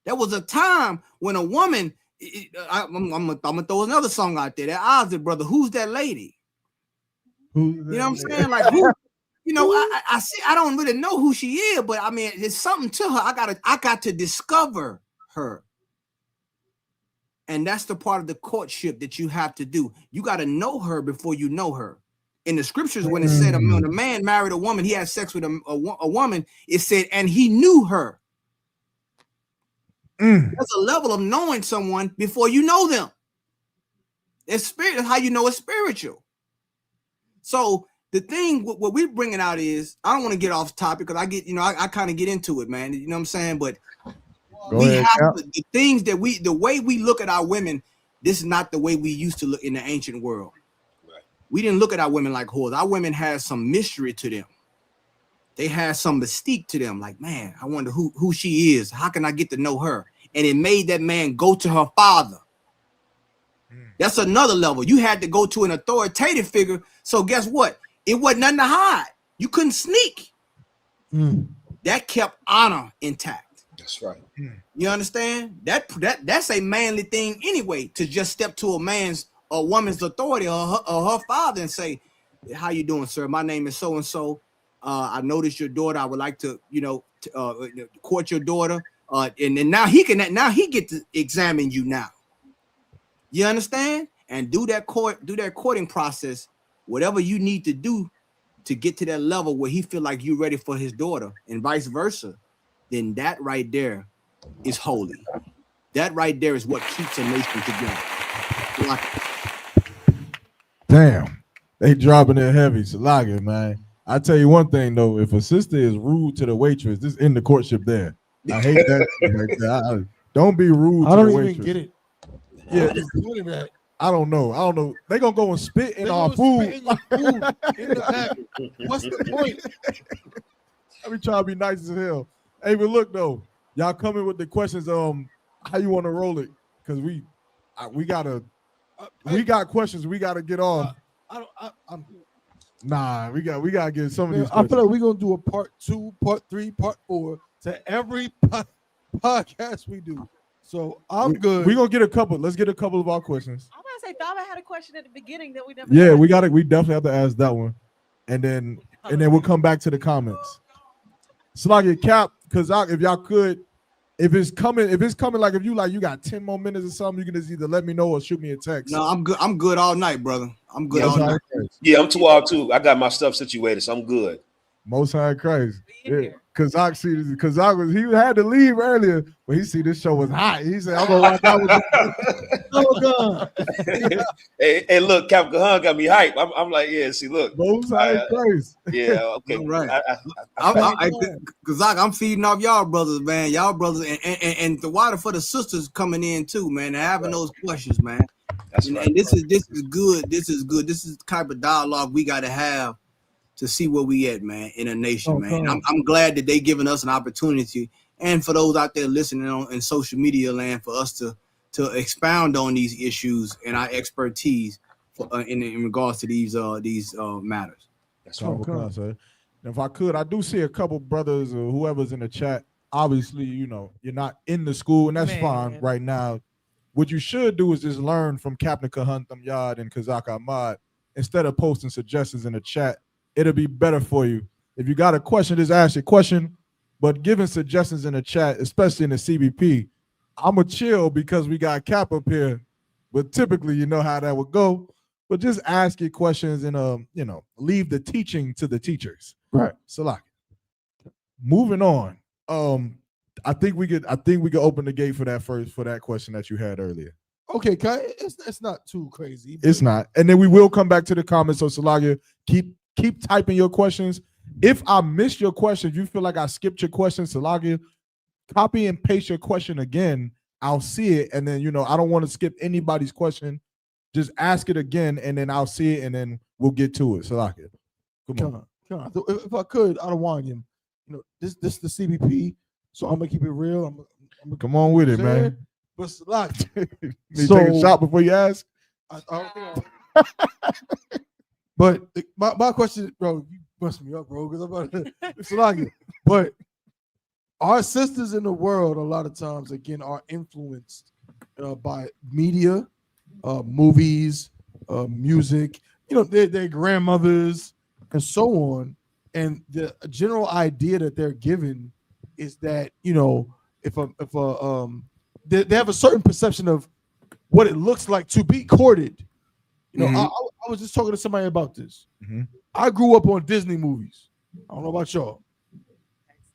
There was a time when a woman, I'm gonna throw another song out there. That Ozzy brother, who's that lady? You know what I'm saying? Like who? I see. I don't really know who she is, but I mean, there's something to her. I got to discover her. And that's the part of the courtship that you have to do. You got to know her before you know her. In the scriptures, when it said when a man married a woman, he had sex with a woman, it said, and he knew her. There's a level of knowing someone before you know them. It's spirit. That's how you know it's spiritual. So the thing, what we're bringing out is, I don't want to get off topic because I get, I kind of get into it, man. You know what I'm saying? But the things that the way we look at our women, this is not the way we used to look in the ancient world. We didn't look at our women like whores. Our women had some mystery to them. They had some mystique to them. Like, man, I wonder who she is. How can I get to know her? And it made that man go to her father That's another level. You had to go to an authoritative figure. So guess what? It wasn't nothing to hide. You couldn't sneak. That kept honor intact. That's right. You understand? That's a manly thing anyway, to just step to a woman's authority or her father and say, "How you doing, sir? My name is so and so. I noticed your daughter. I would like to, court your daughter." And then now he get to examine you now. You understand? And do that courting process, whatever you need to do to get to that level where he feel like you're ready for his daughter, and vice versa. Then that right there is holy. That right there is what keeps a nation together. Damn, they dropping it heavy. Salaga, man. I tell you one thing though, if a sister is rude to the waitress, this end the courtship there. I hate that. Don't be rude. I don't to the even get it. Yeah, I don't know. They gonna go and spit in our food. In your food in the back. What's the point? I be trying to be nice as hell. Hey, but look though, y'all coming with the questions. How you want to roll it? Because we got questions. We gotta get off. We gotta get some of these. I feel like we're gonna do a part 2, part 3, part 4 to every podcast we do. So I'm good. We're gonna get a couple. Let's get a couple of our questions. I'm gonna say Dava had a question at the beginning that we never. Yeah, asked. we definitely have to ask that one, and then we'll come back to the comments. Sluggy Cap, because if y'all could, if it's coming, like if you got 10 more minutes or something, you can just either let me know or shoot me a text. No, I'm good. I'm good all night, brother. I'm good all night. Yeah, I'm too out too. I got my stuff situated, so I'm good. Most High Christ. Yeah. Cause he had to leave earlier, but he see this show was hot. He said, "I'm gonna watch out with hey, look, Cap Kahan got me hype. I'm like, yeah. See, look, Most High Christ. Yeah, okay, right. I'm feeding off y'all brothers, man. Y'all brothers, and the water for the sisters coming in too, man. And having those questions, man. That's right. And this is good. This is good. This is the type of dialogue we got to have to see where we at, man, in a nation, man. I'm glad that they giving us an opportunity, and for those out there listening on in social media land, for us to expound on these issues and our expertise in regards to these matters. That's right. If I could, I do see a couple brothers or whoever's in the chat. Obviously, you're not in the school, and that's fine right now. What you should do is just learn from Captain Kahan Yard and Kazak Ahmad instead of posting suggestions in the chat. It'll be better for you. If you got a question, just ask your question. But giving suggestions in the chat, especially in the CBP, I'm going to chill because we got Cap up here. But typically, you know how that would go. But just ask your questions and, leave the teaching to the teachers. Right. Salak. Moving on. I think we could open the gate for that question that you had earlier. Okay, it's not too crazy. It's not. And then we will come back to the comments. So Salagia, keep typing your questions. If I missed your question, if you feel like I skipped your question, Salagia, copy and paste your question again. I'll see it. And then, I don't want to skip anybody's question. Just ask it again, and then I'll see it, and then we'll get to it. Salakia. Come on. If I could, I don't want him. This is the CBP, so I'm gonna keep it real. I'm come on with it, man. But Salakia, take a shot before you ask. I don't think but my question, bro, you bust me up, bro, because I'm about to Salakia. But our sisters in the world, a lot of times, again, are influenced by media, movies, music, their grandmothers, and so on. And the general idea that they're given is that, they have a certain perception of what it looks like to be courted. I was just talking to somebody about this. Mm-hmm. I grew up on Disney movies. I don't know about y'all.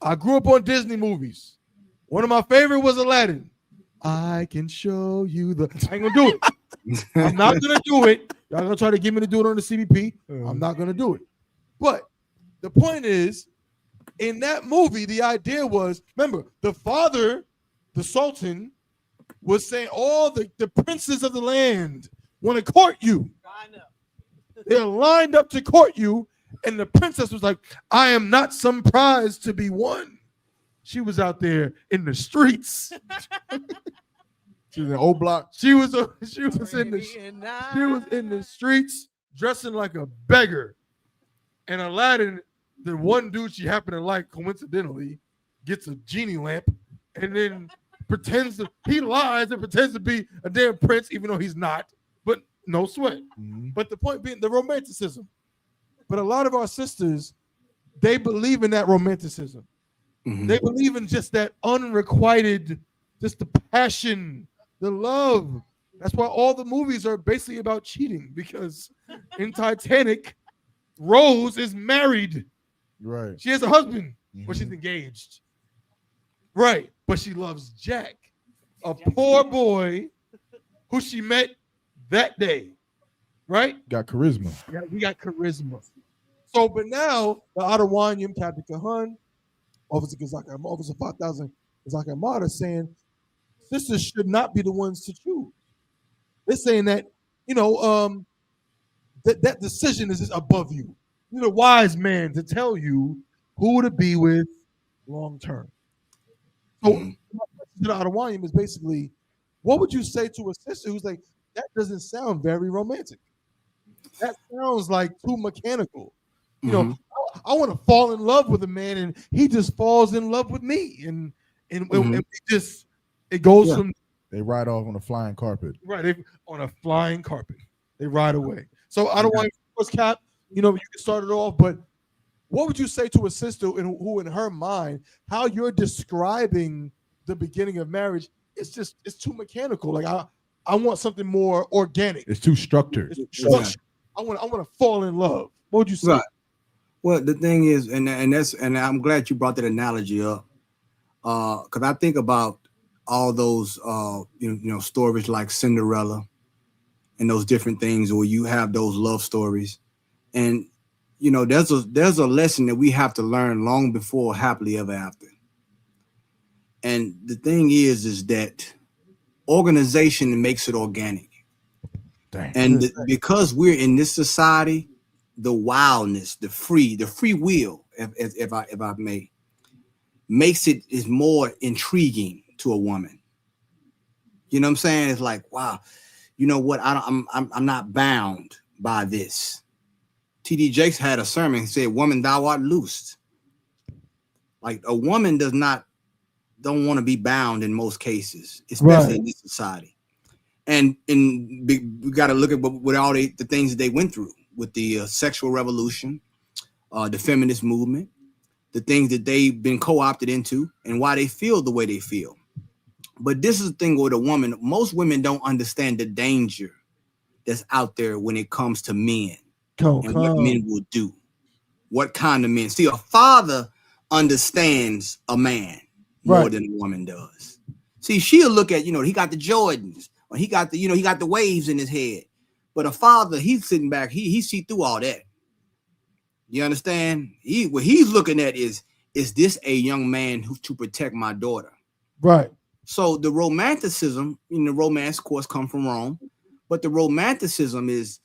I grew up on Disney movies. One of my favorite was Aladdin. I can show you I ain't gonna do it. I'm not gonna do it. Y'all gonna try to get me to do it on the CBP. I'm not gonna do it. But the point is, in that movie, the idea was, remember, the father, the Sultan, was saying all the princes of the land want to court you. They're lined up to court you, and the princess was like, I am not some prize to be won. She was out there in the streets. She was in old block. She was in the streets dressing like a beggar. And Aladdin, the one dude she happened to like, coincidentally, gets a genie lamp and then he lies and pretends to be a damn prince, even though he's not. But no sweat. Mhm. But the point being the romanticism. But a lot of our sisters, they believe in that romanticism. Mhm. They believe in just that unrequited, just the passion, the love. That's why all the movies are basically about cheating, because in Titanic, Rose is married. Right. She has a husband, but she's engaged. Right. But she loves Jack, a poor boy who she met that day. Right? Got charisma. Yeah, we got charisma. So, but now the Adawanyam, Captain Kahan, Officer Kazaka, Officer 5000, Kazaka Ahmad are saying sisters should not be the ones to choose. They're saying that, that decision is just above you. You're the wise man to tell you who to be with long term. So, the Adawanyam is basically, what would you say to a sister who's like, that doesn't sound very romantic? That sounds like too mechanical. I want to fall in love with a man, and he just falls in love with me, and it goes from They ride off on a flying carpet. right on a flying carpet. They ride away. So I don't want to first cap. You can start it off, but what would you say to a sister who, in her mind, how you're describing the beginning of marriage? It's too mechanical. Like I want something more organic. It's too structured. I want to fall in love. What would you say? Right. Well, the thing is, and I'm glad you brought that analogy up, because I think about all those stories like Cinderella and those different things where you have those love stories, and there's a lesson that we have to learn long before happily ever after. And the thing is that organization makes it organic. Dang. And because we're in this society, the wildness, the free will, if I may, makes it is more intriguing to a woman. You know what I'm saying? It's like, wow, you know what? I'm not bound by this. T.D. Jakes had a sermon. He said, "Woman, thou art loosed." Like a woman don't want to be bound in most cases, especially in this society. And we got to look at what all the things that they went through with the sexual revolution, the feminist movement, the things that they've been co-opted into, and why they feel the way they feel. But this is the thing with a woman. Most women don't understand the danger that's out there when it comes to men and what men will do. What kind of men? See, a father understands a man more than a woman does. See, she'll look at, he got the Jordans, or he got the waves in his head. But a father, he's sitting back, he see through all that. You understand? What he's looking at is this a young man who's to protect my daughter? Right. So the romanticism, romance, of course, come from Rome, but the romanticism is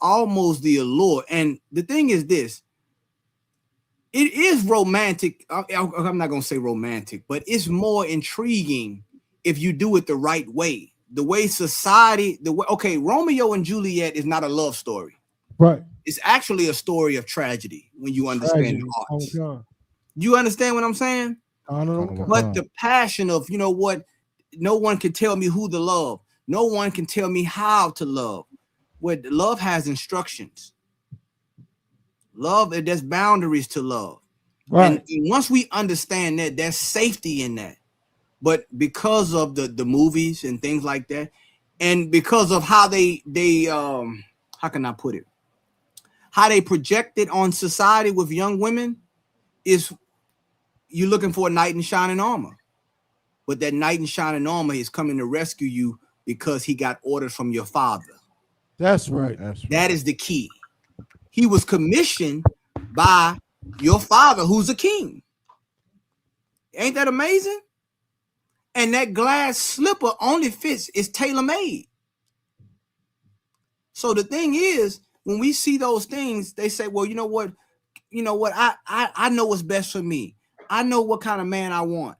almost the allure. And the thing is this, it is romantic. I'm not going to say romantic, but it's more intriguing if you do it the right way. The way society, Romeo and Juliet is not a love story. Right. It's actually a story of tragedy when you understand the arts. You understand what I'm saying? But the passion of, no one can tell me who to love. No one can tell me how to love. Where love has instructions. Love, there's boundaries to love. Right. And once we understand that, there's safety in that. But because of the movies and things like that, and because of how they how can I put it? How they project it on society with young women is you're looking for a knight in shining armor. But that knight in shining armor is coming to rescue you because he got orders from your father. That's right. That is the key. He was commissioned by your father, who's a king. Ain't that amazing? And that glass slipper only fits, is tailor-made. So the thing is, when we see those things, they say, well, you know what? I know what's best for me. I know what kind of man I want.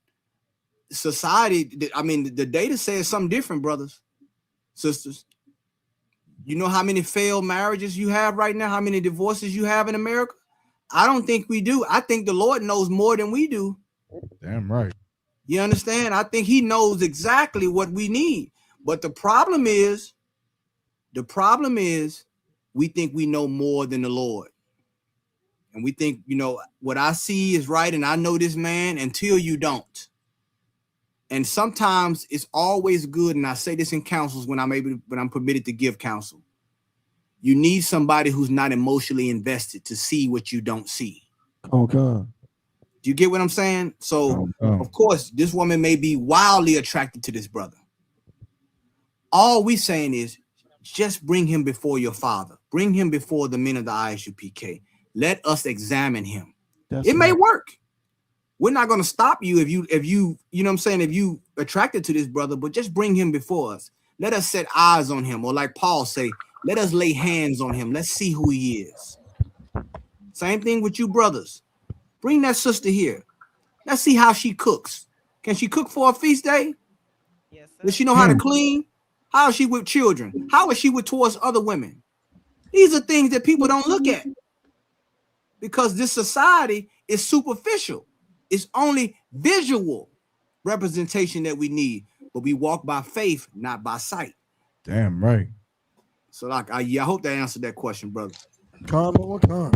society, I mean, the data says something different, brothers, sisters. You know how many failed marriages you have right now? How many divorces you have in America? I don't think we do. I think the Lord knows more than we do. Damn right. You understand? I think he knows exactly what we need. But the problem is we think we know more than the Lord. And we think, what I see is right and I know this man until you don't. And sometimes it's always good, and I say this in counsels when I'm permitted to give counsel. You need somebody who's not emotionally invested to see what you don't see. Okay. Do you get what I'm saying? So, of course, this woman may be wildly attracted to this brother. All we saying is just bring him before your father. Bring him before the men of the ISUPK. Let us examine him. It may work. We're not going to stop you if you know what I'm saying, if you attracted to this brother, but just bring him before us. Let us set eyes on him, or like Paul say, let us lay hands on him. Let's see who he is. Same thing with you brothers. Bring that sister here. Let's see how she cooks. Can she cook for a feast day? Yes, sir. Does she know how to clean? How is she with children? How is she towards other women? These are things that people don't look at because this society is superficial. It's only visual representation that we need, but we walk by faith, not by sight. Damn right. So, I hope that answered that question, brother. Calm one more time.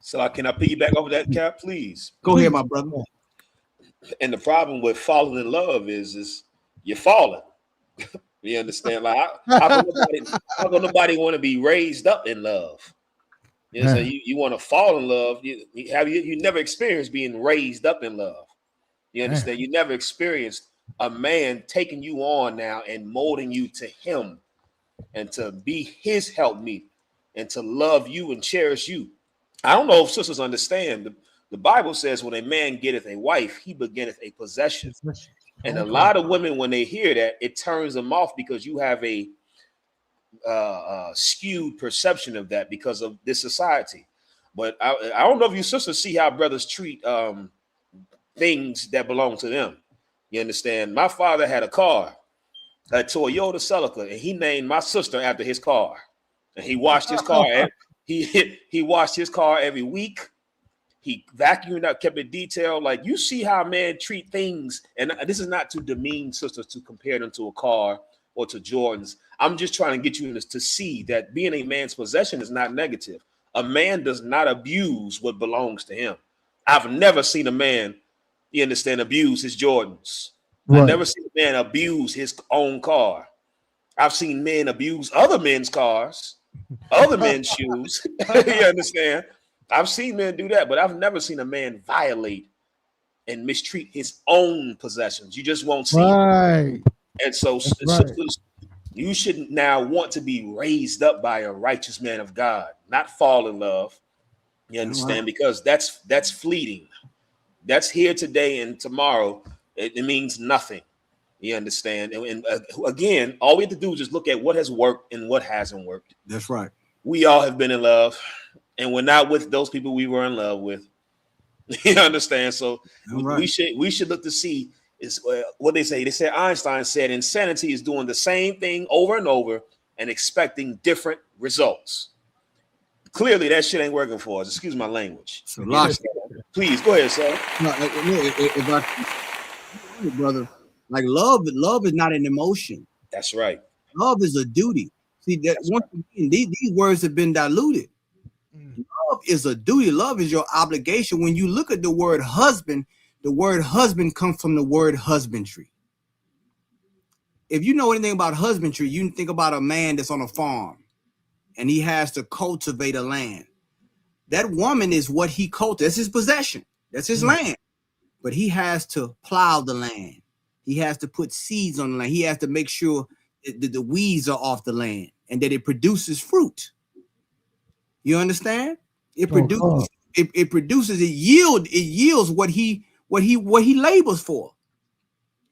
So, can I piggyback over that, Cap, please? Go ahead, my brother. And the problem with falling in love is you're falling. You understand? Like, how come nobody want to be raised up in love? You know, so you want to fall in love. You never experienced being raised up in love. You understand? You never experienced a man taking you on now and molding you to him and to be his helpmeet and to love you and cherish you. I don't know if sisters understand. The Bible says when a man getteth a wife, he beginneth a possession. And a lot of women, when they hear that, it turns them off because you have a skewed perception of that because of this society. But I don't know if you sisters see how brothers treat things that belong to them. You understand? My father had a car, a Toyota Celica, and he named my sister after his car. And he washed his car. He washed his car every week. He vacuumed out, kept it detailed. Like, you see how men treat things. And this is not to demean sisters to compare them to a car or to Jordans. I'm just trying to get you to see that being a man's possession is not negative. A man does not abuse what belongs to him. I've never seen a man, you understand, abuse his Jordans. Right. I've never seen a man abuse his own car. I've seen men abuse other men's cars, other men's shoes. You understand? I've seen men do that, but I've never seen a man violate and mistreat his own possessions. You just won't see it. And so sisters, you should now want to be raised up by a righteous man of God, not fall in love. You understand? Because that's fleeting. That's here today and tomorrow. It means nothing. You understand? And again, all we have to do is just look at what has worked and what hasn't worked. That's right. We all have been in love, and we're not with those people we were in love with. You understand? So we should look to see is what they say. They said Einstein said insanity is doing the same thing over and over and expecting different results. Clearly, that shit ain't working for us. Excuse my language. So, please go ahead, sir. No, brother, like love is not an emotion. That's right. Love is a duty. See that once again, these words have been diluted. Love is a duty. Love is your obligation. When you look at the word husband comes from the word husbandry. If you know anything about husbandry, you think about a man that's on a farm and he has to cultivate a land. That woman is what he cultivates. That's his possession. That's his land. But he has to plow the land. He has to put seeds on the land. He has to make sure that the weeds are off the land and that it produces fruit. You understand? It yields what he labors for.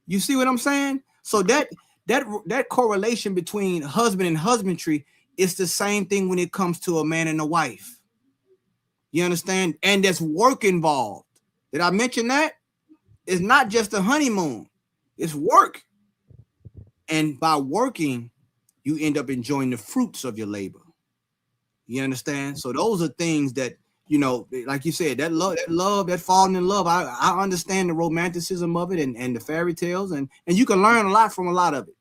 You see what I'm saying? So that correlation between husband and husbandry is the same thing when it comes to a man and a wife. You understand? And there's work involved. Did I mention that? It's not just a honeymoon. It's work. And by working, you end up enjoying the fruits of your labor. You understand? So those are things that, you know, like you said, that love, that falling in love. I understand the romanticism of it and the fairy tales, and you can learn a lot from a lot of it.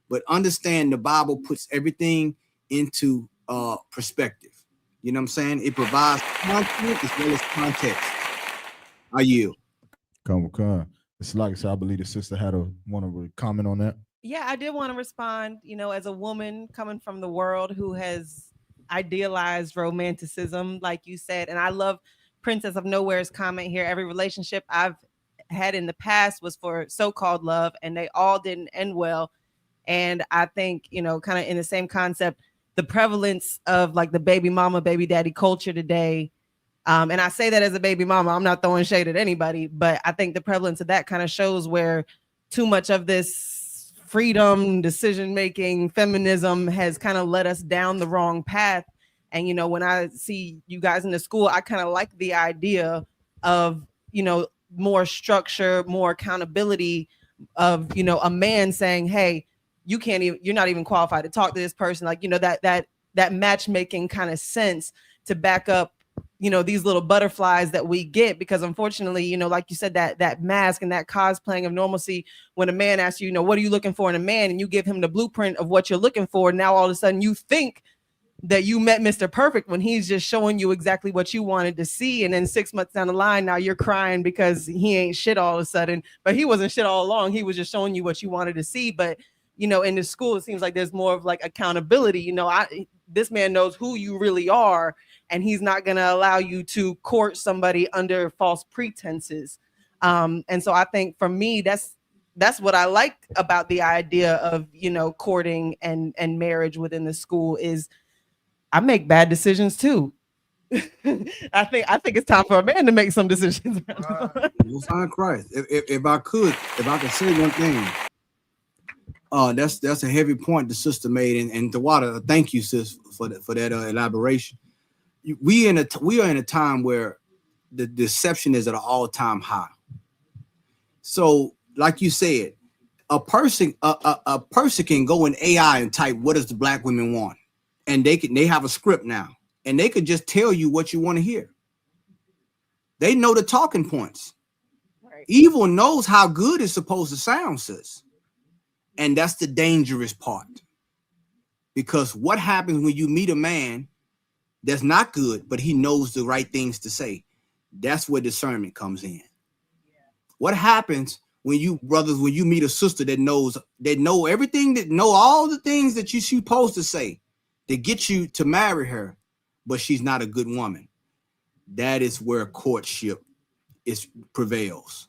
But understand the Bible puts everything into perspective. You know what I'm saying? It provides content as well as context. I yield. Come. It's like I said, I believe the sister had want to comment on that. Yeah, I did want to respond, as a woman coming from the world who has idealized romanticism, like you said. And I love Princess of Nowhere's comment here. Every relationship I've had in the past was for so-called love, and they all didn't end well. And I think, kind of in the same concept, the prevalence of like the baby mama, baby daddy culture today. And I say that as a baby mama, I'm not throwing shade at anybody, but I think the prevalence of that kind of shows where too much of this freedom, decision-making, feminism has kind of led us down the wrong path. And, when I see you guys in the school, I kind of like the idea of, more structure, more accountability of, a man saying, hey, you're not even qualified to talk to this person. Like, that matchmaking kind of sense to back up, these little butterflies that we get, because unfortunately, like you said, that mask and that cosplaying of normalcy, when a man asks you, what are you looking for in a man, and you give him the blueprint of what you're looking for, now all of a sudden you think that you met Mr. Perfect when he's just showing you exactly what you wanted to see. And then 6 months down the line, now you're crying because he ain't shit all of a sudden, but he wasn't shit all along. He was just showing you what you wanted to see. But, in the school, it seems like there's more of like accountability. This man knows who you really are, and he's not going to allow you to court somebody under false pretenses. And so I think for me, that's what I like about the idea of, courting and marriage within the school is I make bad decisions too. I think it's time for a man to make some decisions. We'll find Christ. If I could say one thing, that's a heavy point the sister made, and Tawada, thank you, sis, for that elaboration. We are in a time where the deception is at an all-time high. So, like you said, a person can go in AI and type, what does the black women want? And they have a script now, and they could just tell you what you want to hear. They know the talking points. Right. Evil knows how good it's supposed to sound, sis. And that's the dangerous part. Because what happens when you meet a man that's not good, but he knows the right things to say? That's where discernment comes in. Yeah. What happens when you meet a sister that know everything, that know all the things that you're supposed to say to get you to marry her, but she's not a good woman? That is where courtship prevails.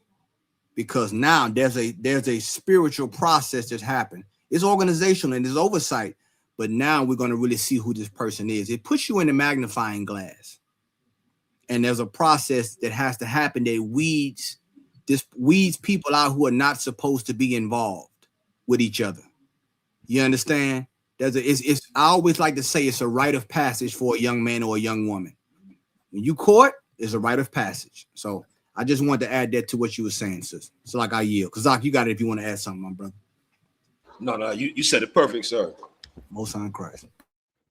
Because now there's a spiritual process that's happened. It's organizational and there's oversight, but now we're going to really see who this person is. It puts you in a magnifying glass, and there's a process that has to happen that weeds people out who are not supposed to be involved with each other. You understand? I always like to say it's a rite of passage for a young man or a young woman. When you court, it's a rite of passage. So I just wanted to add that to what you were saying, sis. So like I yield. Kazak, you got it if you want to add something, my brother. No, you said it perfect, sir. Most High Christ.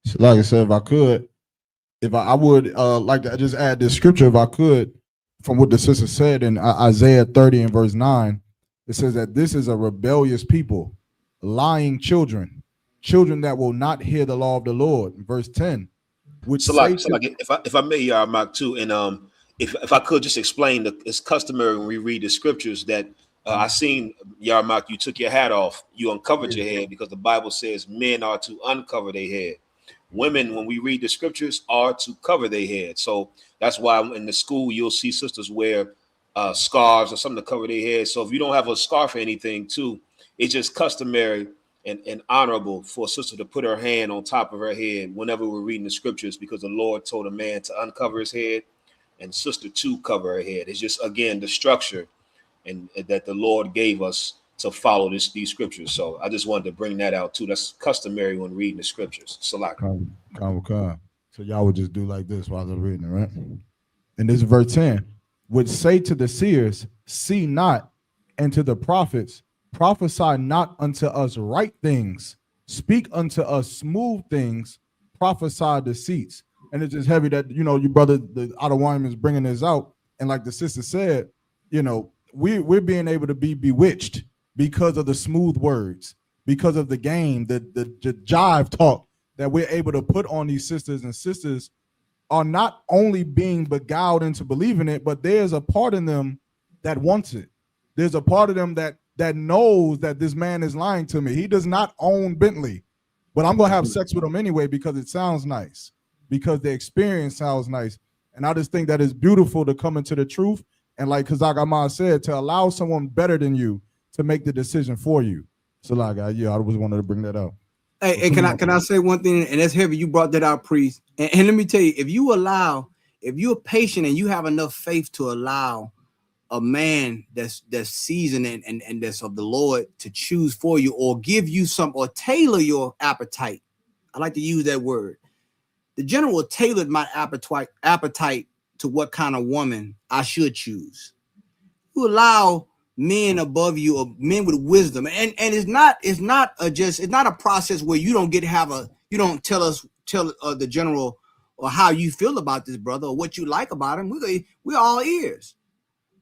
So like I said, I would like to just add this scripture if I could, from what the sister said in Isaiah 30 and verse 9. It says that this is a rebellious people, lying children that will not hear the law of the Lord. In verse 10. If I may, Mark, too, and if I could just explain, it's customary when we read the scriptures that I seen, Yarmak, you took your hat off, you uncovered your head, because the Bible says men are to uncover their head. Women, when we read the scriptures, are to cover their head. So that's why in the school you'll see sisters wear scarves or something to cover their head. So if you don't have a scarf or anything, too, it's just customary and honorable for a sister to put her hand on top of her head whenever we're reading the scriptures, because the Lord told a man to uncover his head and sister to cover her head. It's just, again, the structure and that the Lord gave us to follow these scriptures. So I just wanted to bring that out too. That's customary when reading the scriptures. Salak. So y'all would just do like this while I'm reading it, right? And this is verse 10, would say to the seers, see not, and to the prophets, prophesy not unto us right things, speak unto us smooth things, prophesy deceits. And it's just heavy that, your brother, the Ottawian, is bringing this out. And like the sister said, we're being able to be bewitched because of the smooth words, because of the game, the jive talk that we're able to put on these sisters, and sisters are not only being beguiled into believing it, but there's a part in them that wants it. There's a part of them that knows that this man is lying to me. He does not own Bentley, but I'm going to have sex with him anyway because it sounds nice, because the experience sounds nice. And I just think that it's beautiful to come into the truth. And like Kazak Ahmad said, to allow someone better than you to make the decision for you. So like, I always wanted to bring that out. Hey, can I say one thing? And that's heavy. You brought that out, priest. And let me tell you, if you're patient and you have enough faith to allow a man that's seasoned and that's of the Lord to choose for you, or give you some, or tailor your appetite. I like to use that word. The general tailored my appetite to what kind of woman I should choose. You allow men above you, or men with wisdom, and it's not a process where you don't tell the general or how you feel about this brother or what you like about him. We're all ears,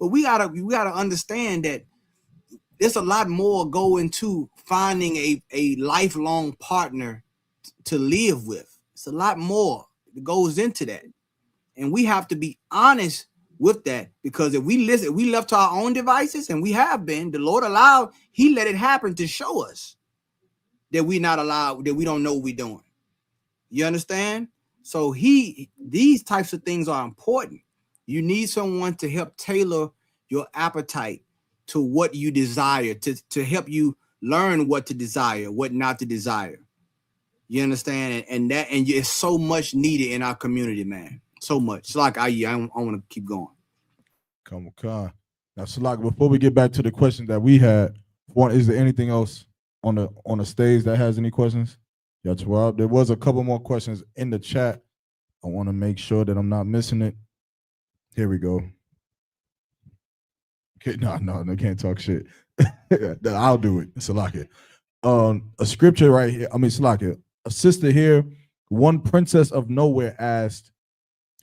but we gotta understand that there's a lot more go into finding a lifelong partner to live with. It's a lot more that goes into that, and we have to be honest with that, because if we left to our own devices, and we have been, the Lord allowed, he let it happen to show us that we're not allowed, that we don't know what we're doing. You understand? So these types of things are important. You need someone to help tailor your appetite to what you desire, to help you learn what to desire, what not to desire. You understand? And it's so much needed in our community, man. So much. So like I want to keep going. Come on. Now, Salak, before we get back to the question that we had, is there anything else on the stage that has any questions? Yeah, there was a couple more questions in the chat. I want to make sure that I'm not missing it. Here we go. Okay, no, they can't talk shit. I'll do it. Salak. A scripture right here. Salak, a sister here, one princess of nowhere asked.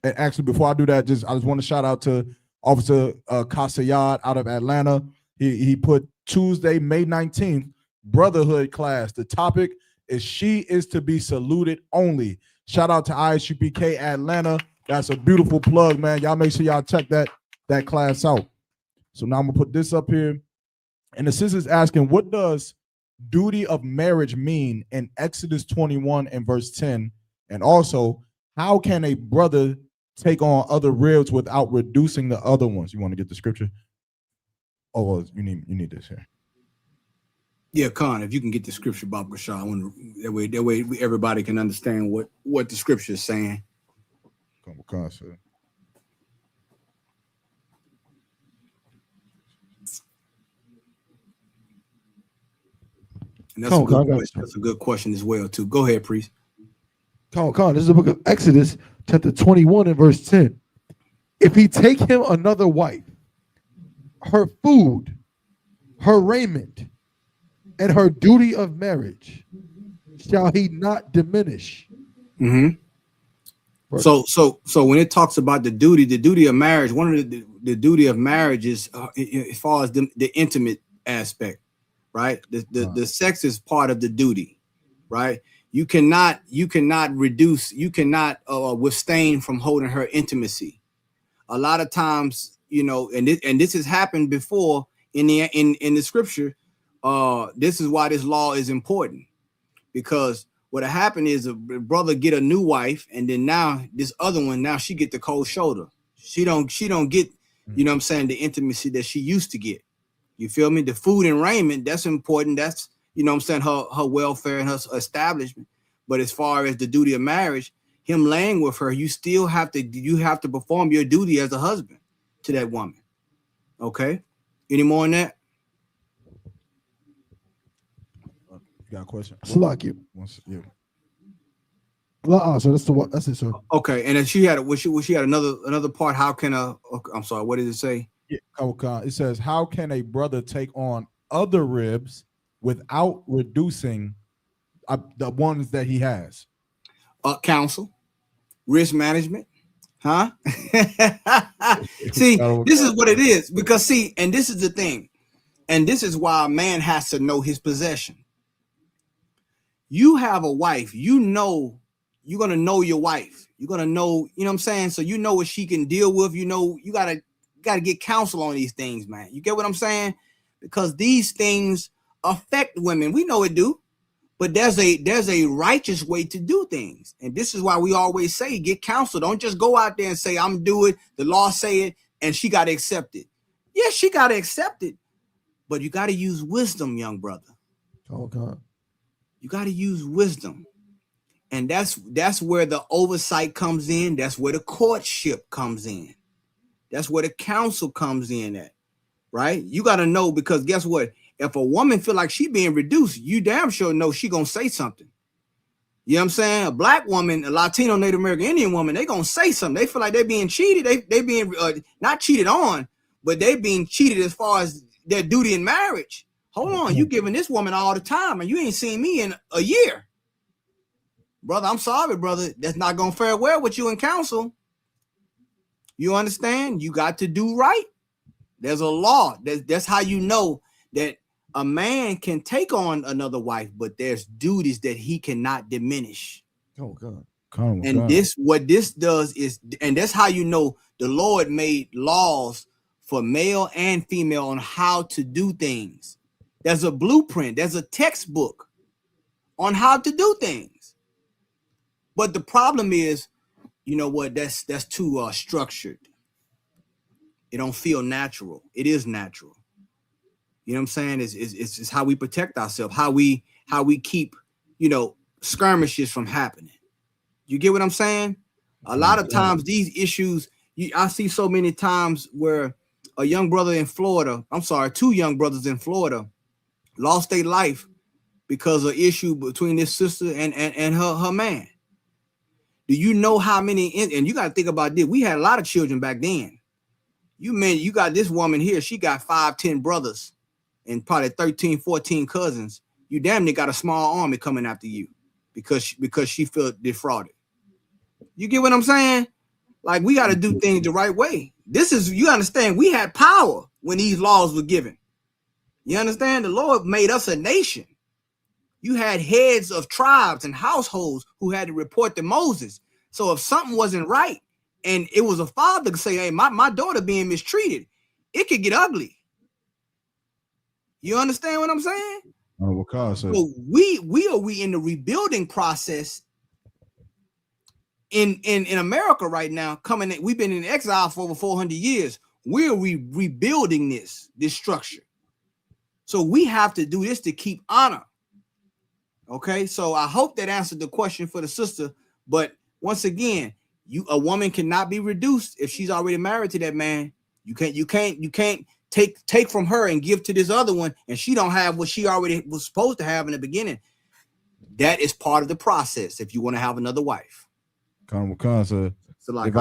And actually, before I do that, I just want to shout out to Officer Kasayad out of Atlanta. He put Tuesday, May 19th, brotherhood class. The topic is "She is to be saluted only." Shout out to ISUPK Atlanta. That's a beautiful plug, man. Y'all make sure y'all check that class out. So now I'm gonna put this up here. And the sister's asking, what does duty of marriage mean in Exodus 21 and verse 10? And also, how can a brother take on other ribs without reducing the other ones? You want to get the scripture? Oh, well, you need this here. Yeah, Khan, if you can get the scripture, Bob Rashad, that way everybody can understand what the scripture is saying. Come on, sir. And that's a good question as well, too. Go ahead, priest. Come on. This is the book of Exodus, chapter 21 and verse 10. If he take him another wife, her food, her raiment, and her duty of marriage, shall he not diminish? Mm-hmm. So when it talks about the duty of marriage, one of the duty of marriage is as far as the intimate aspect, right? The sex is part of the duty, right? You cannot withstand from holding her intimacy. A lot of times, and this has happened before in the scripture. This is why this law is important, because what happened is a brother get a new wife, and then now this other one, now she get the cold shoulder. She don't get, the intimacy that she used to get. You feel me? The food and raiment, that's important. That's, her welfare and her establishment. But as far as the duty of marriage, him laying with her, you have to perform your duty as a husband to that woman. Okay? Any more on that? You got a question? Salaki. Yeah. So that's it, sir. Okay, and then she had another part. How can I'm sorry, what did it say? Yeah, it says, how can a brother take on other ribs without reducing the ones that he has? Counsel, risk management, huh? See, this is what it is, because see, and this is the thing, and this is why a man has to know his possession. You have a wife, you know, you're gonna know your wife. You're gonna know, you know what I'm saying? So you know what she can deal with. You know, you gotta get counsel on these things, man. You get what I'm saying? Because these things affect women. We know it do. But there's a righteous way to do things. And this is why we always say, get counsel. Don't just go out there and say, I'm do it, the law say it, and she got to accept it. Yeah, she got to accept it. But you got to use wisdom, young brother. Oh, God. You got to use wisdom. And that's where the oversight comes in. That's where the courtship comes in. That's where the counsel comes in at, right? You got to know, because guess what? If a woman feel like she being reduced, you damn sure know she gonna say something. You know what I'm saying? A black woman, a Latino, Native American, Indian woman, they gonna say something. They feel like they're being cheated. They being not cheated on, but they being cheated as far as their duty in marriage. Hold on, you giving this woman all the time, and you ain't seen me in a year, brother. I'm sorry, brother. That's not gonna fare well with you in counsel. You understand? You got to do right. There's a law. That's how you know that a man can take on another wife, but there's duties that he cannot diminish. Oh, God. And what this does is, and that's how you know the Lord made laws for male and female on how to do things. There's a blueprint, there's a textbook on how to do things. But the problem is, you know what, that's too structured. It don't feel natural. It is natural. You know what I'm saying? It's how we protect ourselves, how we keep, you know, skirmishes from happening. You get what I'm saying? A lot of times these issues, I see so many times where a young brother in Florida, two young brothers in Florida lost their life because of issue between this sister and her man. Do you know how many, and you got to think about this, we had a lot of children back then. You got this woman here, she got 5-10 brothers and probably 13, 14 cousins. You damn near got a small army coming after you because she felt defrauded. You get what I'm saying? Like, we got to do things the right way. You understand, we had power when these laws were given. You understand? The Lord made us a nation. You had heads of tribes and households who had to report to Moses. So if something wasn't right and it was a father to say, hey, my daughter being mistreated, it could get ugly. You understand what I'm saying? So we in the rebuilding process in America right now. We've been in exile for over 400 years. We're rebuilding this sustructure. So we have to do this to keep honor. Okay, so I hope that answered the question for the sister. But once again, a woman cannot be reduced if she's already married to that man. You can't take from her and give to this other one, and she don't have what she already was supposed to have in the beginning. That is part of the process if you want to have another wife. So like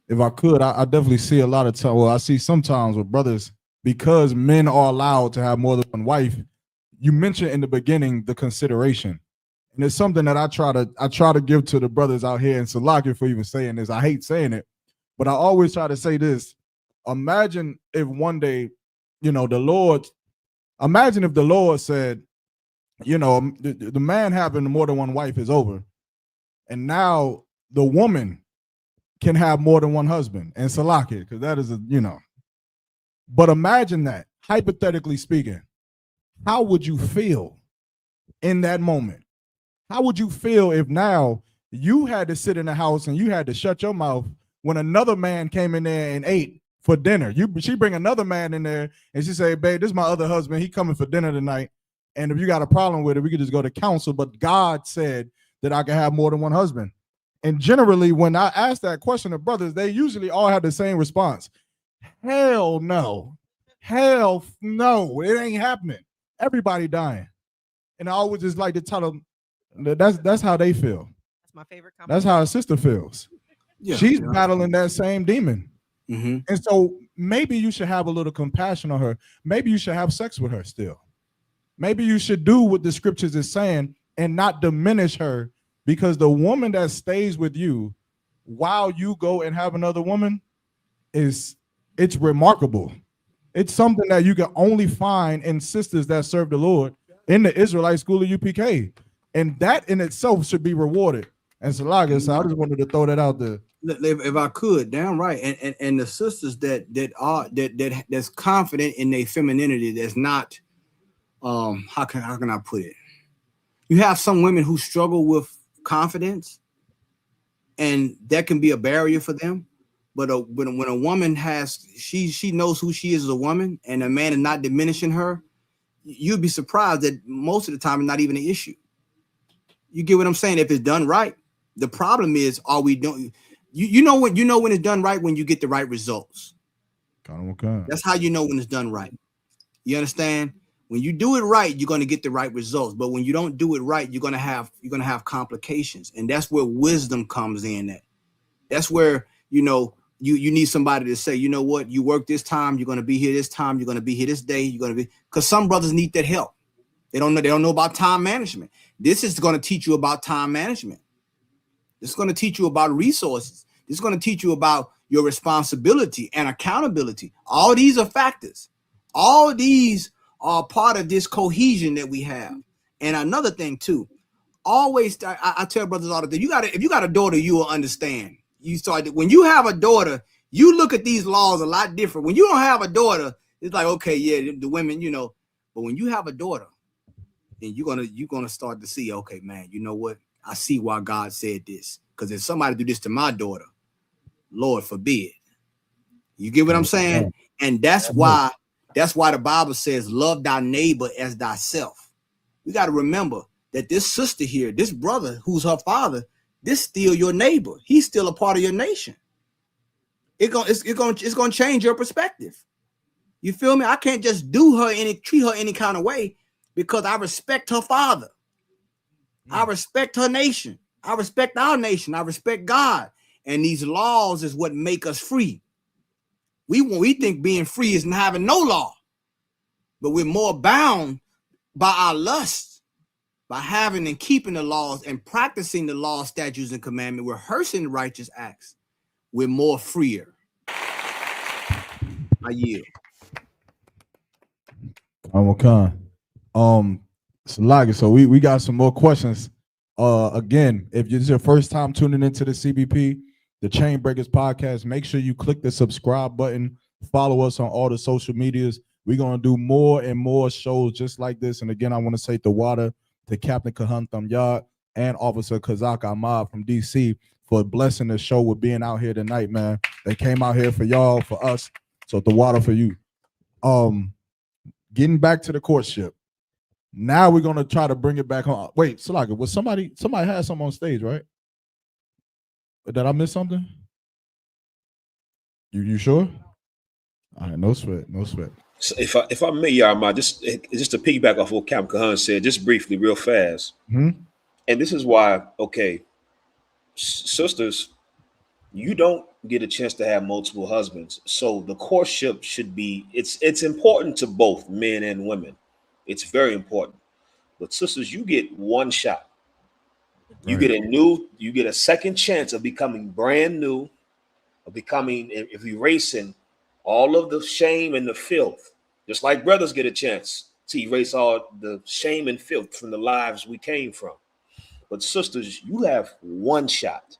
if I could, I definitely see a lot of time. Well, I see sometimes with brothers, because men are allowed to have more than one wife. You mentioned in the beginning the consideration, and it's something that I try to give to the brothers out here. And Salaki for even saying this, I hate saying it, but I always try to say this. Imagine if one day, you know, imagine if the Lord said, you know, the man having more than one wife is over, and now the woman can have more than one husband. And Salaki, because that is but imagine that, hypothetically speaking. How would you feel in that moment? How would you feel if now you had to sit in the house and you had to shut your mouth when another man came in there and ate for dinner? She bring another man in there and she say, babe, this is my other husband. He coming for dinner tonight. And if you got a problem with it, we could just go to counsel. But God said that I can have more than one husband. And generally, when I ask that question to brothers, they usually all have the same response. Hell no. Hell no. It ain't happening. Everybody dying. And I always just like to tell them that's how they feel. That's my favorite compliment. That's how a sister feels. Yeah, she's battling that same demon. Mm-hmm. And so maybe you should have a little compassion on her. Maybe you should have sex with her still. Maybe you should do what the scriptures is saying and not diminish her, because the woman that stays with you while you go and have another woman it's remarkable. It's something that you can only find in sisters that serve the Lord in the Israelite school of UPK. And that in itself should be rewarded. And Salaga, so I just wanted to throw that out there. If I could, damn right. And the sisters that's confident in their femininity, that's not how can I put it? You have some women who struggle with confidence, and that can be a barrier for them. But when a woman has she knows who she is as a woman, and a man is not diminishing her, you'd be surprised that most of the time it's not even an issue. You get what I'm saying? If it's done right. The problem is, are we doing? You know when it's done right, when you get the right results. That's how you know when it's done right. You understand? When you do it right, you're going to get the right results. But when you don't do it right, you're going to have complications, and that's where wisdom comes in. That's where you need somebody to say, you know what, you work this time, you're going to be here this time, you're going to be here this day, you're going to be, because some brothers need that help. They don't know about time management. This is going to teach you about time management. This is going to teach you about resources. This is going to teach you about your responsibility and accountability. All these are factors. All these are part of this cohesion that we have. And another thing too, always, I tell brothers all the time, if you got a daughter, you will understand. When you have a daughter, you look at these laws a lot different. When you don't have a daughter, it's like, okay, yeah, the women, but when you have a daughter, then you're gonna start to see, okay, man, you know what? I see why God said this. Because if somebody do this to my daughter, Lord forbid. You get what I'm saying? And that's why the Bible says, love thy neighbor as thyself. We got to remember that this sister here, this brother who's her father, this still your neighbor. He's still a part of your nation. It's gonna change your perspective. You feel me? I can't just treat her any kind of way, because I respect her father. I respect her nation. I respect our nation. I respect God. And these laws is what make us free. We think being free is not having no law, but we're more bound by our lust, by having and keeping the laws and practicing the law, statutes, and commandments, rehearsing righteous acts. We're more freer. I yield. Salaga, so we got some more questions. Again, if this is your first time tuning into the CBP, the Chain Breakers podcast, make sure you click the subscribe button. Follow us on all the social medias. We're going to do more and more shows just like this. And again, I want to say the water to Captain Kahan Yard and Officer Kazak Ahmad from DC for blessing the show with being out here tonight, man. They came out here for y'all, for us. So the water for you. Getting back to the courtship. Now we're going to try to bring it back on. Wait, Salaga, was somebody had something on stage, right? Did I miss something? You sure? All right, no sweat. So if I may, Yarma, just to piggyback off what Captain Kahan said, just briefly, real fast. Mm-hmm. And this is why, okay, sisters, you don't get a chance to have multiple husbands. So the courtship should be, it's important to both men and women. It's very important. But sisters, you get one shot. You get a second chance of becoming brand new, of erasing all of the shame and the filth. Just like brothers get a chance to erase all the shame and filth from the lives we came from. But sisters, you have one shot.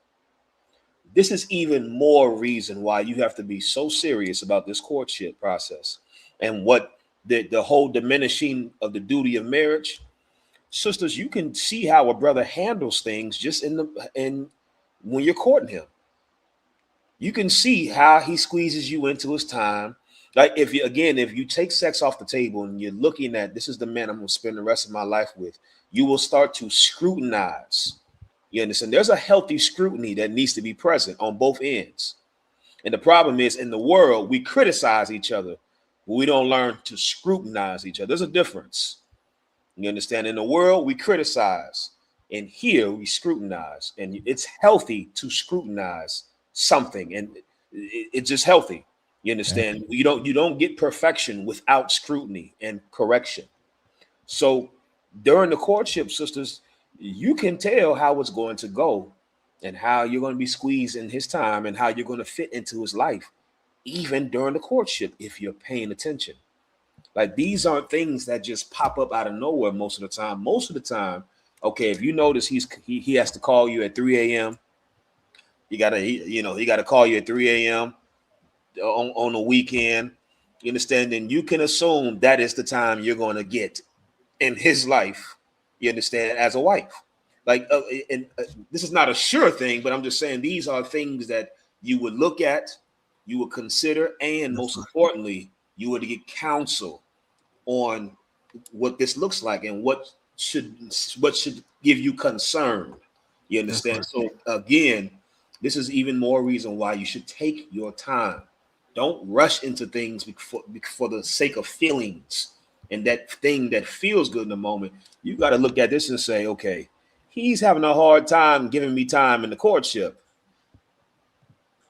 This is even more reason why you have to be so serious about this courtship process and what the whole diminishing of the duty of marriage. Sisters, you can see how a brother handles things just in when you're courting him. You can see how he squeezes you into his time. Like if you take sex off the table and you're looking at, this is the man I'm going to spend the rest of my life with, you will start to scrutinize. You understand? There's a healthy scrutiny that needs to be present on both ends. And the problem is, in the world, we criticize each other, but we don't learn to scrutinize each other. There's a difference. You understand? In the world, we criticize, and here we scrutinize. And it's healthy to scrutinize something. And it's just healthy. You understand? You don't get perfection without scrutiny and correction. So during the courtship, sisters, you can tell how it's going to go and how you're going to be squeezed in his time and how you're going to fit into his life, even during the courtship, if you're paying attention. Like, these aren't things that just pop up out of nowhere most of the time. Most of the time, okay, if you notice he has to call you at 3 a.m. He gotta call you at 3 a.m. On the weekend. You understand? And you can assume that is the time you're going to get in his life. You understand? As a wife, like, this is not a sure thing, but I'm just saying these are things that you would look at, you would consider, and most importantly, you would get counsel on what this looks like and what should give you concern. You understand? So again, this is even more reason why you should take your time. Don't rush into things for the sake of feelings and that thing that feels good in the moment. You got to look at this and say, okay, he's having a hard time giving me time in the courtship.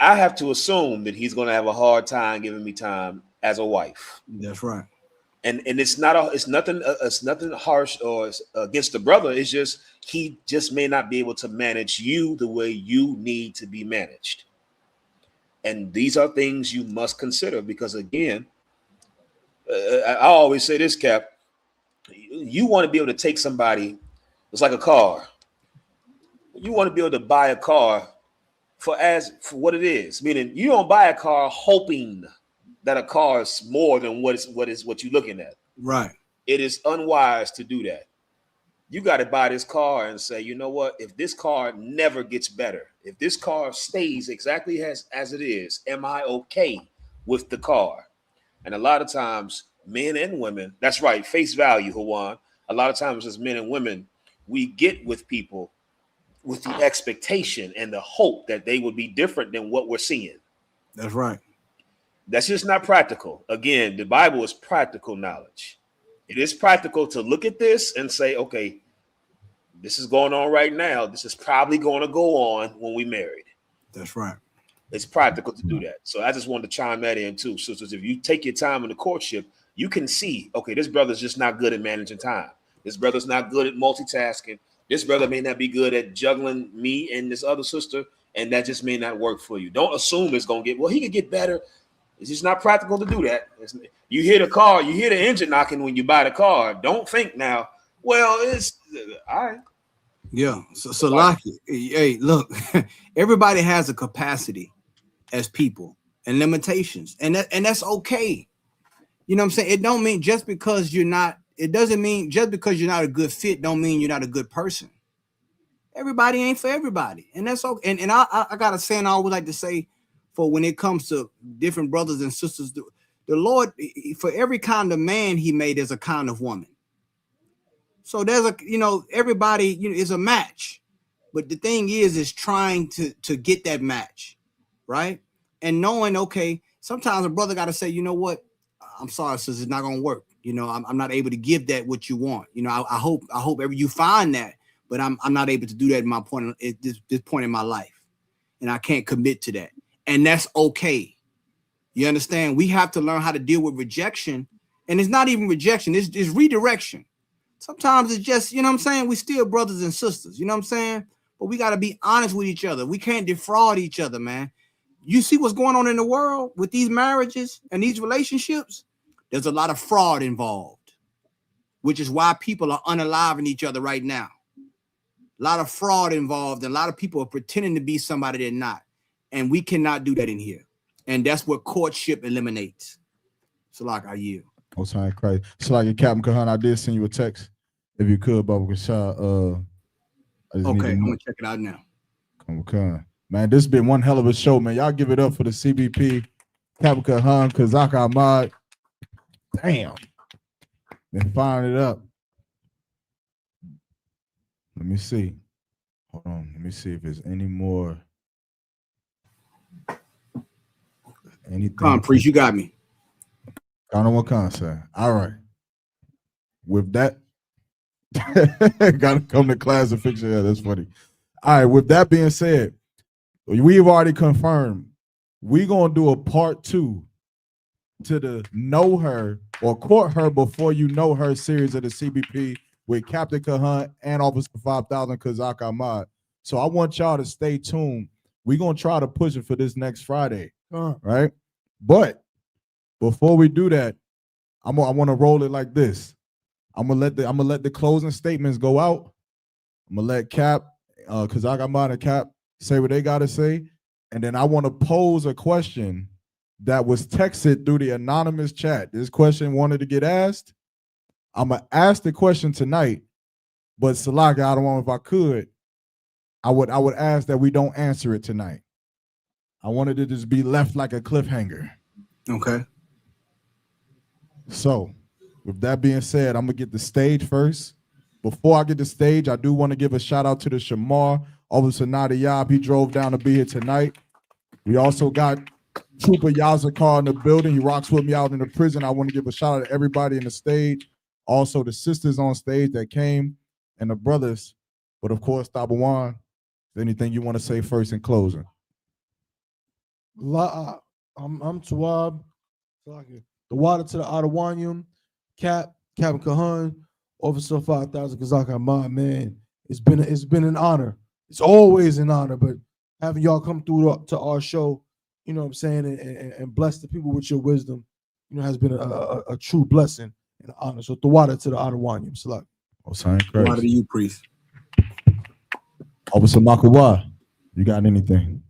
I have to assume that he's going to have a hard time giving me time as a wife. That's right. And it's nothing harsh or against the brother. It's just he just may not be able to manage you the way you need to be managed. And these are things you must consider because, again, I always say this, Cap. You want to be able to take somebody. It's like a car. You want to be able to buy a car for what it is. Meaning, you don't buy a car hoping that a car is more than what you're looking at. Right. It is unwise to do that. You got to buy this car and say, you know what? If this car never gets better, if this car stays exactly as it is, am I okay with the car? And a lot of times, men and women, that's right, face value, Hawan. A lot of times as men and women, we get with people with the expectation and the hope that they would be different than what we're seeing. That's right. That's just not practical. Again, the Bible is practical knowledge. It is practical to look at this and say, okay, this is going on right now. This is probably going to go on when we married. That's right. It's practical to do that. So I just wanted to chime that in too. Sisters, if you take your time in the courtship, you can see, okay, this brother's just not good at managing time. This brother's not good at multitasking. This brother may not be good at juggling me and this other sister, and that just may not work for you. Don't assume it's going to get, well, he could get better. It's just not practical to do that. You hear the car, you hear the engine knocking when you buy the car. Don't think now, well, it's all right. Yeah. So like, hey, look, everybody has a capacity as people and limitations, and that's okay. You know what I'm saying? It don't mean just because you're not, it doesn't mean just because you're not a good fit don't mean you're not a good person. Everybody ain't for everybody, and that's okay. And I got a saying I always like to say, for when it comes to different brothers and sisters, the Lord, for every kind of man he made, there's a kind of woman. So there's everybody, is a match. But the thing is trying to get that match, right? And knowing, okay, sometimes a brother got to say, you know what? I'm sorry, sis, it's not going to work. I'm not able to give that what you want. I hope ever you find that, but I'm not able to do that at this point in my life. And I can't commit to that. And that's okay. You understand? We have to learn how to deal with rejection. And it's not even rejection, it's redirection. Sometimes it's just, we still brothers and sisters, you know what I'm saying? But we got to be honest with each other. We can't defraud each other, man. You see what's going on in the world with these marriages and these relationships? There's a lot of fraud involved, which is why people are unaliving each other right now. A lot of fraud involved, and a lot of people are pretending to be somebody they're not. And we cannot do that in here. And that's what courtship eliminates. So like I yield. Oh, sorry, Christ. So like Captain Kahan, I did send you a text. If you could, Baba Rashad. Okay, I'm gonna check it out now. Okay. Man, this has been one hell of a show, man. Y'all give it up for the CBP, Captain Kahan, Kazak Ahmad. Damn. Been firing it up. Let me see. Hold on. Let me see if there's any more. Anything. Come on, Priest, you got me. I don't know what concept. All right. With that, gotta come to class and fix it. Yeah, that's funny. All right. With that being said, we've already confirmed we gonna do a part 2 to the Know Her or Court Her Before You Know Her series of the CBP with Captain Cahunt and Officer 5000 Kazak Ahmad. So I want y'all to stay tuned. We're gonna try to push it for this next Friday, right? But before we do that, I want to roll it like this. I'm gonna let the closing statements go out. I'm gonna let Cap, Kazak Ahmad and Cap say what they gotta say, and then I want to pose a question that was texted through the anonymous chat. This question wanted to get asked. I'm gonna ask the question tonight, but Salaka, I don't know if I could. I would ask that we don't answer it tonight. I wanted to just be left like a cliffhanger. Okay. So, with that being said, I'm gonna get the stage first. Before I get the stage, I do want to give a shout out to the Shamar, Officer Nadiyab. He drove down to be here tonight. We also got Trooper Yazakar in the building. He rocks with me out in the prison. I want to give a shout out to everybody in the stage. Also, the sisters on stage that came and the brothers. But of course, Tabawan, anything you want to say first in closing? I'm Tawab. The water to the Adawanyum, Captain Kahan, Officer 5000 Kazak Ahmad, man. It's been an honor. It's always an honor, but having y'all come through to our show, you know what I'm saying, and bless the people with your wisdom, you know, has been a true blessing and honor. So the water to the Adawanyum. Salat. Water to you, priest. Officer Makawa, you got anything?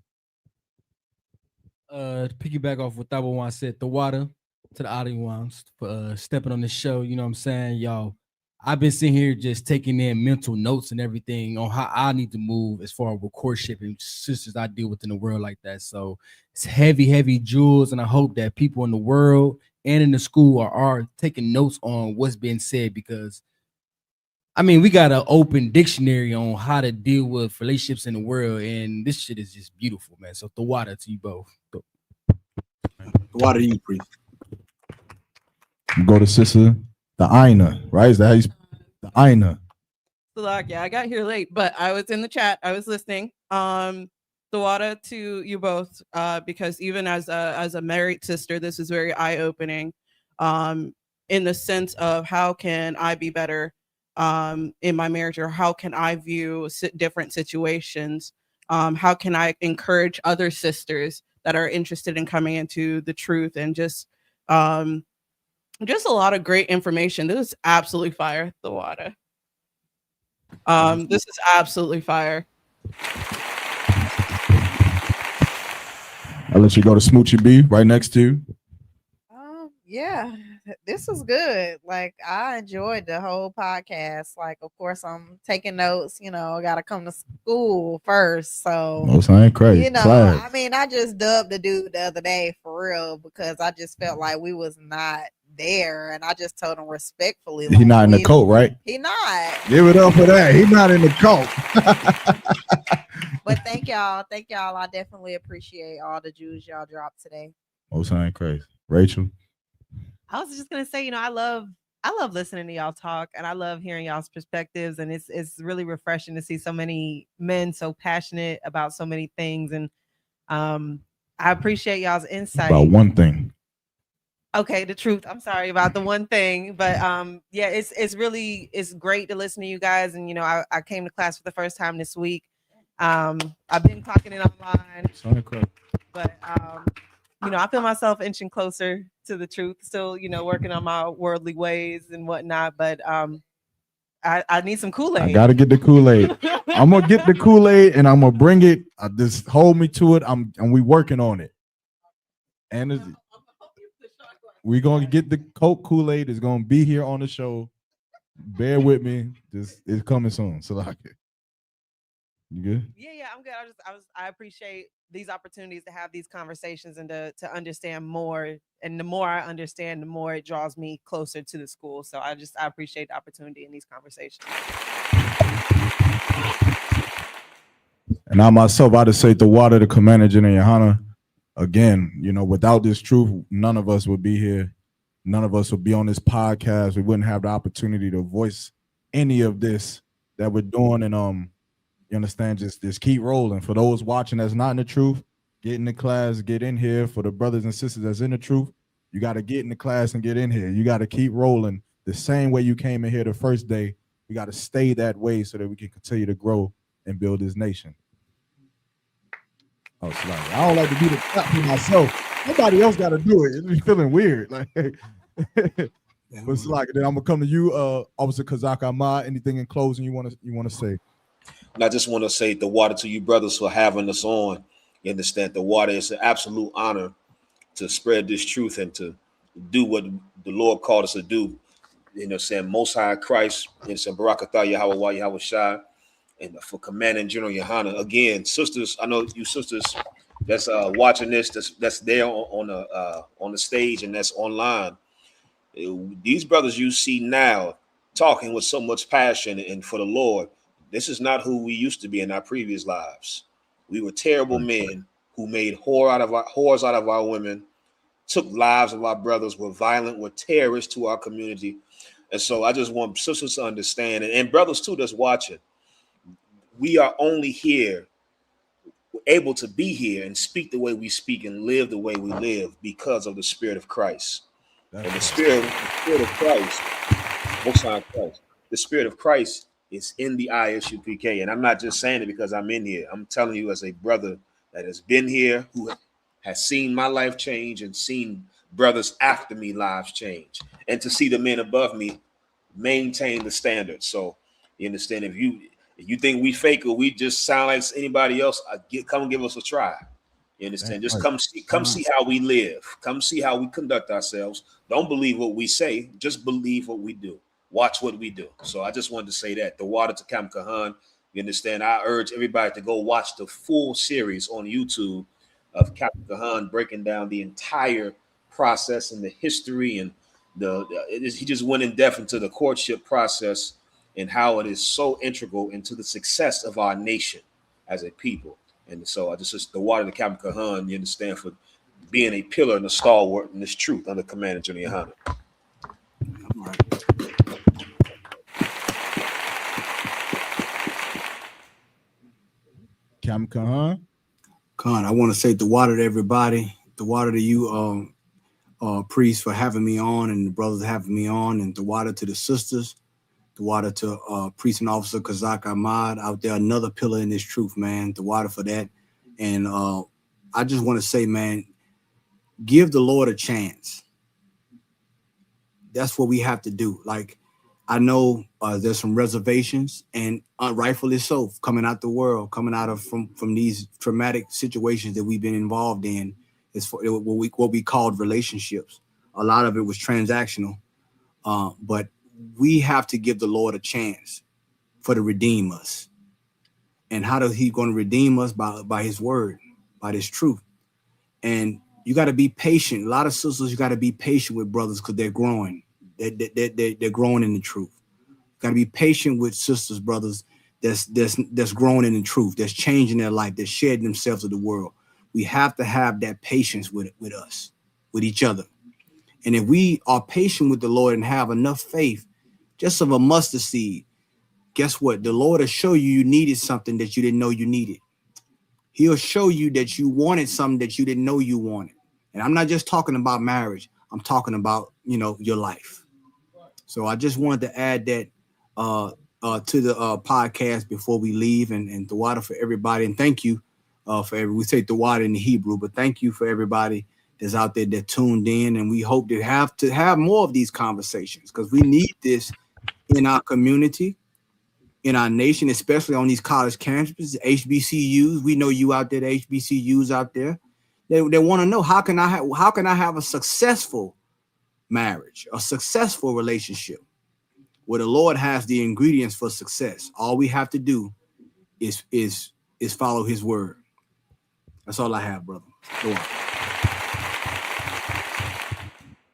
To piggyback off what Tabawan said, the water to the audience for stepping on the show. You know what I'm saying, y'all. I've been sitting here just taking in mental notes and everything on how I need to move as far as with courtship and sisters I deal with in the world like that. So it's heavy jewels, and I hope that people in the world and in the school are taking notes on what's being said, because I mean, we got an open dictionary on how to deal with relationships in the world, and this shit is just beautiful, man. So the water to you both. The water to you, priest. Go to sister, the Aina, right? Is that how you the Aina? Yeah, I got here late, but I was in the chat. I was listening. The water to you both, because even as a married sister, this is very eye-opening, in the sense of how can I be better in my marriage, or how can I view different situations? How can I encourage other sisters that are interested in coming into the truth, and just a lot of great information. This is absolutely fire, the water. This is absolutely fire. I'll let you go to Smoochie B right next to you. Yeah, this was good. Like, I enjoyed the whole podcast. Like, of course, I'm taking notes. You know, I gotta come to school first. So, I ain't crazy. You know, Class. I mean, I just dubbed the dude the other day for real, because I just felt like we was not there, and I just told him respectfully. He not in the cult, right? He not. Give it up for that. He not in the cult. But thank y'all. I definitely appreciate all the Jews y'all dropped today. I ain't crazy. Rachel. I was just gonna say, you know, I love listening to y'all talk, and I love hearing y'all's perspectives, and it's really refreshing to see so many men so passionate about so many things, and I appreciate y'all's insight. About one thing. Okay, the truth. I'm sorry about the one thing, but yeah, it's great to listen to you guys, and you know, I came to class for the first time this week. I've been clocking in online, but you know, I feel myself inching closer to the truth. Still, you know, working on my worldly ways and whatnot, but I need some Kool-Aid. I gotta get the Kool-Aid. I'm gonna get the Kool-Aid and I'm gonna bring it. Just hold me to it. And we working on it. And we're gonna get the Coke Kool-Aid. It's gonna be here on the show. Bear with me. It's coming soon. So like it. You good? Yeah, I'm good. I appreciate these opportunities to have these conversations and to understand more. And the more I understand, the more it draws me closer to the school. So I appreciate the opportunity in these conversations. And I myself, I just say the water, the commander, General Yohana. Again, you know, without this truth, none of us would be here. None of us would be on this podcast. We wouldn't have the opportunity to voice any of this that we're doing. And you understand, just keep rolling. For those watching that's not in the truth, Get in the class, get in here. For the brothers and sisters that's in the truth, you got to get in the class and get in here. You got to keep rolling the same way you came in here the first day. We got to stay that way so that we can continue to grow and build this nation. Oh, sorry. I don't like to be the clap for myself. Nobody else got to do it. It's feeling weird. Like, but it's like, then I'm gonna come to you, Officer Kazak Ahmad. Anything in closing you want to say? And I just want to say the water to you brothers for having us on. You understand, the water is an absolute honor to spread this truth and to do what the Lord called us to do. You know, saying Most High Christ, and saying Barakatah Yahweh Yahweh Shai, and for Commanding General Yohana. Again, sisters, I know you sisters that's watching this, that's there on the stage and that's online. These brothers you see now talking with so much passion and for the Lord, this is not who we used to be in our previous lives. We were terrible men who made whores out of our women, took lives of our brothers, were violent, were terrorists to our community. And so I just want sisters to understand, and brothers too that's watching, we are only here, we're able to be here and speak the way we speak and live the way we live because of the Spirit of Christ. And the Spirit of Christ, Most High Christ, the Spirit of Christ is in the ISUPK. And I'm not just saying it because I'm in here. I'm telling you as a brother that has been here, who has seen my life change and seen brothers after me lives change. And to see the men above me maintain the standard. So you understand, if you think we fake or we just sound like anybody else, come and give us a try. You understand? Just come see how we live. Come see how we conduct ourselves. Don't believe what we say. Just believe what we do. Watch what we do. So I just wanted to say that. The water to Kam Kahan. You understand? I urge everybody to go watch the full series on YouTube of Kam Kahan breaking down the entire process and the history and he just went in depth into the courtship process and how it is so integral into the success of our nation as a people. And so I just the water to Kam Kahan, you understand, for being a pillar and a stalwart in this truth under Commander General Yohana. Kam Kahan. Khan, I want to say the water to everybody, the water to you, priest, for having me on, and the brothers having me on, and the water to the sisters, the water to priest and officer Kazak Ahmad out there, another pillar in this truth, man. The water for that. And I just want to say, man, give the Lord a chance. That's what we have to do. Like, I know there's some reservations, and rightfully so, coming out the world, coming out of from these traumatic situations that we've been involved in, is for what we called relationships. A lot of it was transactional, but we have to give the Lord a chance to redeem us. And how does He going to redeem us? By His word, by His truth. And you got to be patient. A lot of sisters, you got to be patient with brothers because they're growing. They're growing in the truth. Got to be patient with sisters, brothers that's growing in the truth, that's changing their life, that's shedding themselves to the world. We have to have that patience with us, with each other. And if we are patient with the Lord and have enough faith, just of a mustard seed, guess what? The Lord will show you needed something that you didn't know you needed. He'll show you that you wanted something that you didn't know you wanted. And I'm not just talking about marriage. I'm talking about, your life. So I just wanted to add that to the podcast before we leave, and the water for everybody. And thank you we say the water in the Hebrew, but thank you for everybody that's out there that tuned in. And we hope to have more of these conversations, because we need this in our community, in our nation, especially on these college campuses, HBCUs. We know you out there, the HBCUs out there. They want to know, how can I have a successful marriage, a successful relationship, where the Lord has the ingredients for success. All we have to do is follow His word. That's all I have, brother. Go on.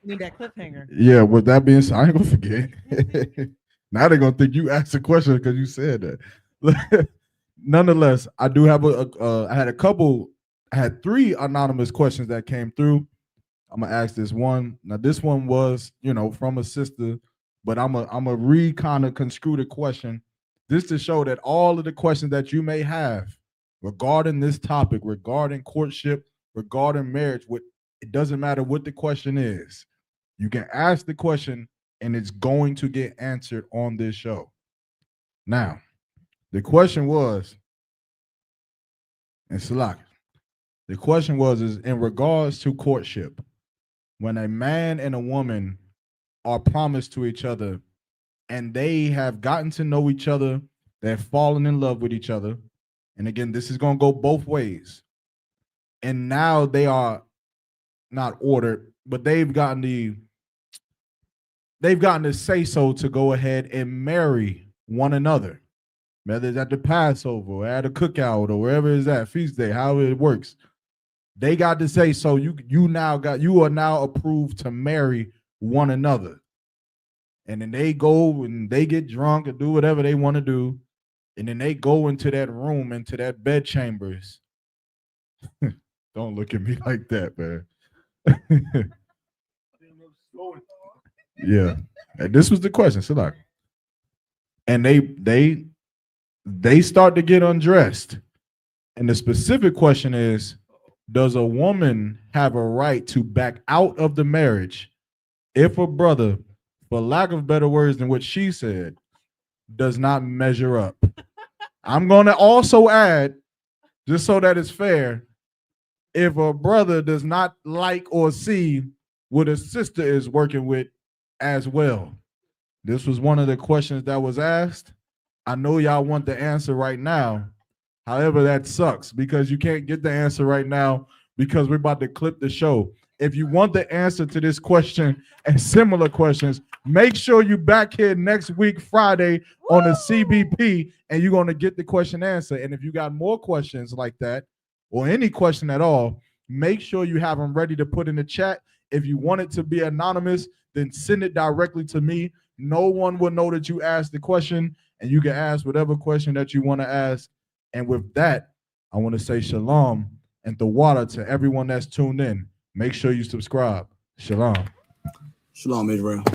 Need that cliffhanger. Yeah, with that being said, I ain't gonna forget. Now they're gonna think you asked a question because you said that. Nonetheless, I do have I had 3 anonymous questions that came through. I'm gonna ask this one. Now, this one was, from a sister, but I'm a kind of conscripted question, just to show that all of the questions that you may have, regarding this topic, regarding courtship, regarding marriage. It doesn't matter what the question is. You can ask the question and it's going to get answered on this show. Now, the question was, and Salak, the question is in regards to courtship, when a man and a woman are promised to each other and they have gotten to know each other, they've fallen in love with each other. And again, this is going to go both ways. And now they are not ordered, but they've gotten the say so to go ahead and marry one another, whether it's at the Passover or at a cookout or wherever it's at, feast day, however it works. They got to say so. You are now approved to marry one another. And then they go and they get drunk and do whatever they want to do. And then they go into that room, into that bed chambers. Don't look at me like that, man. Yeah. And this was the question. So like, and they start to get undressed. And the specific question is, does a woman have a right to back out of the marriage if a brother, for lack of better words than what she said, does not measure up? I'm going to also add, just so that it's fair, if a brother does not like or see what a sister is working with as well. This was one of the questions that was asked. I know y'all want the answer right now. However, that sucks because you can't get the answer right now because we're about to clip the show. If you want the answer to this question and similar questions, make sure you back here next week, Friday, on the CBP, and you're going to get the question answer. And if you got more questions like that or any question at all, make sure you have them ready to put in the chat. If you want it to be anonymous, then send it directly to me. No one will know that you asked the question, and you can ask whatever question that you want to ask. And with that, I want to say shalom and the water to everyone that's tuned in. Make sure you subscribe. Shalom. Shalom, Israel.